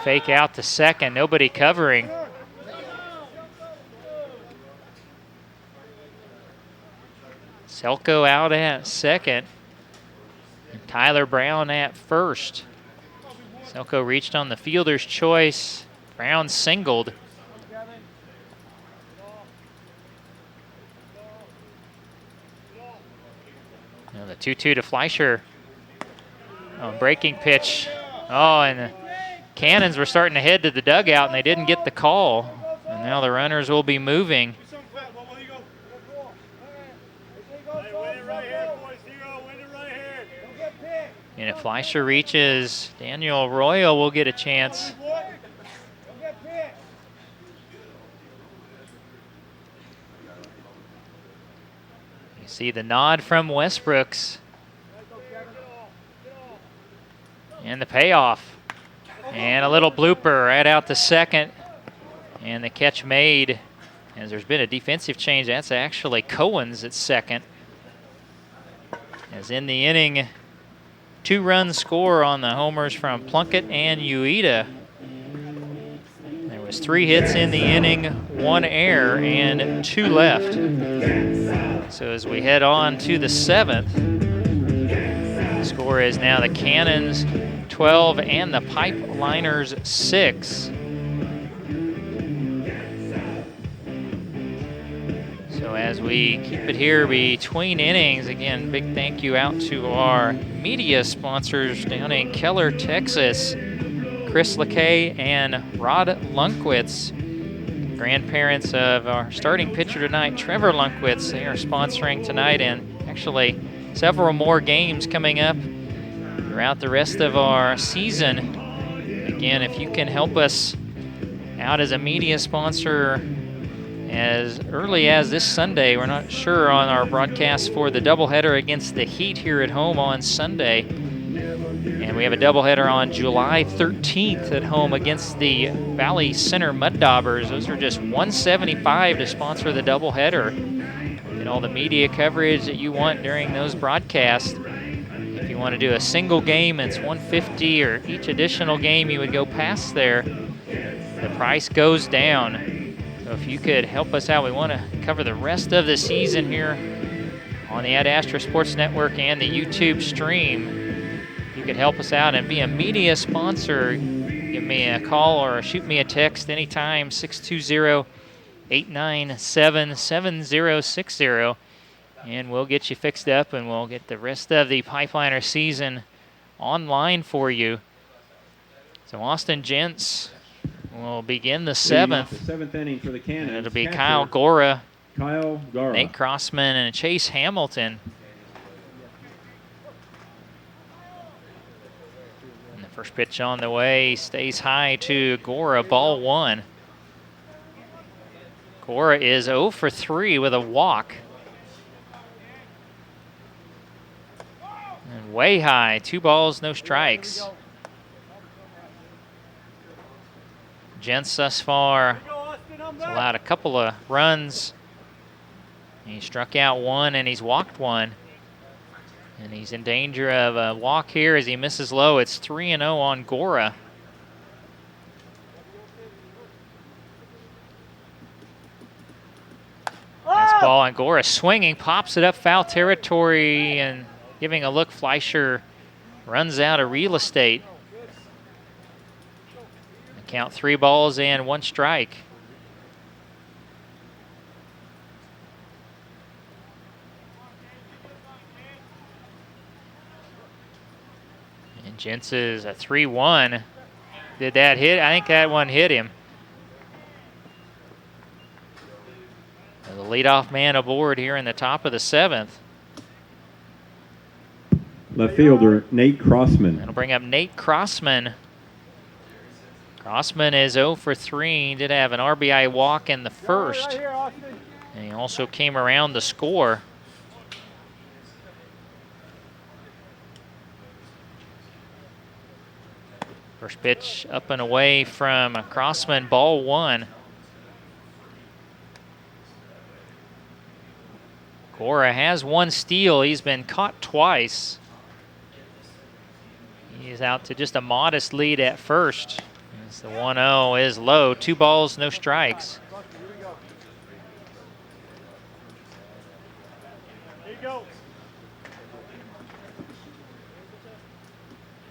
fake out to second, nobody covering. Selko out at second, and Tyler Brown at first. Selko reached on the fielder's choice. Brown singled. Now the 2-2 to Fleischer. Oh, breaking pitch. Oh, and the Cannons were starting to head to the dugout, and they didn't get the call. And now the runners will be moving. And if Fleischer reaches, Daniel Arroyo will get a chance. You see the nod from Westbrooks. And the payoff. And a little blooper right out to second. And the catch made. As there's been a defensive change, that's actually Cohen's at second. As in the inning, 2-run score on the homers from Plunkett and Ueda. There was 3 hits in the inning, 1 error, and 2 left. So as we head on to the 7th, the score is now the Cannons 12 and the Pipeliners 6. So as we keep it here between innings, again, big thank you out to our media sponsors down in Keller, Texas, Chris LeKay and Rod Lunkwitz. grandparents of our starting pitcher tonight, Trevor Lunkwitz. They are sponsoring tonight, and actually several more games coming up throughout the rest of our season. Again, if you can help us out as a media sponsor as early as this Sunday, we're not sure on our broadcast for the doubleheader against the Heat here at home on Sunday. And we have a doubleheader on July 13th at home against the Valley Center Muddaubers. Those are just $175 to sponsor the doubleheader. Get all the media coverage that you want during those broadcasts. If you want to do a single game, it's $150, or each additional game you would go past there, the price goes down. So if you could help us out, we want to cover the rest of the season here on the Ad Astra Sports Network and the YouTube stream. You could help us out and be a media sponsor. Give me a call or shoot me a text anytime, 620-897-7060, and we'll get you fixed up, and we'll get the rest of the Pipeliner season online for you. So Austin Gents will begin the seventh. The seventh inning for the Cannons. It'll be Catcher, Kyle Gora, Gara, Nate Crossman, and Chase Hamilton. And the first pitch on the way stays high to Gora, ball one. Gora is 0 for 3 with a walk. And way high, 2 balls, no strikes. Gents thus far has allowed a couple of runs. He struck out 1 and he's walked 1. And he's in danger of a walk here as he misses low. It's 3-0 on Gora. That's ball, and Gora swinging, pops it up foul territory, and giving a look, Fleischer runs out of real estate. Count 3 balls and 1 strike. And Gents is a 3-1. Did that hit? I think that one hit him. The leadoff man aboard here in the top of the 7th. Left fielder Nate Crossman. That'll bring up Nate Crossman. Crossman is 0 for 3. He did have an RBI walk in the first. And he also came around to score. First pitch up and away from Crossman, ball 1. Gora has 1 steal. He's been caught twice. He's out to just a modest lead at first. The 1-0 is low. 2 balls, no strikes.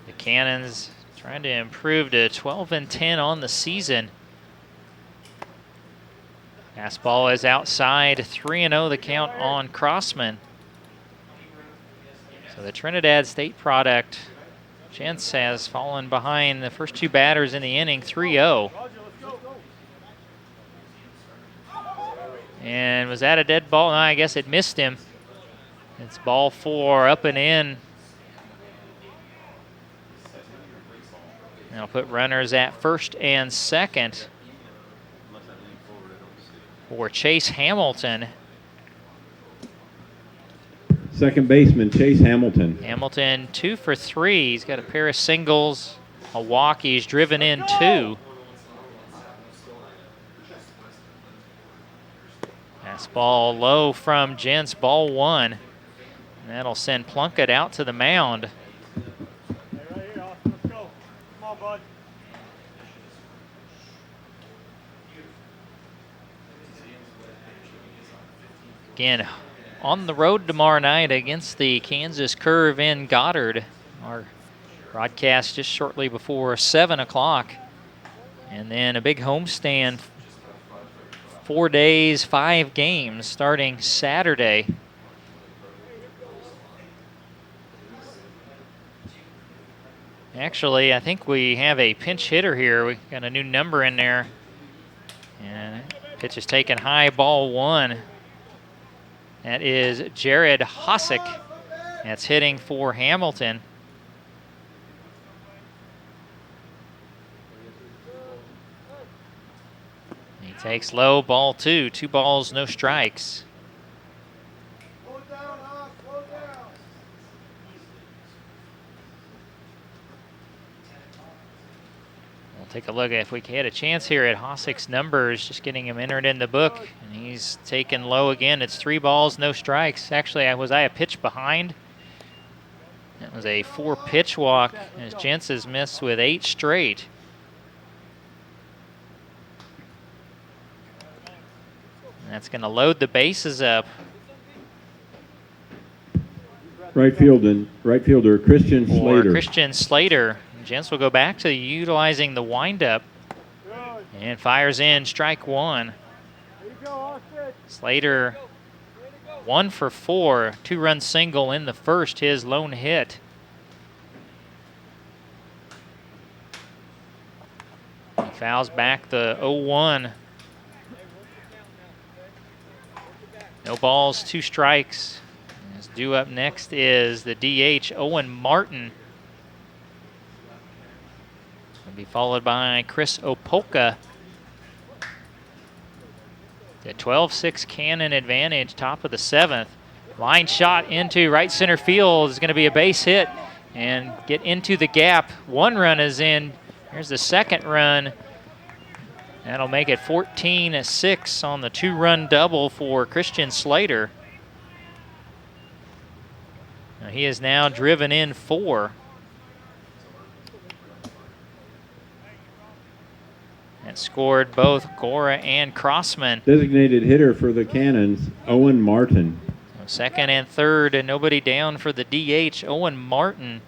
The Cannons trying to improve to 12-10 on the season. Fastball is outside. 3-0 the count on Crossman. So the Trinidad State product, Gents, has fallen behind the first 2 batters in the inning, 3-0. And was that a dead ball? No, I guess it missed him. It's ball 4, up and in. That'll put runners at first and second for Chase Hamilton. Second baseman Chase Hamilton. Hamilton 2 for 3. He's got a pair of singles, a walk. He's driven in 2. Fastball low from Gents, ball 1. And that'll send Plunkett out to the mound. Again, on the road tomorrow night against the Kansas Curve in Goddard. Our broadcast just shortly before 7 o'clock. And then a big homestand, 4 days, 5 games starting Saturday. Actually, I think we have a pinch hitter here. We got a new number in there. And Pitch is taken high, ball one. That is Jared Hosick. That's hitting for Hamilton. He takes low, ball two. 2 balls, no strikes. We'll take a look at if we had a chance here at Hosick's numbers, just getting him entered in the book. And he's taken low again. It's 3 balls, no strikes. Actually, was I a pitch behind? That was a 4-pitch walk, as Gents has missed with 8 straight. And that's going to load the bases up. Right fielder Christian For Slater. Christian Slater. Gents will go back to utilizing the windup. And fires in strike one. Slater 1 for 4, 2-run single in the first, his lone hit. He fouls back the 0-1. No balls, 2 strikes. As due up next is the DH, Owen Martin. Will be followed by Chris Opolka. The 12-6 Cannon advantage, top of the 7th. Line shot into right center field is going to be a base hit and get into the gap. 1 run is in. Here's the 2nd run. That'll make it 14-6 on the 2-run double for Christian Slater. Now he is now driven in 4. And scored both Gora and Crossman. Designated hitter for the Cannons, Owen Martin. So 2nd and 3rd, and nobody down for the DH, Owen Martin.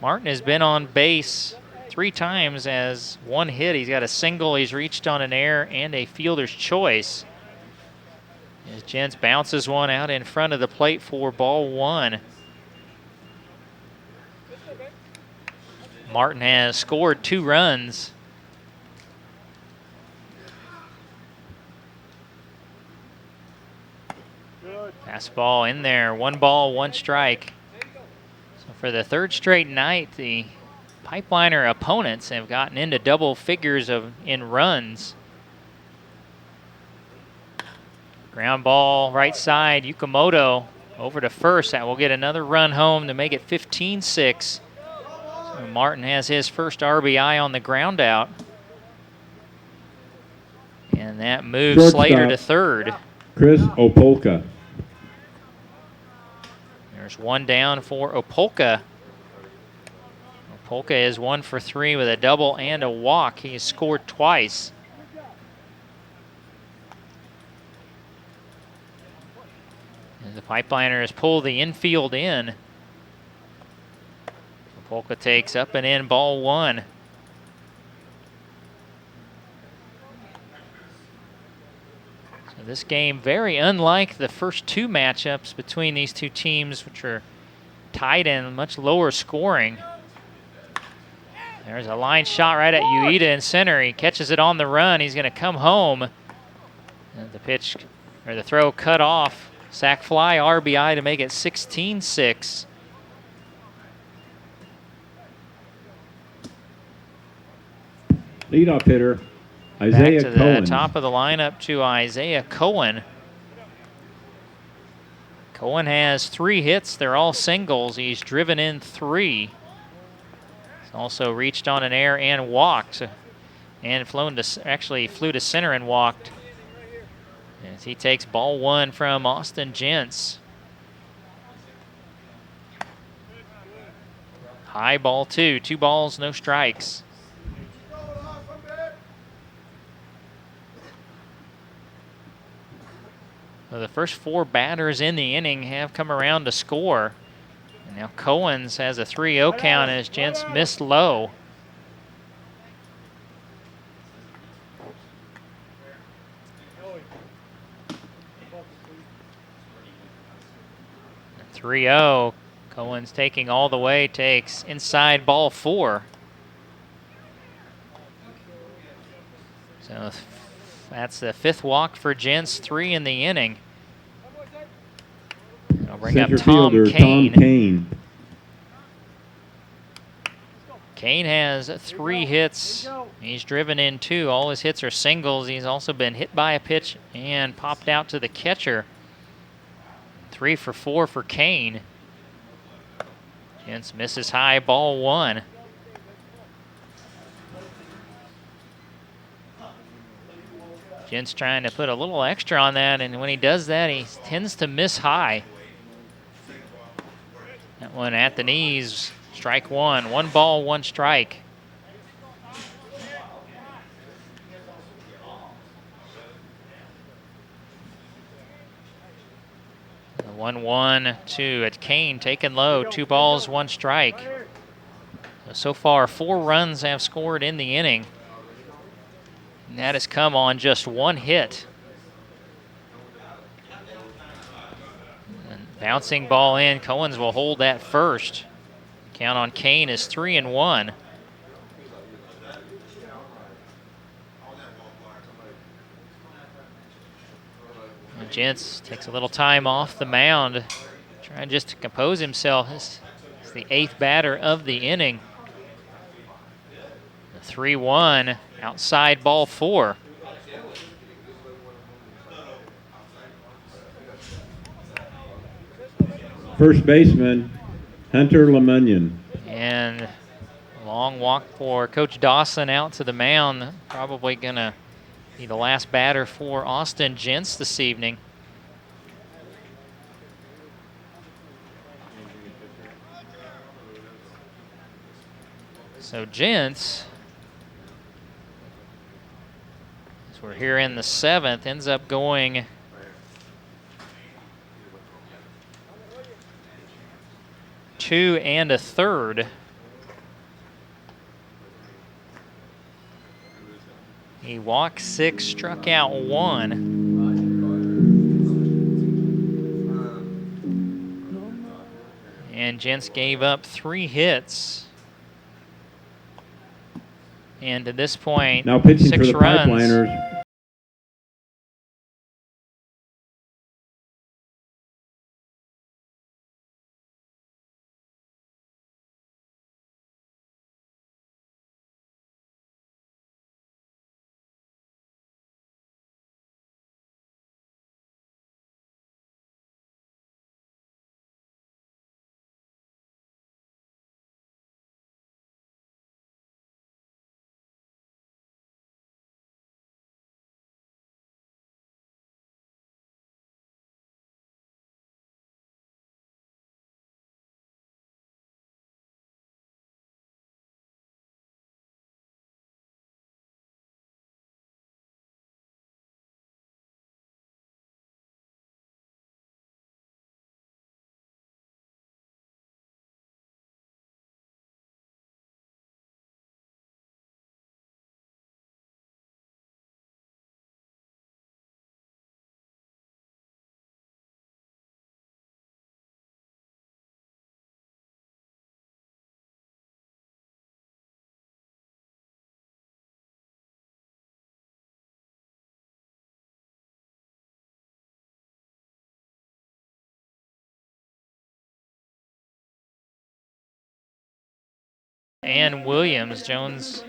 Martin has been on base 3 times as 1 hit. He's got a single, he's reached on an error, and a fielder's choice. As Gents bounces one out in front of the plate for ball 1. Martin has scored 2 runs. Fastball in there, 1 ball, 1 strike. So for the 3rd straight night, the Pipeliner opponents have gotten into double figures in runs. Ground ball right side, Yukamoto over to first. That will get another run home to make it 15-6. So Martin has his first RBI on the ground out. And that moves Shortstop, Slater to 3rd. Chris Opolka. There's 1 down for Opolka. Opolka is 1 for 3 with a double and a walk. He has scored twice. As the Pipeliners pull the infield in. Opolka takes up and in, ball 1. So this game very unlike the first 2 matchups between these 2 teams, which are tight and much lower scoring. There's a line shot right at Ueda in center. He catches it on the run. He's going to come home. And the pitch, or the throw cut off. Sac fly, RBI to make it 16-6. Leadoff hitter, Back Isaiah to the Cohen. top of the lineup to Isaiah Cohen. Cohen has 3 hits. They're all singles. He's driven in 3. He's also reached on an error and walked. And flew to center and walked. As he takes ball 1 from Austin Gents. High ball 2. 2 balls, no strikes. So the first 4 batters in the inning have come around to score. And now Cohen's has a 3-0 count as Gents missed low. The 3-0, Cohen's taking all the way, takes inside ball 4. So That's the 5th walk for Gents, 3 in the inning. I'll bring Center up Tom fielder Kane. Tom Kane. Kane has 3 hits. He's driven in 2. All his hits are singles. He's also been hit by a pitch and popped out to the catcher. 3 for 4 for Kane. Gents misses high, ball 1. Gents trying to put a little extra on that, and when he does that, he tends to miss high. That one at the knees, strike 1. 1 ball, 1 strike. The 1-1-2 at Kane, taken low, 2 balls, 1 strike. So far, 4 runs have scored in the inning. And that has come on just 1 hit. And bouncing ball in, Cohens will hold that first. Count on Kane is 3-1. And Gents takes a little time off the mound, trying just to compose himself. This is the 8th batter of the inning. The 3-1, outside ball 4. First baseman Hunter Lemunion. And long walk for Coach Dawson out to the mound. Probably going to be the last batter for Austin Gents this evening. So Gents, as we're here in the 7th, ends up going two and a third. He walked 6, struck out 1. And Gents gave up 3 hits. And at this point, Now pitching 6 for the runs. Pipeliners, and Williams. Jones,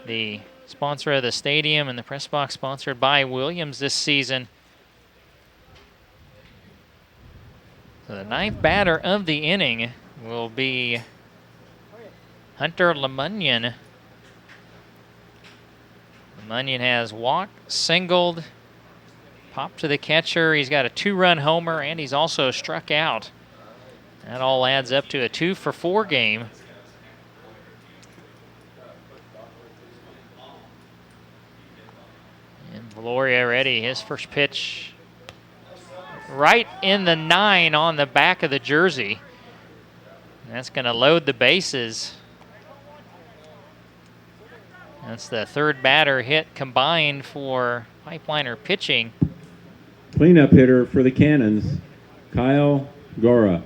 the sponsor of the stadium, and the press box sponsored by Williams this season. So the 9th batter of the inning will be Hunter Lemunion. Lemunion has walked, singled, popped to the catcher. He's got a 2-run homer, and he's also struck out. That all adds up to a 2 for 4 game. And Valoria ready. His first pitch right in the 9 on the back of the jersey. And that's going to load the bases. That's the 3rd batter hit combined for Pipeliner pitching. cleanup hitter for the Cannons, Kyle Gora.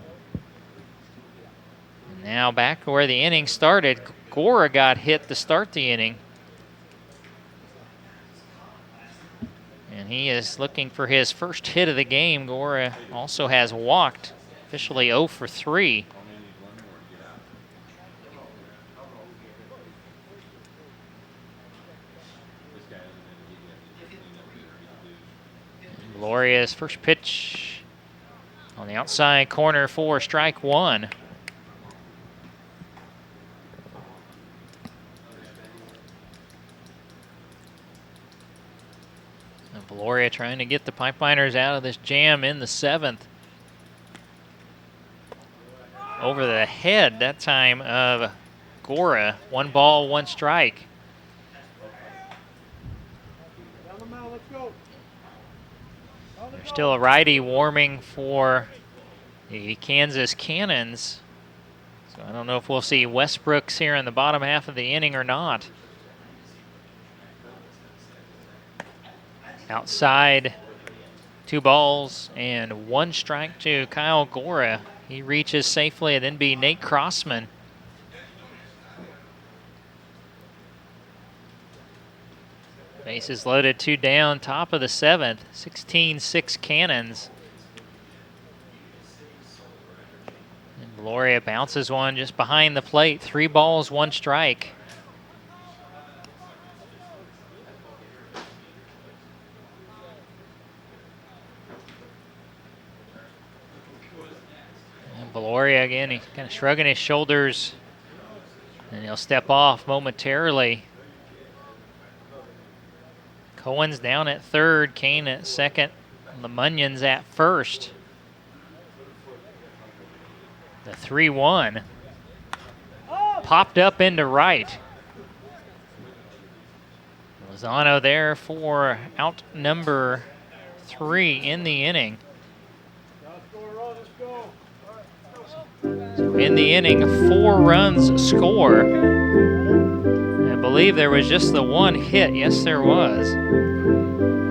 And now back where the inning started. Gora got hit to start the inning. And he is looking for his first hit of the game. Gora also has walked, officially 0 for 3. Gloria's first pitch on the outside corner for strike 1. And Gloria trying to get the Pipeliners out of this jam in the 7th. Over the head that time of Gora. 1 ball, 1 strike. There's still a righty warming for the Kansas Cannons. So I don't know if we'll see Westbrooks here in the bottom half of the inning or not. Outside, 2 balls and 1 strike to Kyle Gora. He reaches safely, and then be Nate Crossman. Bases loaded, 2 down, top of the 7th. 16-6 Cannons. And Gloria bounces one just behind the plate. 3 balls, 1 strike. And Gloria again, he's kind of shrugging his shoulders, and he'll step off momentarily. Cohen's down at 3rd, Kane at 2nd, LeMunion's at 1st. The 3-1 popped up into right. Lozano there for out number 3 in the inning. So in the inning, 4 runs score. I believe there was just the 1 hit. Yes, there was.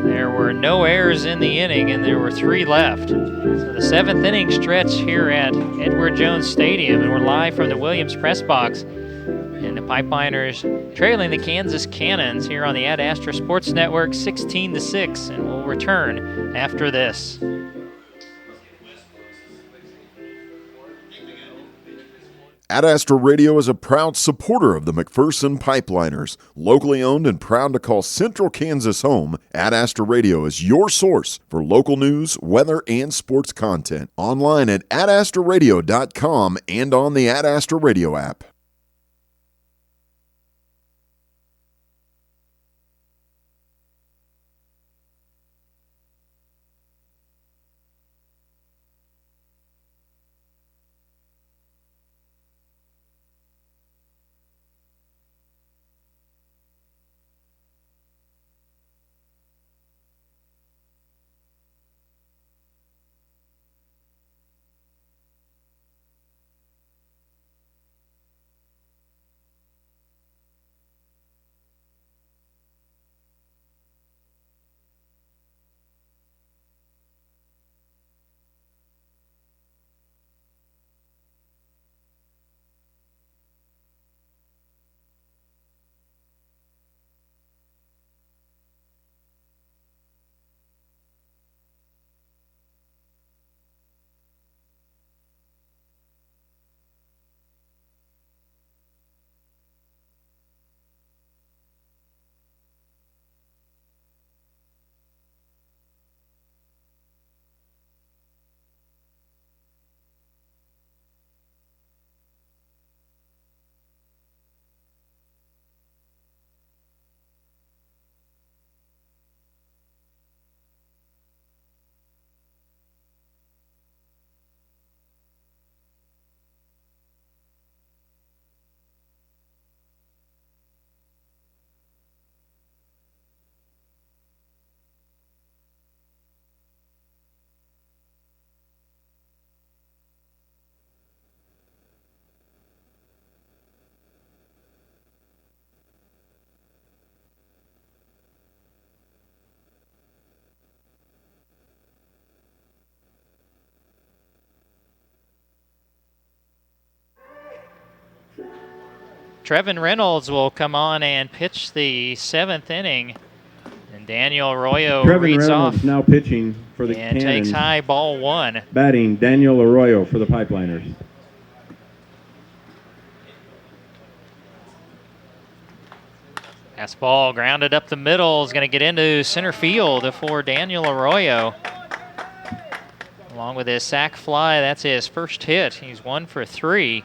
There were no errors in the inning, and there were 3 left. So the 7th inning stretch here at Edward Jones Stadium, and we're live from the Williams press box. And the Pipeliners trailing the Kansas Cannons here on the Ad Astra Sports Network 16-6, and we'll return after this. Ad Astra Radio is a proud supporter of the McPherson Pipeliners. Locally owned and proud to call Central Kansas home, Ad Astra Radio is your source for local news, weather, and sports content. Online at adastraradio.com and on the Ad Astra Radio app. Trevin Reynolds will come on and pitch the 7th inning. And And Daniel Arroyo Trevin reads Reynolds off now pitching for the and Cannons. takes high, ball 1. Batting Daniel Arroyo for the Pipeliners. Fastball grounded up the middle is going to get into center field for Daniel Arroyo. Along with his sac fly, that's his first hit. He's 1 for 3.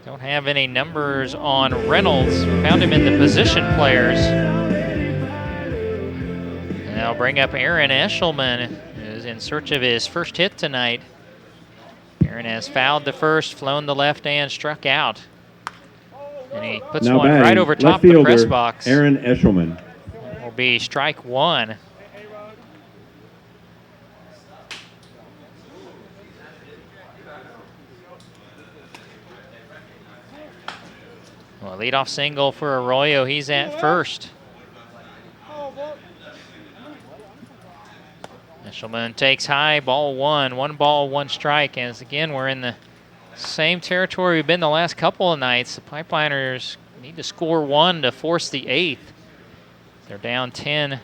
Don't have any numbers on Reynolds. Found him in the position players. And I'll bring up Aaron Eshelman, who's in search of his first hit tonight. Aaron has fouled the first, flown the left, and struck out. And he puts Now one batting, right over top left the press fielder, box. Aaron Eshelman. Will be strike 1. Well, leadoff single for Arroyo. He's at first. Eshelman takes high, ball 1. 1 ball, 1 strike. As again, we're in the same territory we've been the last couple of nights. The Pipeliners need to score 1 to force the 8th. They're down 10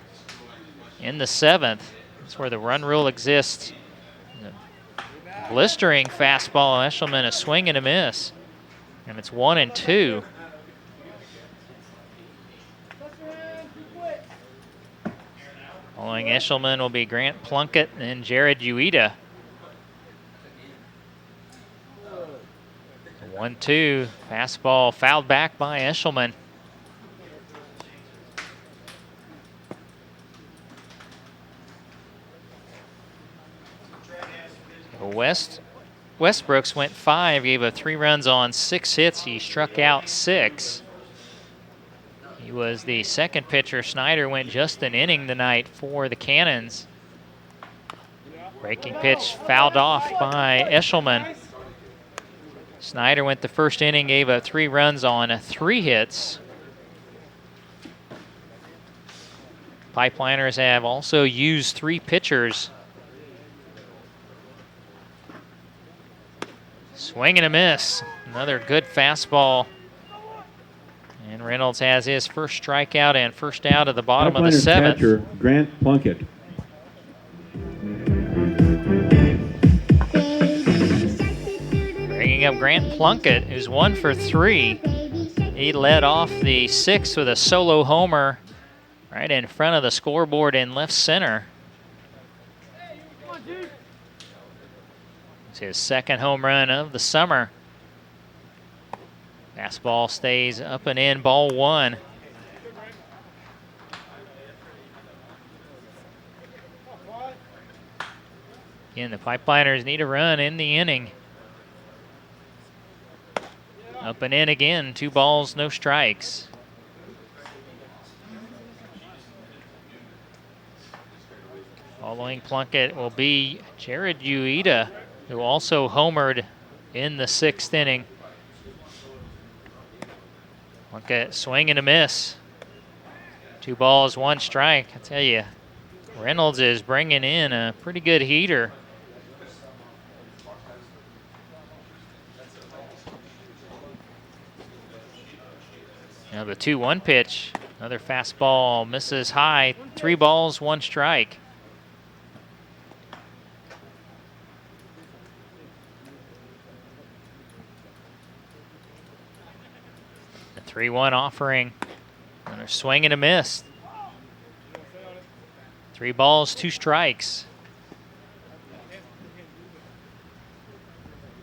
in the 7th. That's where the run rule exists. Blistering fastball. Eshelman a swing and a miss. And it's 1-2. Following Eshelman will be Grant Plunkett and Jared Ueda. 1-2. Fastball fouled back by Eshelman. Westbrooks went 5, gave up 3 runs on 6 hits. He struck out 6. He was the second pitcher. Snyder went just an inning tonight for the Cannons. Breaking pitch fouled off by Eshelman. Snyder went the first inning, gave up 3 runs on 3 hits. Pipeliners have also used 3 pitchers. Swing and a miss. Another good fastball. And Reynolds has his first strikeout and first out of the bottom of the Pipeliners 7th. catcher Grant Plunkett. Bringing up Grant Plunkett, who's 1 for 3. He led off the 6th with a solo homer right in front of the scoreboard in left center. It's his second home run of the summer. Fastball stays up and in, ball 1. Again, the Pipeliners need a run in the inning. Up and in again, 2 balls, no strikes. Following Plunkett will be Jared Ueda, who also homered in the 6th inning. Plunkett swing and a miss. 2 balls, 1 strike. I tell you, Reynolds is bringing in a pretty good heater. Now the 2-1 pitch. Another fastball misses high. 3 balls, 1 strike. The 3-1 offering. Another swing and a miss. 3 balls, 2 strikes.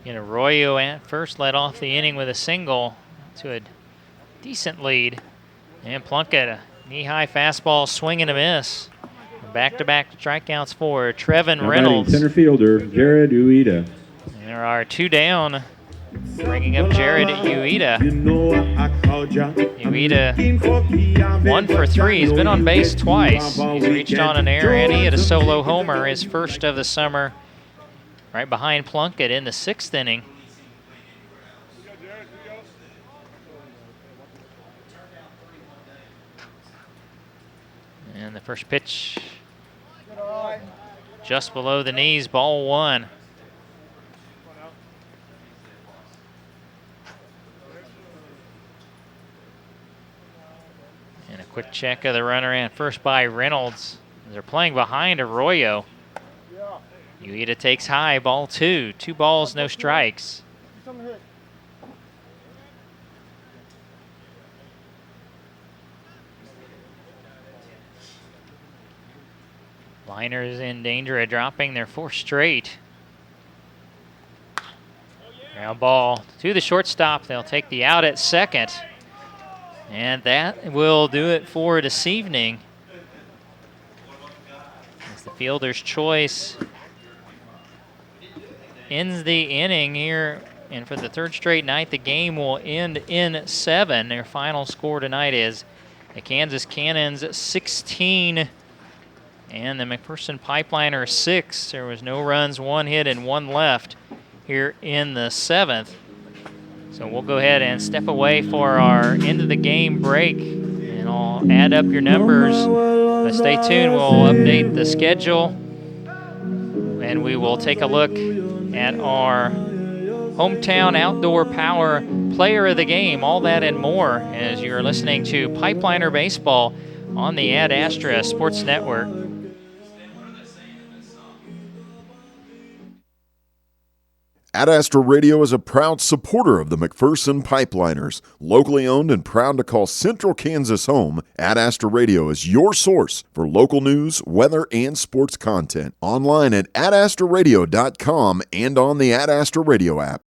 And Arroyo at first led off the inning with a single to a decent lead. And Plunkett, a knee-high fastball, swing and a miss. Back-to-back strikeouts for Trevin Now Reynolds. batting center fielder Jared Ueda. And there are 2 down. Bringing up Jared Ueda. Ueda, 1 for 3. He's been on base twice. He's reached on an error, and he hit a solo homer, his first of the summer, right behind Plunkett in the 6th inning. And the first pitch just below the knees, ball 1. Quick check of the runner and first by Reynolds. They're playing behind Arroyo. Ueda takes high, ball 2. 2 balls, no strikes. Liners in danger of dropping their 4th straight. Ground ball to the shortstop. They'll take the out at second. And that will do it for this evening. As the fielder's choice ends the inning here. And for the 3rd straight night, the game will end in 7. Their final score tonight is the Kansas Cannons 16 and the McPherson Pipeliners 6. There was no runs, 1 hit, and 1 left here in the 7th. So we'll go ahead and step away for our end of the game break, and I'll add up your numbers. But stay tuned, we'll update the schedule, and we will take a look at our Hometown Outdoor Power Player of the Game, all that and more, as you're listening to Pipeliner Baseball on the Ad Astra Sports Network. Ad Astra Radio is a proud supporter of the McPherson Pipeliners. Locally owned and proud to call Central Kansas home, Ad Astra Radio is your source for local news, weather, and sports content. Online at adastraradio.com and on the Ad Astra Radio app.